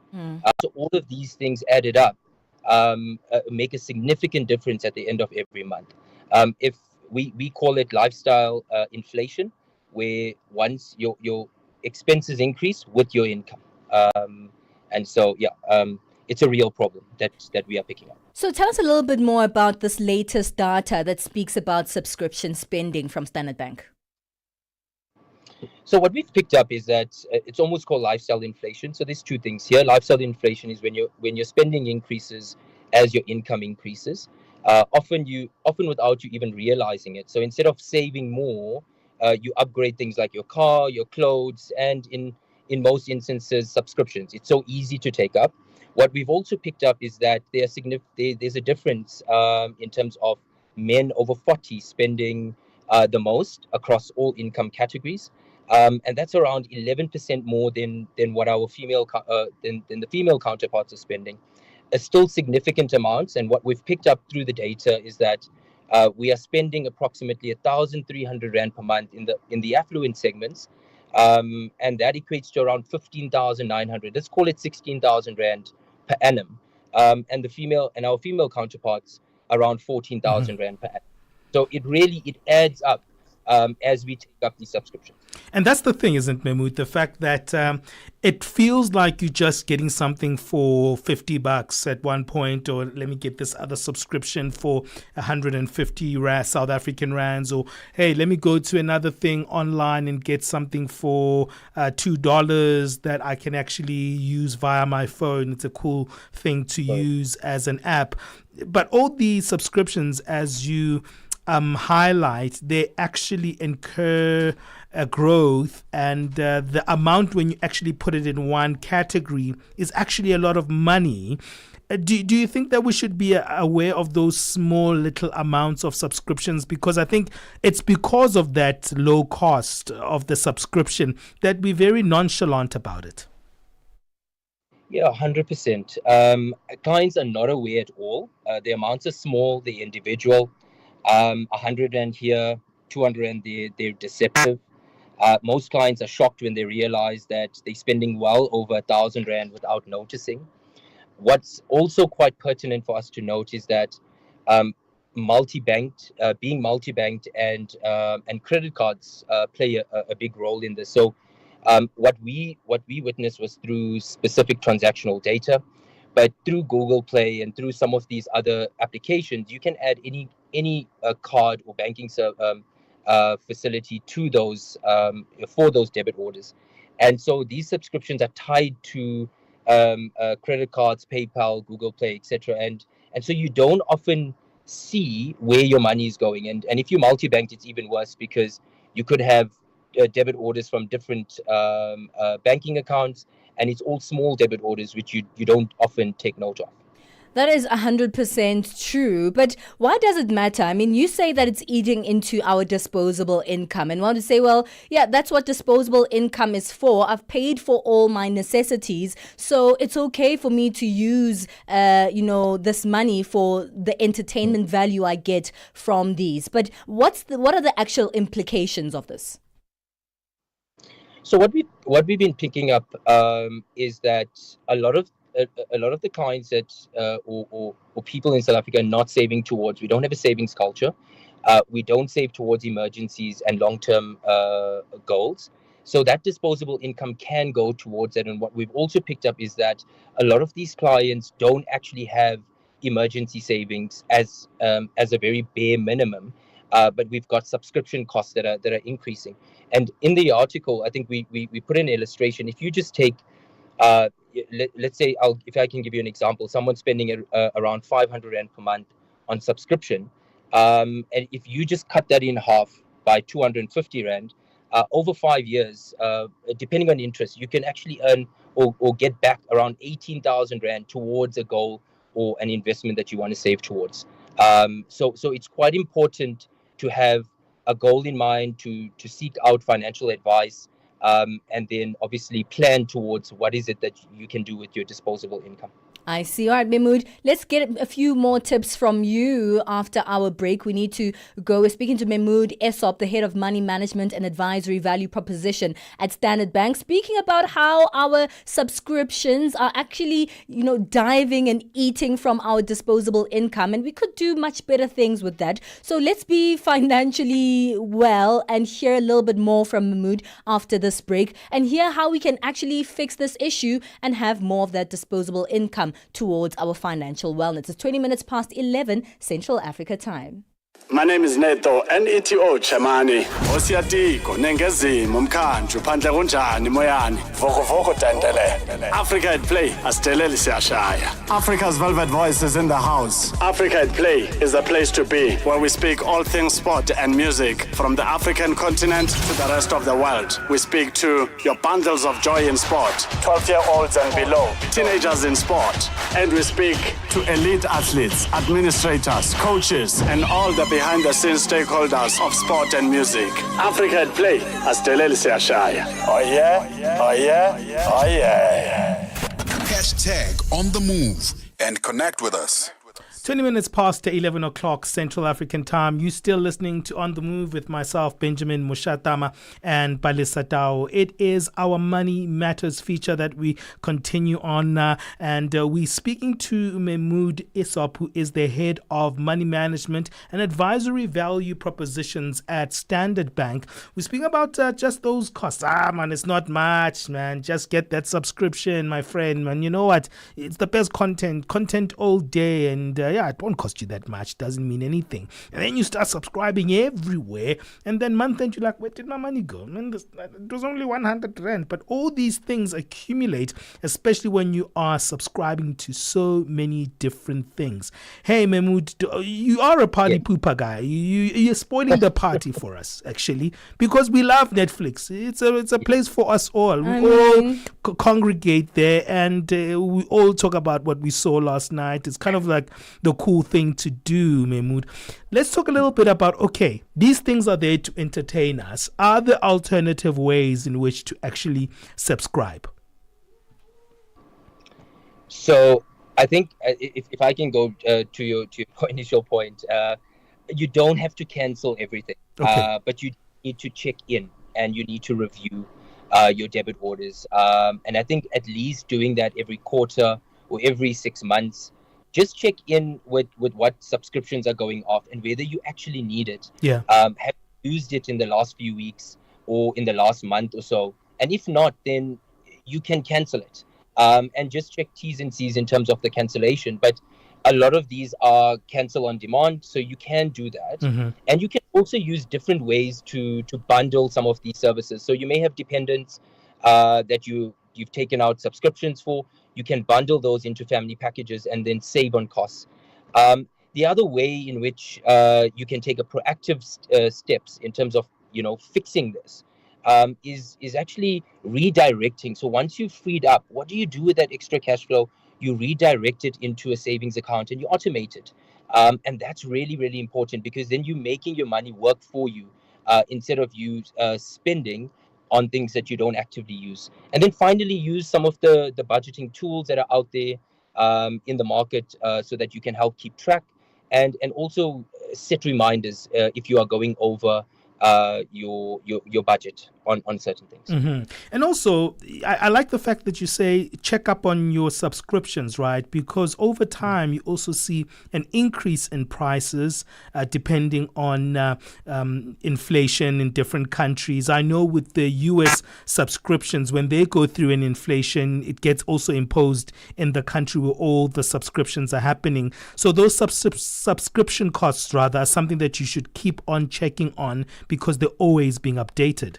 So all of these things added up make a significant difference at the end of every month. If we call it lifestyle inflation, where once your expenses increase with your income. And so, it's a real problem that we are picking up. So tell us a little bit more about this latest data that speaks about subscription spending from Standard Bank. So what we've picked up is that it's almost called lifestyle inflation. So there's 2 things here. Lifestyle inflation is when your spending increases as your income increases, often without you even realizing it. So instead of saving more, you upgrade things like your car, your clothes, and in most instances, subscriptions. It's so easy to take up. What we've also picked up is that there's a difference in terms of men over 40 spending the most across all income categories, and that's around 11% more than what our than the female counterparts are spending. Still significant amounts, and what we've picked up through the data is that we are spending approximately 1,300 rand per month in the affluent segments, and that equates to around 15,900. Let's call it 16,000 rand per annum, and our female counterparts around 14,000 rand per annum. So it adds up as we take up these subscriptions. And that's the thing, isn't it, Mahmood? The fact that it feels like you're just getting something for $50 at one point, or let me get this other subscription for 150 South African rands, or hey, let me go to another thing online and get something for $2 that I can actually use via my phone. It's a cool thing to use as an app. But all these subscriptions, as you highlight, they actually incur a growth, and the amount when you actually put it in one category is actually a lot of money. Do you think that we should be aware of those small little amounts of subscriptions? Because I think it's because of that low cost of the subscription that we're very nonchalant about it. Yeah, 100%. Clients are not aware at all. The amounts are small, they're individual. 100 rand here, 200 rand there, they're deceptive. Most clients are shocked when they realize that they're spending well over 1,000 rand without noticing. What's also quite pertinent for us to note is that being multi-banked and credit cards play a big role in this. So what we witnessed was through specific transactional data, but through Google Play and through some of these other applications, you can add any card or banking facility to those for those debit orders. And so these subscriptions are tied to credit cards, PayPal, Google Play, etc. And so you don't often see where your money is going. And if you multi-banked, it's even worse, because you could have debit orders from different banking accounts, and it's all small debit orders which you don't often take note of. That is 100% true. But why does it matter? I mean, you say that it's eating into our disposable income, and want to say, well, yeah, that's what disposable income is for. I've paid for all my necessities, so it's okay for me to use, this money for the entertainment value I get from these. But what are the actual implications of this? So what we've been picking up is that a lot of the clients that or people in South Africa are not saving towards. We don't have a savings culture. We don't save towards emergencies and long-term goals. So that disposable income can go towards that. And what we've also picked up is that a lot of these clients don't actually have emergency savings as a very bare minimum. But we've got subscription costs that are increasing. And in the article, I think we put an illustration. If you just take, let's say, if I can give you an example, someone spending around 500 rand per month on subscription, and if you just cut that in half by 250 rand, over 5 years, depending on interest, you can actually earn or get back around 18,000 rand towards a goal or an investment that you want to save towards. So it's quite important to have a goal in mind, to seek out financial advice, and then obviously plan towards what is it that you can do with your disposable income. I see. All right, Mahmood, let's get a few more tips from you after our break. We need to go. We're speaking to Mahmood Esop, the head of money management and advisory value proposition at Standard Bank, speaking about how our subscriptions are actually, diving and eating from our disposable income, and we could do much better things with that. So let's be financially well and hear a little bit more from Mahmood after this break, and hear how we can actually fix this issue and have more of that disposable income towards our financial wellness. It's 20 minutes past 11 Central Africa time. My name is Neto, N-E-T-O Chamani. Osiatiko, Nengezimo, Mkhanju, Phandle kunjani moyani. Voko Tendele. Africa at Play, Asteleli Siashaya. Africa's velvet voice is in the house. Africa at Play is the place to be, where we speak all things sport and music, from the African continent to the rest of the world. We speak to your bundles of joy in sport, 12-year-olds and below, teenagers in sport. And we speak to elite athletes, administrators, coaches, and all the behind-the-scenes stakeholders of sport and music. Africa at Play, Asteleli Siashaya. Oh yeah, oh yeah, oh yeah. Hashtag on the move and connect with us. 20 minutes past 11 o'clock Central African time. You still listening to On the Move with myself, Benjamin Moshatama, and Palesa. It is our Money Matters feature that we continue on, and we're speaking to Mahmoud Isop, who is the head of money management and advisory value propositions at Standard Bank. We're speaking about just those costs. Man, it's not much, man. Just get that subscription, my friend, man. You know what? It's the best content all day, and it won't cost you that much, doesn't mean anything. And then you start subscribing everywhere, and then month end you're like, where did my money go? Man, it was only 100 rand. But all these things accumulate, especially when you are subscribing to so many different things. Hey, Mahmoud, you are a party pooper guy. You're spoiling the party for us, actually, because we love Netflix. It's a place for us all. We all congregate there, and we all talk about what we saw last night. It's kind of like the cool thing to do, Mahmoud. Let's talk a little bit about, okay, these things are there to entertain us. Are there alternative ways in which to actually subscribe? So I think if I can go to your initial point, you don't have to cancel everything, but you need to check in and you need to review your debit orders. And I think at least doing that every quarter or every 6 months, just check in with what subscriptions are going off and whether you actually need it. Yeah. Have you used it in the last few weeks or in the last month or so? And if not, then you can cancel it. And just check T's and C's in terms of the cancellation. But a lot of these are cancel on demand, so you can do that. Mm-hmm. And you can also use different ways to bundle some of these services. So you may have dependents that you've taken out subscriptions for. You can bundle those into family packages and then save on costs. The other way in which you can take a proactive steps in terms of fixing this is actually redirecting. So once you've freed up, what do you do with that extra cash flow? You redirect it into a savings account and you automate it. And that's really, really important, because then you're making your money work for you instead of you spending on things that you don't actively use. And then finally, use some of the budgeting tools that are out there in the market so that you can help keep track and also set reminders if you are going over your budget on certain things. Mm-hmm. And also, I like the fact that you say check up on your subscriptions, right? Because over time, you also see an increase in prices depending on inflation in different countries. I know with the US subscriptions, when they go through an inflation, it gets also imposed in the country where all the subscriptions are happening. So those subscription costs, rather, are something that you should keep on checking on because they're always being updated.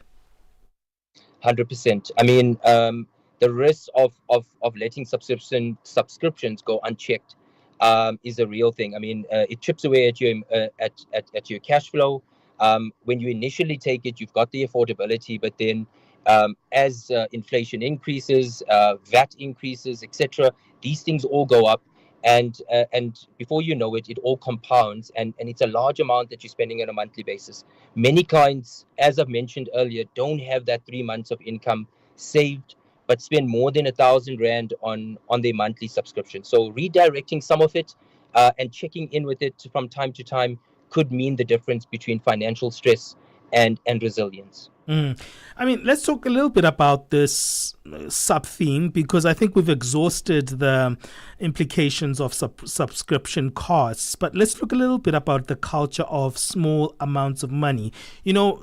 100%. I mean, the risk of letting subscriptions go unchecked is a real thing. I mean, it chips away at your at your cash flow. When you initially take it, you've got the affordability, but then as inflation increases, VAT increases, etc., these things all go up. And before you know it, it all compounds, and it's a large amount that you're spending on a monthly basis. Many clients, as I've mentioned earlier, don't have that 3 months of income saved, but spend more than 1,000 Rand on their monthly subscription. So redirecting some of it and checking in with it from time to time could mean the difference between financial stress and resilience. I mean, let's talk a little bit about this sub-theme, because I think we've exhausted the implications of subscription costs. But let's look a little bit about the culture of small amounts of money. You know,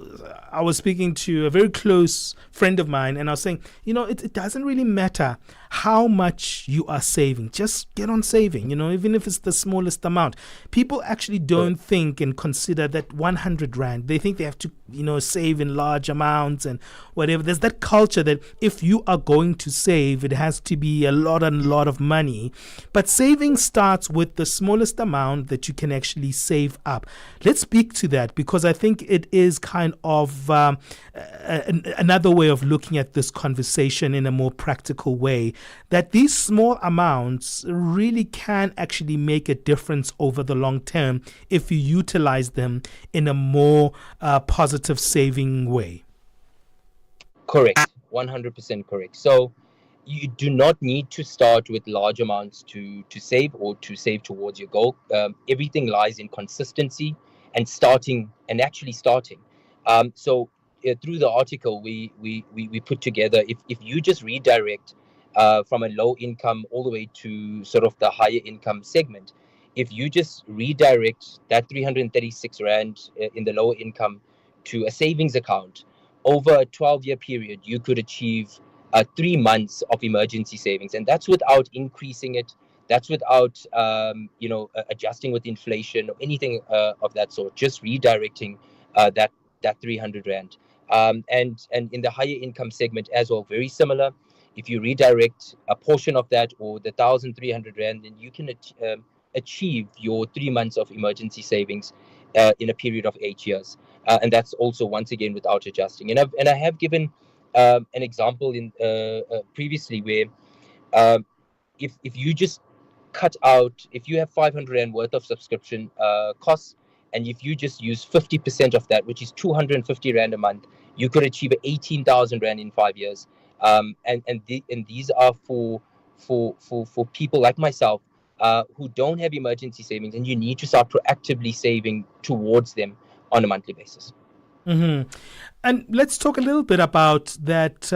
I was speaking to a very close friend of mine, and I was saying, you know, it doesn't really matter how much you are saving. Just get on saving, you know, even if it's the smallest amount. People actually don't think and consider that 100 Rand. They think they have to, you know, save in large amounts and whatever. There's that culture that if you are going to save, it has to be a lot of money. But saving starts with the smallest amount that you can actually save up. Let's speak to that, because I think it is kind of another way of looking at this conversation in a more practical way, that these small amounts really can actually make a difference over the long term if you utilize them in a more positive saving way. Correct, 100% correct. So you do not need to start with large amounts to save or to save towards your goal. Everything lies in consistency and actually starting. So through the article, we put together, if you just redirect from a low income all the way to sort of the higher income segment, if you just redirect that 336 Rand in the lower income to a savings account, over a 12-year period, you could achieve 3 months of emergency savings. And that's without increasing it. That's without, adjusting with inflation or anything of that sort, just redirecting that 300 Rand. And in the higher income segment as well, very similar. If you redirect a portion of that or the 1,300 Rand, then you can achieve your 3 months of emergency savings in a period of 8 years. And that's also, once again, without adjusting. And I have given an example in previously where if you just cut out, if you have 500 Rand worth of subscription costs, and if you just use 50% of that, which is 250 Rand a month, you could achieve 18,000 Rand in 5 years. And these are for people like myself who don't have emergency savings, and you need to start proactively saving towards them on a monthly basis. Mm-hmm. And let's talk a little bit about that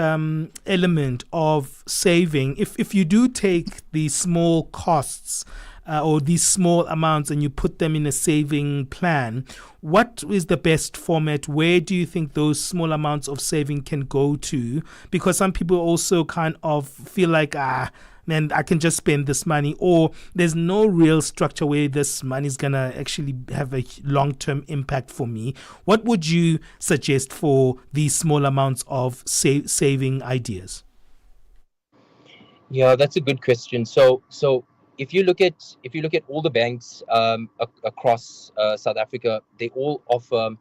element of saving. If you do take these small costs or these small amounts and you put them in a saving plan, what is the best format? Where do you think those small amounts of saving can go to? Because some people also kind of feel like, man, I can just spend this money, or there's no real structure where this money is going to actually have a long-term impact for me. What would you suggest for these small amounts of saving ideas? Yeah, that's a good question. So if you look at all the banks across South Africa, they all offer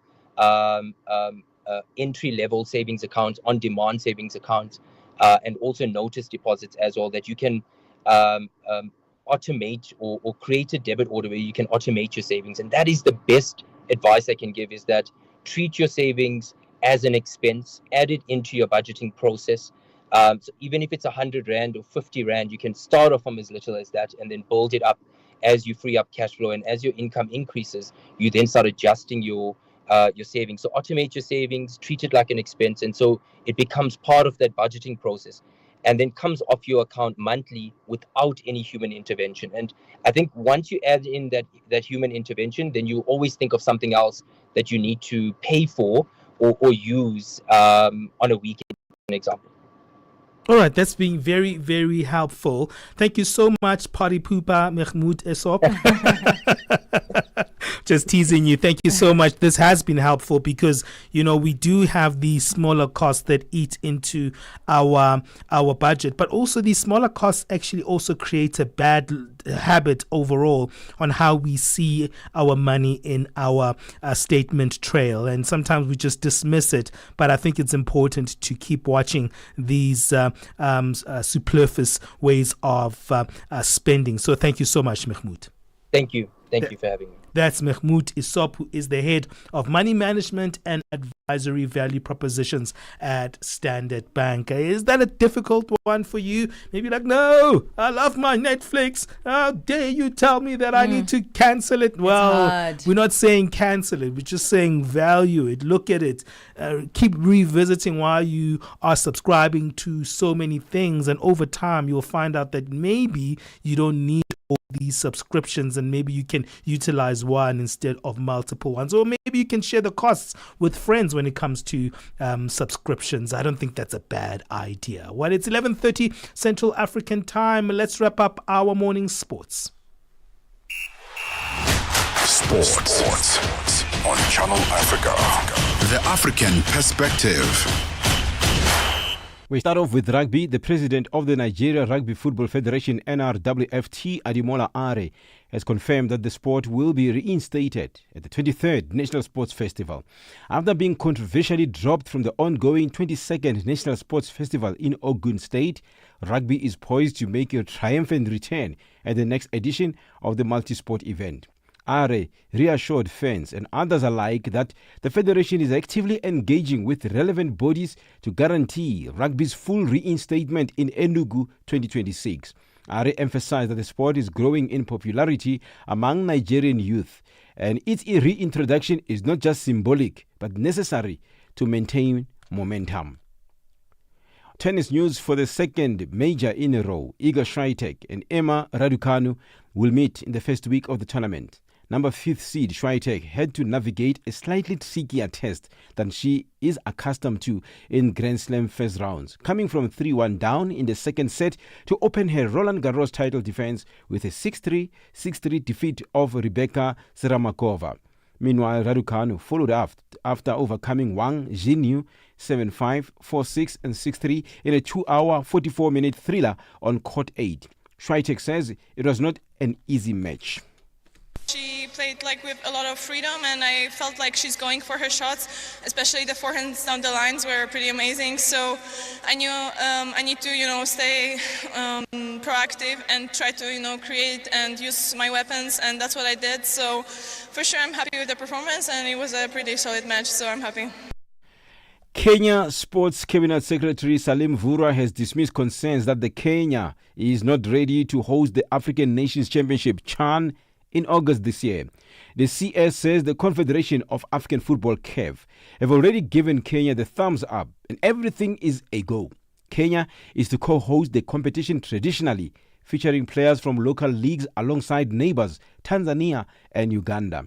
entry-level savings accounts, on-demand savings accounts, and also notice deposits as well, that you can automate or create a debit order where you can automate your savings. And that is the best advice I can give, is that treat your savings as an expense, add it into your budgeting process. So even if it's 100 Rand or 50 Rand, you can start off from as little as that and then build it up as you free up cash flow. And as your income increases, you then start adjusting your savings. So automate your savings, treat it like an expense. And so it becomes part of that budgeting process and then comes off your account monthly without any human intervention. And I think once you add in that human intervention, then you always think of something else that you need to pay for or use on a weekend, for example. All right, that's been very, very helpful. Thank you so much, Party Pooper Mahmoud Esop. Just teasing you. Thank you so much. This has been helpful because, you know, we do have these smaller costs that eat into our budget, but also these smaller costs actually also create a bad habit overall on how we see our money in our statement trail. And sometimes we just dismiss it, but I think it's important to keep watching these superfluous ways of spending. So thank you so much, Mahmoud. Thank you. Thank you for having me. That's Mahmoud Isop, who is the head of money management and advisory value propositions at Standard Bank. Is that a difficult one for you? Maybe like, no, I love my Netflix. How dare you tell me that I need to cancel it? Well, we're not saying cancel it. We're just saying value it. Look at it. Keep revisiting why you are subscribing to so many things. And over time, you'll find out that maybe you don't need all these subscriptions, and maybe you can utilize one instead of multiple ones, or maybe you can share the costs with friends when it comes to subscriptions. I don't think that's a bad idea. Well, it's 11:30 Central African time. Let's wrap up our morning sports. Sports on Channel Africa. The African perspective. We start off with rugby. The president of the Nigeria Rugby Football Federation, NRWFT, Ademola Are, has confirmed that the sport will be reinstated at the 23rd National Sports Festival. After being controversially dropped from the ongoing 22nd National Sports Festival in Ogun State, rugby is poised to make a triumphant return at the next edition of the multi-sport event. Are reassured fans and others alike that the Federation is actively engaging with relevant bodies to guarantee rugby's full reinstatement in Enugu 2026. Are emphasized that the sport is growing in popularity among Nigerian youth, and its reintroduction is not just symbolic but necessary to maintain momentum. Tennis news: for the second major in a row, Iga Swiatek and Emma Raducanu will meet in the first week of the tournament. Number 5th seed Swiatek had to navigate a slightly trickier test than she is accustomed to in Grand Slam first rounds, coming from 3-1 down in the second set to open her Roland Garros title defense with a 6-3, 6-3 defeat of Rebecca Sramakova. Meanwhile, Raducanu followed after overcoming Wang Jinyu 7-5, 4-6 and 6-3 in a 2-hour, 44-minute thriller on court 8. Swiatek says it was not an easy match. She played with a lot of freedom, and I felt like she's going for her shots, especially the forehands down the lines were pretty amazing. So I knew I need to stay proactive and try to create and use my weapons, and that's what I did. So for sure I'm happy with the performance, and it was a pretty solid match, so I'm happy. Kenya Sports Cabinet Secretary Salim Vura has dismissed concerns that the Kenya is not ready to host the African Nations Championship CHAN in August this year. The CS says the Confederation of African Football, CAF, have already given Kenya the thumbs up and everything is a go. Kenya is to co-host the competition traditionally, featuring players from local leagues alongside neighbors Tanzania and Uganda.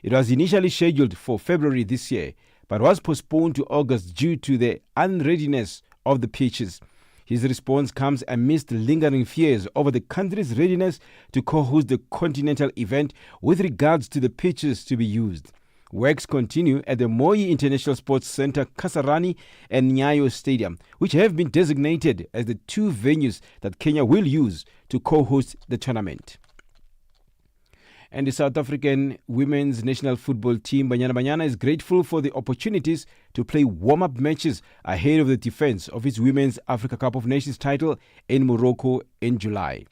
It was initially scheduled for February this year, but was postponed to August due to the unreadiness of the pitches. His response comes amidst lingering fears over the country's readiness to co-host the continental event with regards to the pitches to be used. Works continue at the Moi International Sports Centre, Kasarani and Nyayo Stadium, which have been designated as the two venues that Kenya will use to co-host the tournament. And the South African women's national football team, Banyana Banyana, is grateful for the opportunities to play warm-up matches ahead of the defense of its Women's Africa Cup of Nations title in Morocco in July.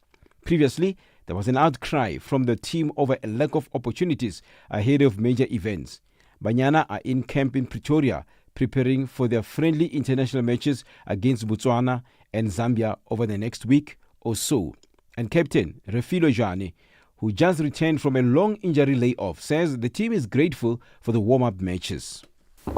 Previously, there was an outcry from the team over a lack of opportunities ahead of major events. Banyana are in camp in Pretoria, preparing for their friendly international matches against Botswana and Zambia over the next week or so. And Captain Refilo Jane, who just returned from a long injury layoff, says the team is grateful for the warm-up matches.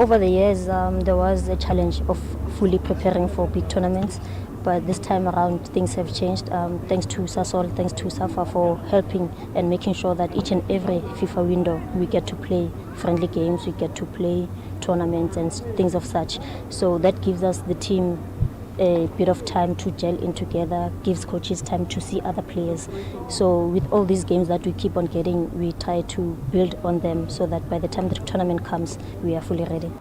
Over the years, there was a challenge of fully preparing for big tournaments, but this time around things have changed. Thanks to Sasol, thanks to Safa for helping and making sure that each and every FIFA window we get to play friendly games, we get to play tournaments and things of such. So that gives us, the team, a bit of time to gel in together, gives coaches time to see other players. So with all these games that we keep on getting, we try to build on them so that by the time the tournament comes, we are fully ready.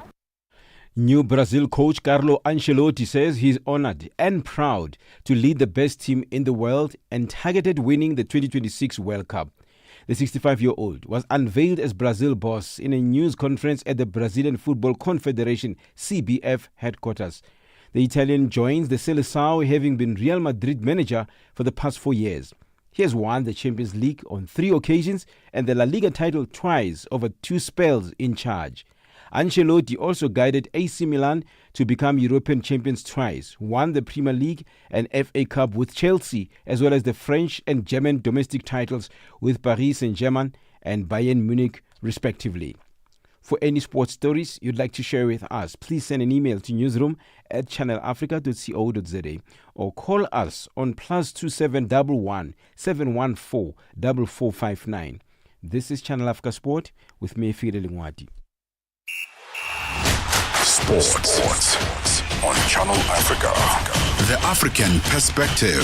New Brazil coach Carlo Ancelotti says he's honored and proud to lead the best team in the world and targeted winning the 2026 World Cup. The 65-year-old was unveiled as Brazil boss in a news conference at the Brazilian Football Confederation CBF headquarters. The Italian joins the Seleção, having been Real Madrid manager for the past 4 years. He has won the Champions League on 3 occasions and the La Liga title twice over 2 spells in charge. Ancelotti also guided AC Milan to become European champions twice, won the Premier League and FA Cup with Chelsea, as well as the French and German domestic titles with Paris Saint-Germain and Bayern Munich, respectively. For any sports stories you'd like to share with us, please send an email to newsroom@channelafrica.co.za or call us on +2711 714 4459. This is Channel Africa Sport with me, Fire Lingwati. Sports on Channel Africa. The African Perspective.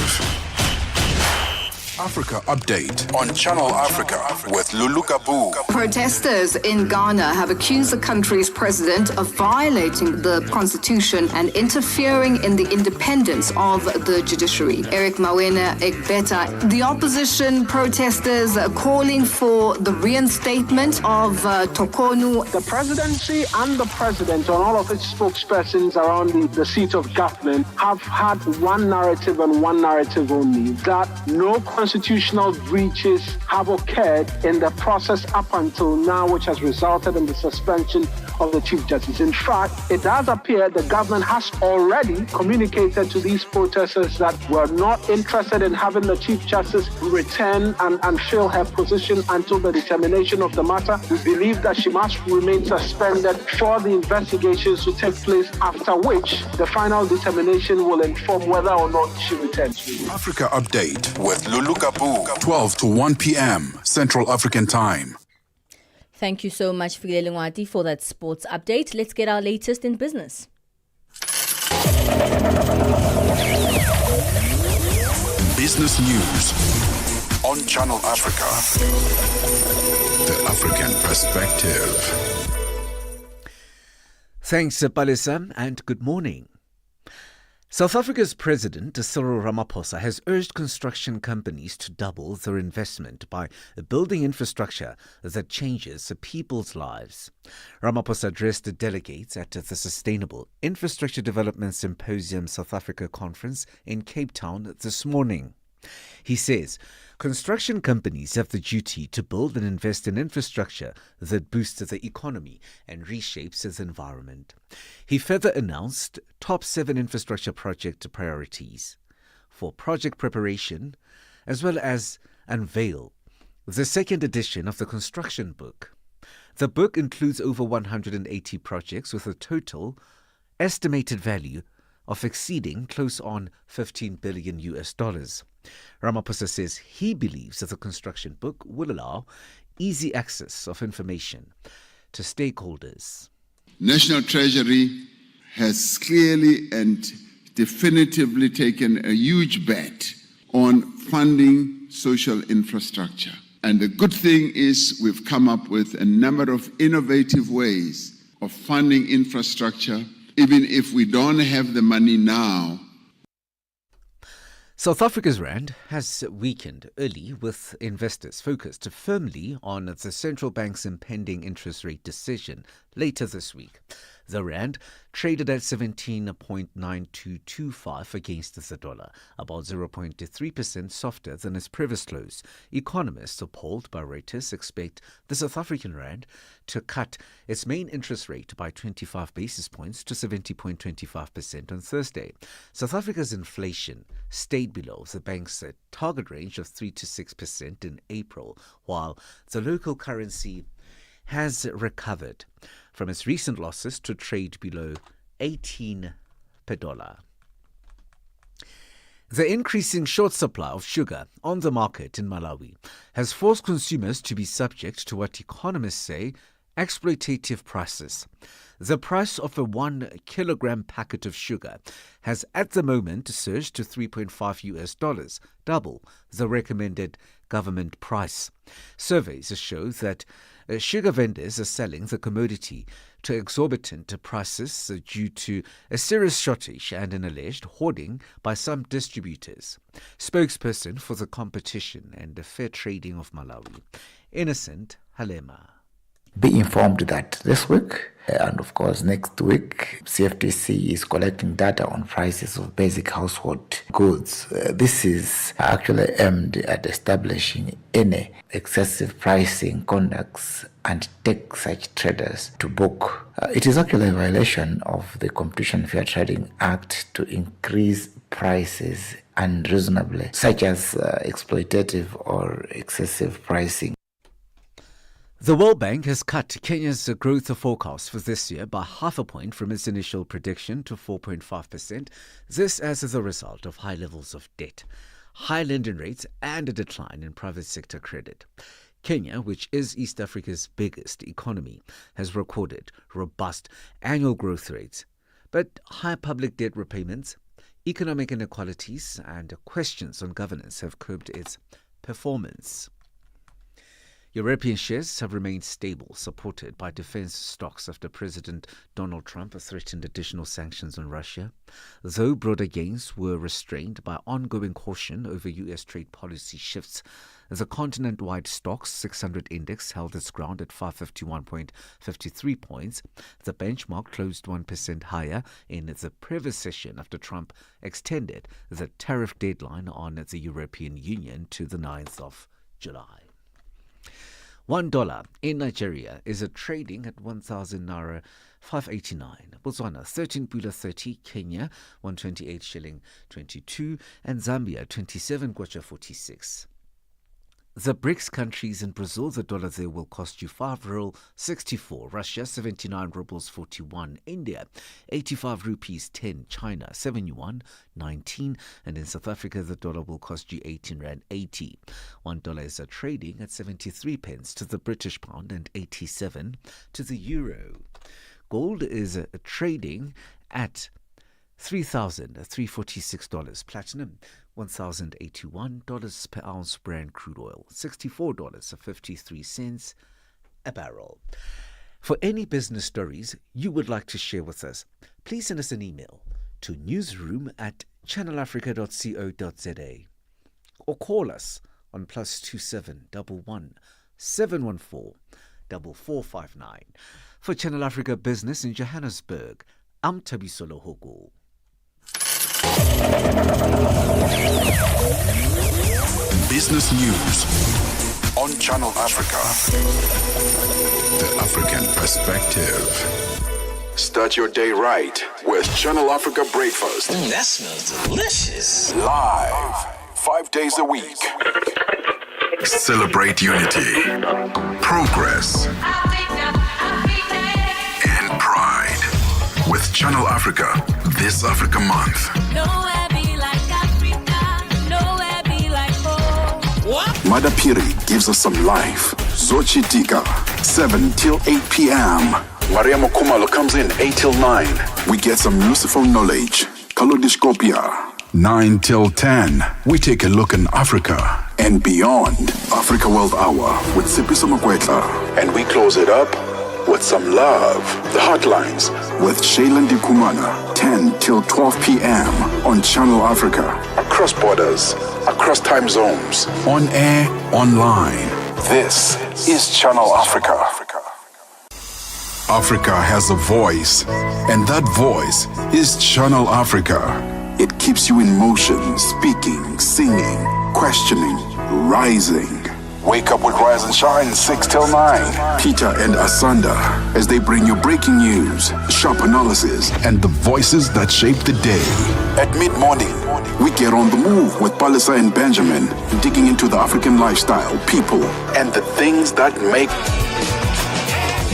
Africa Update on Channel Africa with Lulu Kabu. Protesters in Ghana have accused the country's president of violating the constitution and interfering in the independence of the judiciary. Eric Mawena Egbeta, the opposition protesters are calling for the reinstatement of Tokonu. The presidency and the president and all of its spokespersons around the seat of government have had one narrative and one narrative only, that no constitutional breaches have occurred in the process up until now, which has resulted in the suspension of the Chief Justice. In fact, it does appear the government has already communicated to these protesters that we're not interested in having the Chief Justice return and fill her position until the determination of the matter. We believe that she must remain suspended for the investigations to take place, after which the final determination will inform whether or not she returns. Africa Update with Lulu Kabu, 12 to 1 p.m. Central African Time. Thank you so much, File Lingwati, for that sports update. Let's get our latest in business. Business news on Channel Africa. The African Perspective. Thanks, Palesa, and good morning. South Africa's President Cyril Ramaphosa has urged construction companies to double their investment by building infrastructure that changes people's lives. Ramaphosa addressed the delegates at the Sustainable Infrastructure Development Symposium South Africa conference in Cape Town this morning. He says construction companies have the duty to build and invest in infrastructure that boosts the economy and reshapes the environment. He further announced top 7 infrastructure project priorities for project preparation, as well as unveil the second edition of the construction book. The book includes over 180 projects with a total estimated value of exceeding close on $15 billion. Ramaphosa says he believes that the construction book will allow easy access of information to stakeholders. National Treasury has clearly and definitively taken a huge bet on funding social infrastructure. And the good thing is we've come up with a number of innovative ways of funding infrastructure, even if we don't have the money now. South Africa's rand has weakened early, with investors focused firmly on the central bank's impending interest rate decision later this week. The rand traded at 17.9225 against the dollar, about 0.3% softer than its previous close. Economists polled by Reuters expect the South African rand to cut its main interest rate by 25 basis points to 70.25% on Thursday. South Africa's inflation stayed below the bank's target range of 3 to 6% in April, while the local currency has recovered from its recent losses to trade below 18 per dollar. The increasing short supply of sugar on the market in Malawi has forced consumers to be subject to what economists say exploitative prices. The price of a 1 kilogram packet of sugar has at the moment surged to $3.5, double the recommended government price. Surveys show that sugar vendors are selling the commodity to exorbitant prices due to a serious shortage and an alleged hoarding by some distributors. Spokesperson for the Competition and Fair Trading of Malawi, Innocent Halema. be informed that this week and of course next week, CFTC is collecting data on prices of basic household goods. This is actually aimed at establishing any excessive pricing conducts and take such traders to book. It is actually a violation of the Competition Fair Trading Act to increase prices unreasonably, such as exploitative or excessive pricing. The World Bank has cut Kenya's growth forecast for this year by 0.5 point from its initial prediction to 4.5%. This as a result of high levels of debt, high lending rates and a decline in private sector credit. Kenya, which is East Africa's biggest economy, has recorded robust annual growth rates, but high public debt repayments, economic inequalities and questions on governance have curbed its performance. European shares have remained stable, supported by defense stocks after President Donald Trump threatened additional sanctions on Russia, though broader gains were restrained by ongoing caution over U.S. trade policy shifts. The continent-wide stocks 600 index held its ground at 551.53 points. The benchmark closed 1% higher in the previous session after Trump extended the tariff deadline on the European Union to the 9th of July. $1 in Nigeria is trading at 1,000 naira 589. Botswana 13 pula 30, Kenya 128 shilling 22, and Zambia 27 kwacha 46. The BRICS countries in Brazil, the dollar there will cost you 5 ruble 64, Russia 79 rubles 41, India 85 rupees 10, China 7 yuan 19, and in South Africa the dollar will cost you 18 rand 80. $1 is trading at 73 pence to the British pound and 87 to the euro. Gold is trading at $3,346, platinum $1,081 per ounce, Brent crude oil $64.53 a barrel. For any business stories you would like to share with us, please send us an email to newsroom@channelafrica.co.za or call us on +27 11 714 4459. For Channel Africa Business in Johannesburg, I'm Tabisolo Hogo. Business news on Channel Africa. The African perspective. Start your day right with Channel Africa Breakfast. That smells delicious. Live 5 days a week. Celebrate unity, progress, and pride with Channel Africa this Africa Month. Nowhere be like Africa, nowhere be like home. What? Madapiri gives us some life. Zochi Tika, 7 till 8 p.m. Mariamo Kumalo comes in 8 till 9. We get some useful knowledge. Kalodiscopia, 9 till 10. We take a look in Africa and beyond. Africa World Hour with Sipiso Makwetla. And we close it up with some love. The Hotlines with Shailen Dikumana, 10 till 12 p.m. on Channel Africa. Across borders, across time zones, on air, online. This is Channel Africa. Africa has a voice, and that voice is Channel Africa. It keeps you in motion, speaking, singing, questioning, rising. Wake up with Rise and Shine 6 till 9. Peter and Asanda as they bring you breaking news, sharp analysis, and the voices that shape the day. At mid-morning, we get on the move with Palesa and Benjamin, digging into the African lifestyle, people, and the things that make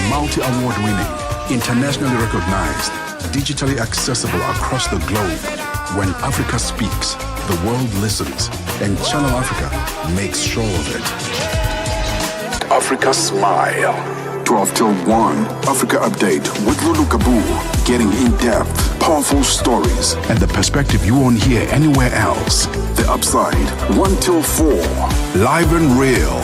multi-award winning, internationally recognized, digitally accessible across the globe. When Africa speaks, the world listens, and Channel Africa makes sure of it. Africa Smile. 12 till 1, Africa Update with Lulu Kabu. Getting in-depth, powerful stories, and the perspective you won't hear anywhere else. The Upside, 1 till 4, live and real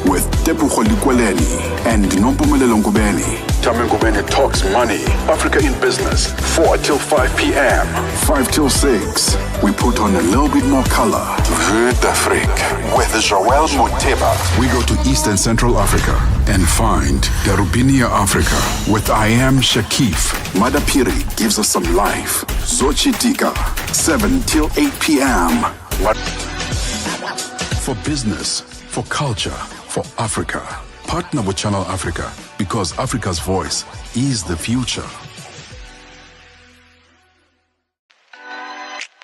with Tepu Kholikweleni and Nompumelelo Ngubeni. Tame Ngubeni talks money, Africa in business, 4 till 5 p.m. 5 till 6, we put on a little bit more color. Vue d'Afrique with Joël Moteba. We go to East and Central Africa. and find Darubinia Africa with I Am Shakif. Madapiri gives us some life. Zochitika, 7 till 8 p.m. For business, for culture, for Africa. Partner with Channel Africa because Africa's voice is the future.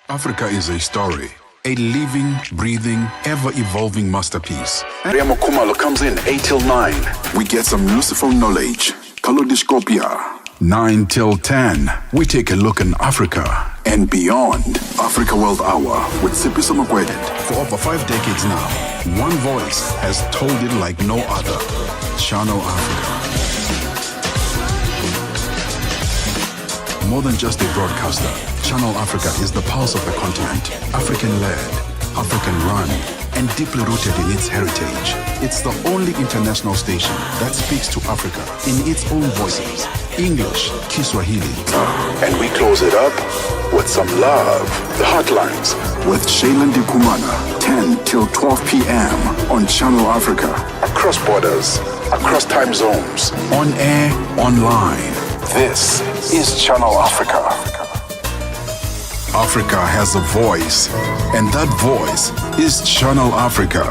Africa is a story, a living, breathing, ever-evolving masterpiece. Remo Kumalo comes in 8 till 9. We get some useful knowledge. Kalodiscopia. 9 till 10. We take a look in Africa and beyond. Africa World Hour with Sipiso Magwedet. For over 5 decades now, one voice has told it like no other. Channel Africa. More than just a broadcaster, Channel Africa is the pulse of the continent. African-led, African-run, and deeply rooted in its heritage. It's the only international station that speaks to Africa in its own voices. English, Kiswahili. And we close it up with some love. The Hotlines with Shailen Dikumana, 10 till 12 p.m. on Channel Africa. Across borders, across time zones, on air, online. This is Channel Africa. Africa has a voice, and that voice is Channel Africa.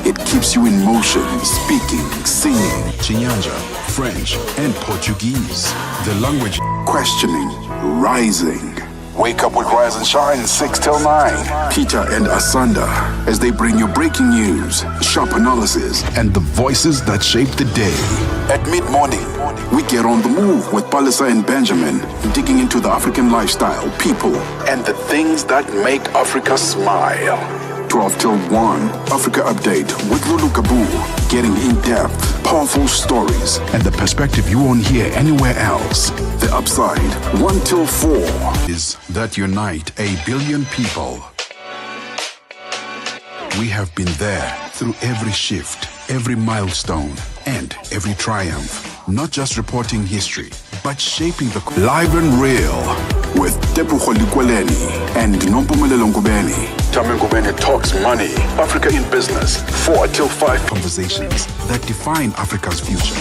It keeps you in motion, speaking, singing, Chinyanja, French, and Portuguese. The language, questioning, rising. Wake up with Rise and Shine, 6 till 9. Peter and Asanda, as they bring you breaking news, sharp analysis, and the voices that shape the day. At mid-morning, we get on the move with Palesa and Benjamin, digging into the African lifestyle, people, and the things that make Africa smile. 12 till 1, Africa Update with Lulu Kabu, getting in-depth, powerful stories, and the perspective you won't hear anywhere else. The Upside, 1 till 4, is that unite a billion people. We have been there through every shift, every milestone, and every triumph. Not just reporting history, but shaping the live and real with Tepuho Likweleni and Nompumelelo Ngubeni. Tame Ngubeni talks money, Africa in business, 4 till 5 conversations that define Africa's future.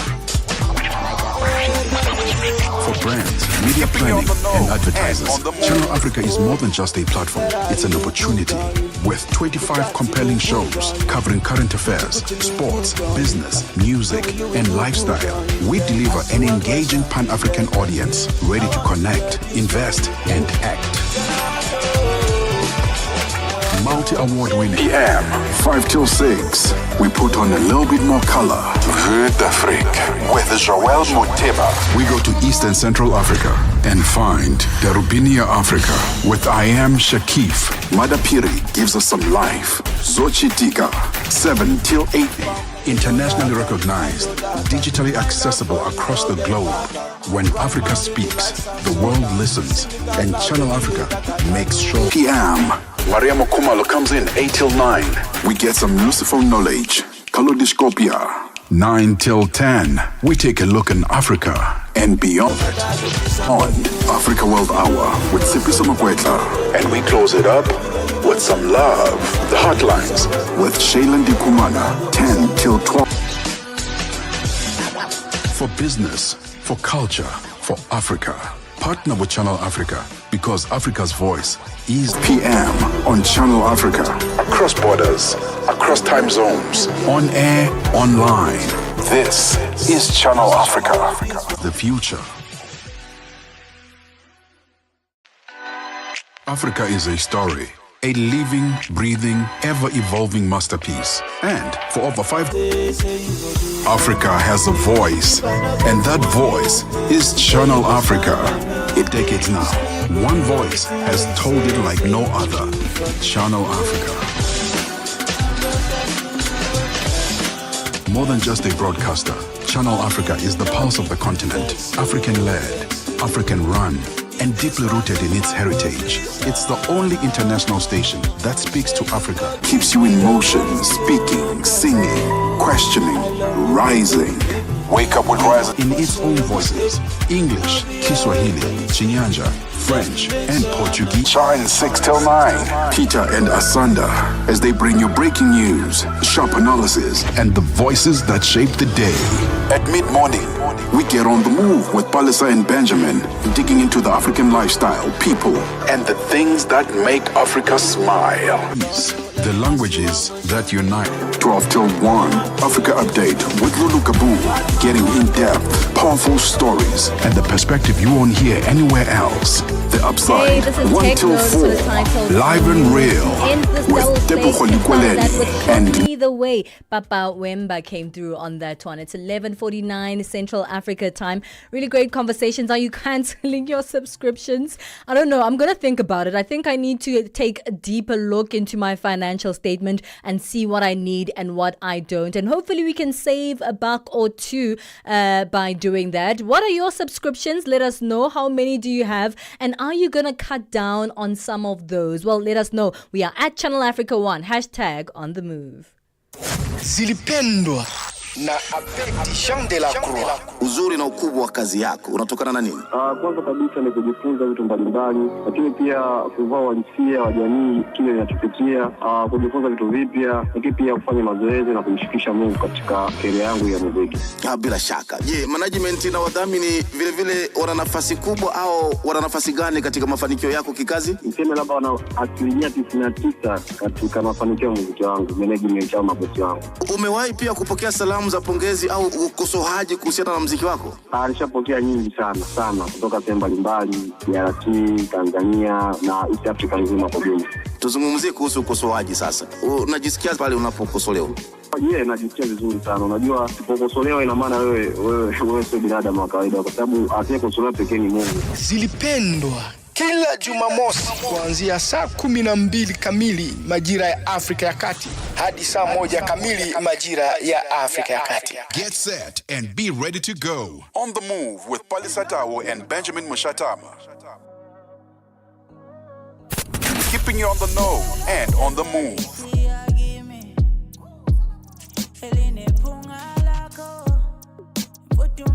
For brands, media planning, and advertisers, Channel Africa is more than just a platform. It's an opportunity. With 25 compelling shows covering current affairs, sports, business, music, and lifestyle, we deliver an engaging Pan-African audience ready to connect, invest, and act. Multi-award winning. PM, 5 till 6. We put on a little bit more color. Vue d'Afrique with Joël Moteba. We go to East and Central Africa and find Darubinia Africa with I Am Shakif. Madapiri gives us some life. Zochitika, 7 till 8. Internationally recognized, digitally accessible across the globe. When Africa speaks, the world listens, and Channel Africa makes sure. PM. Maria Mokumalo comes in 8 till 9. We get some useful knowledge. Kalodiscopia. 9 till 10. We take a look in Africa and beyond. On Africa World Hour with Sipiso Magwedet. And we close it up with some love. The Hotlines with Shailen Dikumana, 10 till 12. For business, for culture, for Africa. Partner with Channel Africa because Africa's voice is PM on Channel Africa. Across borders, across time zones, on air, online. This is Channel Africa. The future. Africa is a story. A living, breathing, ever-evolving masterpiece. And for over 5 Africa has a voice. And that voice is Channel Africa. In decades now, one voice has told it like no other. Channel Africa. More than just a broadcaster, Channel Africa is the pulse of the continent. African-led, African-run, and deeply rooted in its heritage. It's the only international station that speaks to Africa. Keeps you in motion, speaking, singing, questioning, rising. Wake up with Rise in its own voices. English, Kiswahili, Chinyanja, French, and Portuguese. Shine 6 till 9. Peter and Asanda, as they bring you breaking news, sharp analysis, and the voices that shape the day. At mid-morning, we get on the move with Palesa and Benjamin, digging into the African lifestyle, people, and the things that make Africa smile. The languages that unite. 12 till 1, Africa Update with Lulu Kabu, getting in-depth, powerful stories, and the perspective you won't hear anywhere else. The Upside, Hey, this is 1 Tech till Notes 4, with a title live and real, with Debucho Likweleni and Either way, Papa Wemba came through on that one. It's 11:49 Central Africa time. Really great conversations. Are you cancelling your subscriptions? I don't know. I'm going to think about it. I think I need to take a deeper look into my financial statement and see what I need and what I don't. And hopefully we can save a buck or two by doing that. What are your subscriptions? Let us know. How many do you have? And are you going to cut down on some of those? Well, let us know. We are at Channel Africa 1, #on the move. Zilipendwa na Abedi Jean de la Croix. Uzuri na ukubwa wa kazi yako unatokana na nini? Kwanza kabisa ni kujifunza vitu mbalimbali, lakini pia kuvaa uhalisia wa jamii kile inachopitia, kujifunza vitu vipya, lakini pia kufanya mazoezi na kumshirikisha Mungu katika career yangu ya muziki. Bila shaka. Je, management na wadhamini vile vile wana nafasi kubwa au wana nafasi gani katika mafanikio yako kikazi? Niseme labda wana asilimia 99 katika mafanikio ya muziki wangu, management au mabosi wangu. Umewahi pia kupokea salamu za pongezi au ukosoaji kuhusiana na muziki wako? Nilishapokea nyingi sana kutoka sehemu mbalimbali, DRC, Tanzania na East Africa nzima kwa jumla. Tuzungumzie kuhusu ukosoaji sasa. Unajisikia pale unapokosolewa? Najisikia vizuri sana. Unajua usipokosolewa ina maana wewe sio binadamu wa kawaida, kwa sababu asiyekosolewa pekee ni Mungu. Zilipendwa kila Jumamosi kuanzia saa 12 kamili majira ya Afrika ya Kati hadi saa 1 kamili majira ya Afrika ya Kati. Get set and be ready to go. On the move with Palesa and Benjamin Moshatama. Keeping you on the know and on the move.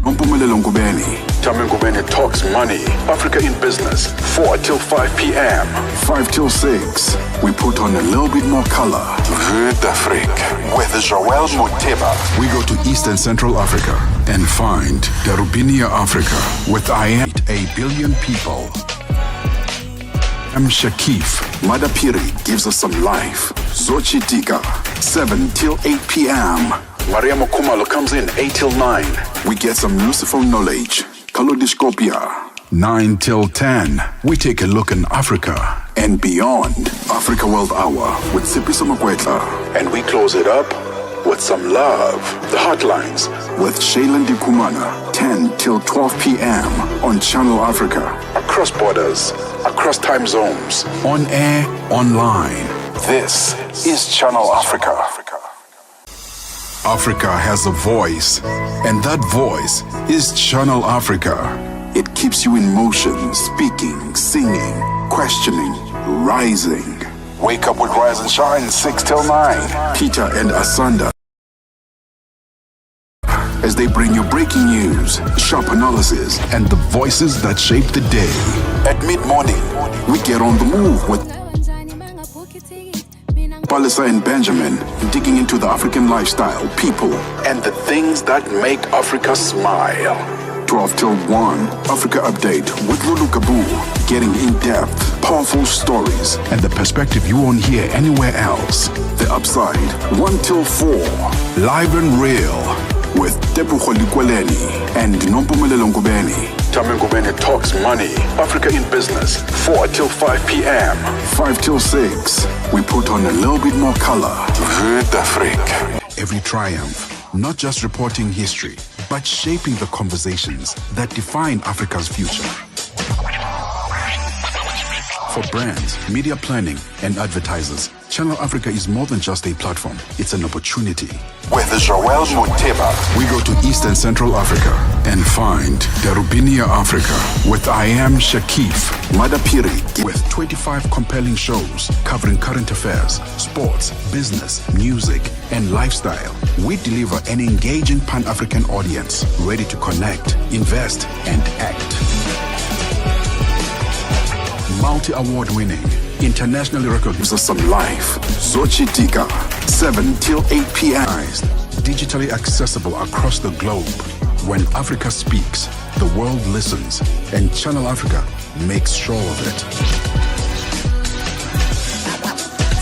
Mpumelelo Ngubeni. Tami Ngubeni talks money. Africa in business. 4 till 5 p.m. 5 till 6. We put on a little bit more color. Vue d'Afrique. With Joël Moteba. We go to East and Central Africa and find Darubinia Africa with I am 8 billion people. I'm Shakif. Madapiri gives us some life. Zochi Tika. 7 till 8 p.m. Maria Mokumalo comes in 8 till 9. We get some useful knowledge. Kalodiscopia. 9 till 10. We take a look in Africa and beyond. Africa World Hour with Sipiso Makwetla. And we close it up with some love. The Hotlines with Shailen Dikumana. 10 till 12 p.m. on Channel Africa. Across borders, across time zones. On air, online. This is Channel Africa. Africa has a voice, and that voice is Channel Africa. It keeps you in motion, speaking, singing, questioning, rising. Wake up with Rise and Shine 6 till 9. Peter and Asanda, as they bring you breaking news, sharp analysis, and the voices that shape the day. At mid-morning, we get on the move with Palesa and Benjamin, digging into the African lifestyle, people, and the things that make Africa smile. 12 till 1, Africa Update with Lulu Kabu, getting in-depth, powerful stories, and the perspective you won't hear anywhere else. The Upside, 1 till 4, live and real, with Debucho Likweleni and Nompumelelo Ngubeni. Tami Ngubeni talks money. Africa in business. 4 till 5 p.m. 5 till 6. We put on a little bit more color. Vue d'Afrique. Every triumph, not just reporting history, but shaping the conversations that define Africa's future. For brands, media planning, and advertisers, Channel Africa is more than just a platform. It's an opportunity. With Joël Moteba, we go to East and Central Africa and find Darubinia Africa with I am Shakif. Madapiri with 25 compelling shows covering current affairs, sports, business, music, and lifestyle. We deliver an engaging Pan-African audience ready to connect, invest, and act. Multi-award winning, internationally recognized some life. Zochitika, 7 till 8 p.m. Digitally accessible across the globe. When Africa speaks, the world listens, and Channel Africa makes sure of it.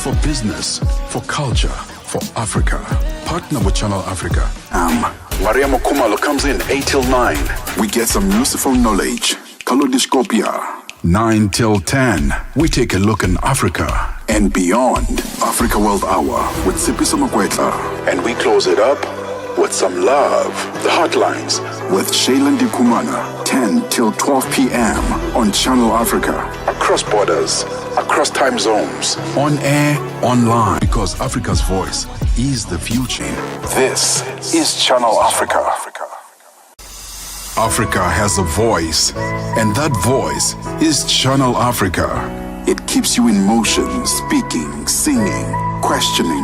For business, for culture, for Africa. Partner with Channel Africa. Mariamo Kumalo comes in 8 till 9. We get some useful knowledge. Kalodiscopia. 9 till 10. We take a look in Africa and beyond. Africa World Hour with Sipiso Makwetla. And we close it up with some love. The Hotlines with Shailen Dikumana. 10 till 12 p.m. on Channel Africa. Across borders, across time zones. On air, online. Because Africa's voice is the future. This is Channel Africa. Africa has a voice, and that voice is Channel Africa. It keeps you in motion, speaking, singing, questioning,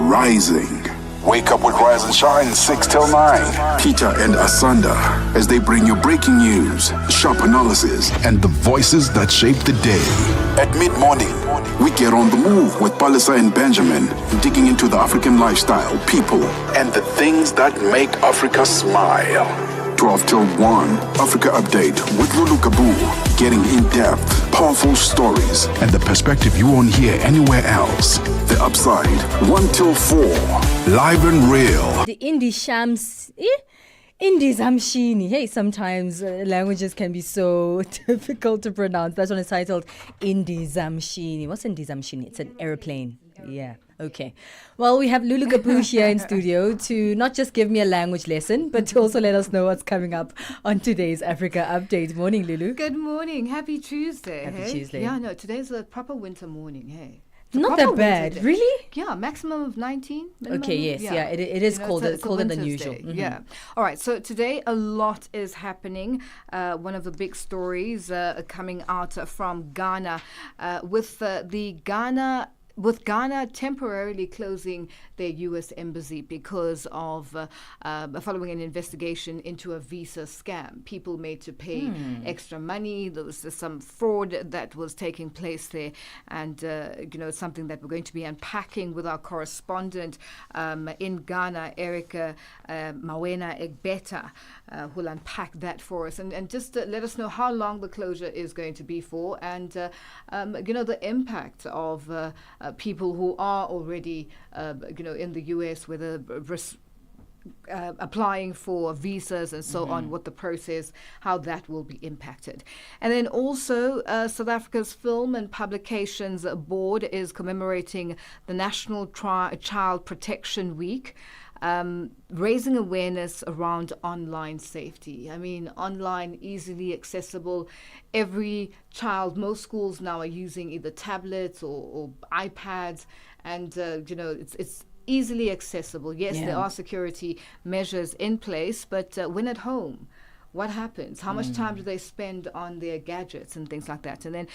rising. Wake up with Rise and Shine 6 till 9. Peter and Asanda as they bring you breaking news, sharp analysis, and the voices that shape the day. At mid-morning, we get on the move with Palesa and Benjamin, digging into the African lifestyle, people, and the things that make Africa smile. 12 till 1, Africa Update with Lulu Kabu, getting in-depth, powerful stories, and the perspective you won't hear anywhere else. The Upside, 1 till 4, live and real. The Indie Shams. Indies Amshini. Hey, sometimes languages can be so difficult to pronounce. That's one is titled Indies Amshini. What's Indies Amshini? It's an airplane. Yeah. Okay. Well, we have Lulu Kapu here in studio to not just give me a language lesson, but to also let us know what's coming up on today's Africa Update. Morning, Lulu. Good morning. Happy Tuesday. Happy Tuesday. Yeah, no, today's a proper winter morning. Hey. Not that bad, really? Yeah, maximum of 19. Minimum. Okay, yes, yeah, it is colder than usual. Mm-hmm. Yeah. All right, so today a lot is happening. One of the big stories coming out from Ghana with Ghana temporarily closing their U.S. embassy because of following an investigation into a visa scam. People made to pay extra money. There was some fraud that was taking place there, and it's something that we're going to be unpacking with our correspondent in Ghana, Erica Mawena Egbeta, who'll unpack that for us and just let us know how long the closure is going to be for, and the impact of people who are already, in the U.S., whether applying for visas and so on, what the process, how that will be impacted. And then also, South Africa's Film and Publications Board is commemorating the National Child Protection Week. Raising awareness around online safety. I mean, online, easily accessible. Every child, most schools now are using either tablets or iPads, and it's easily accessible. Yes, there are security measures in place, but when at home, what happens? How much time do they spend on their gadgets and things like that? And then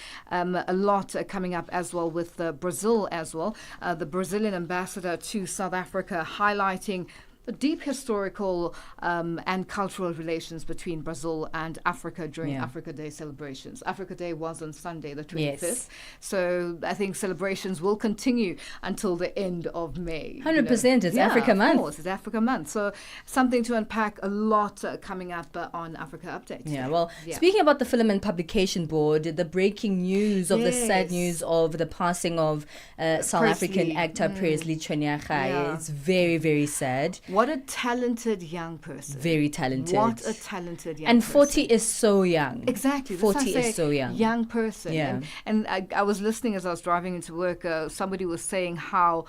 a lot coming up as well with Brazil as well. The Brazilian ambassador to South Africa highlighting the deep historical and cultural relations between Brazil and Africa during Africa Day celebrations. Africa Day was on Sunday, the 25th. Yes. So I think celebrations will continue until the end of May. 100%. It's Africa Month. Of course, it's Africa Month. So something to unpack, a lot coming up on Africa Update. Yeah, well, speaking about the Film and Publication Board, the breaking news of the sad news of the passing of South African actor Presley Chonyaka. It's very, very sad. What a talented young person. Very talented. What a talented young person. And 40 is so young. Exactly. 40 is so young. Young person. Yeah. And I was listening as I was driving into work. Somebody was saying how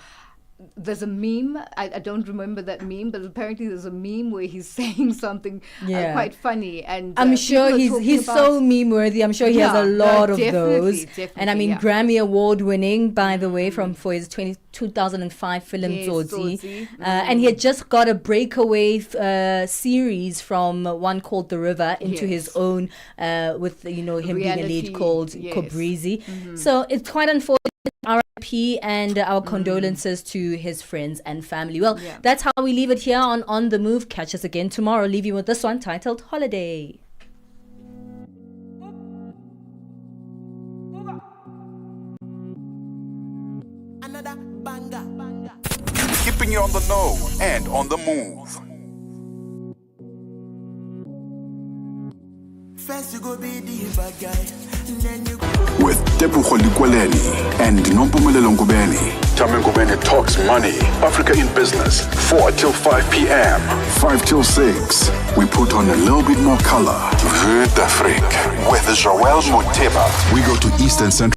there's a meme. I don't remember that meme, but apparently there's a meme where he's saying something quite funny. And I'm sure he's so meme worthy. I'm sure he has a lot of those. And I mean, Grammy Award winning, by the way, for his 2005 film Tsotsi. And he had just got a breakaway series from one called The River into his own, with him being a lead called Kobrizi. So it's quite unfortunate. RIP and our condolences to his friends and family. Well, that's how we leave it here on The Move. Catch us again tomorrow. Leave you with this one titled Holiday. you on the know and on the move. First you go be the bad guy, then you With Tepuho Likweleni and Nompumelelo Ngubeni. Tame Ngubeni talks money. Africa in Business. 4 till 5 p.m. 5 till 6. We put on a little bit more color. Vue d'Afrique with Joël Moteba. We go to Eastern Central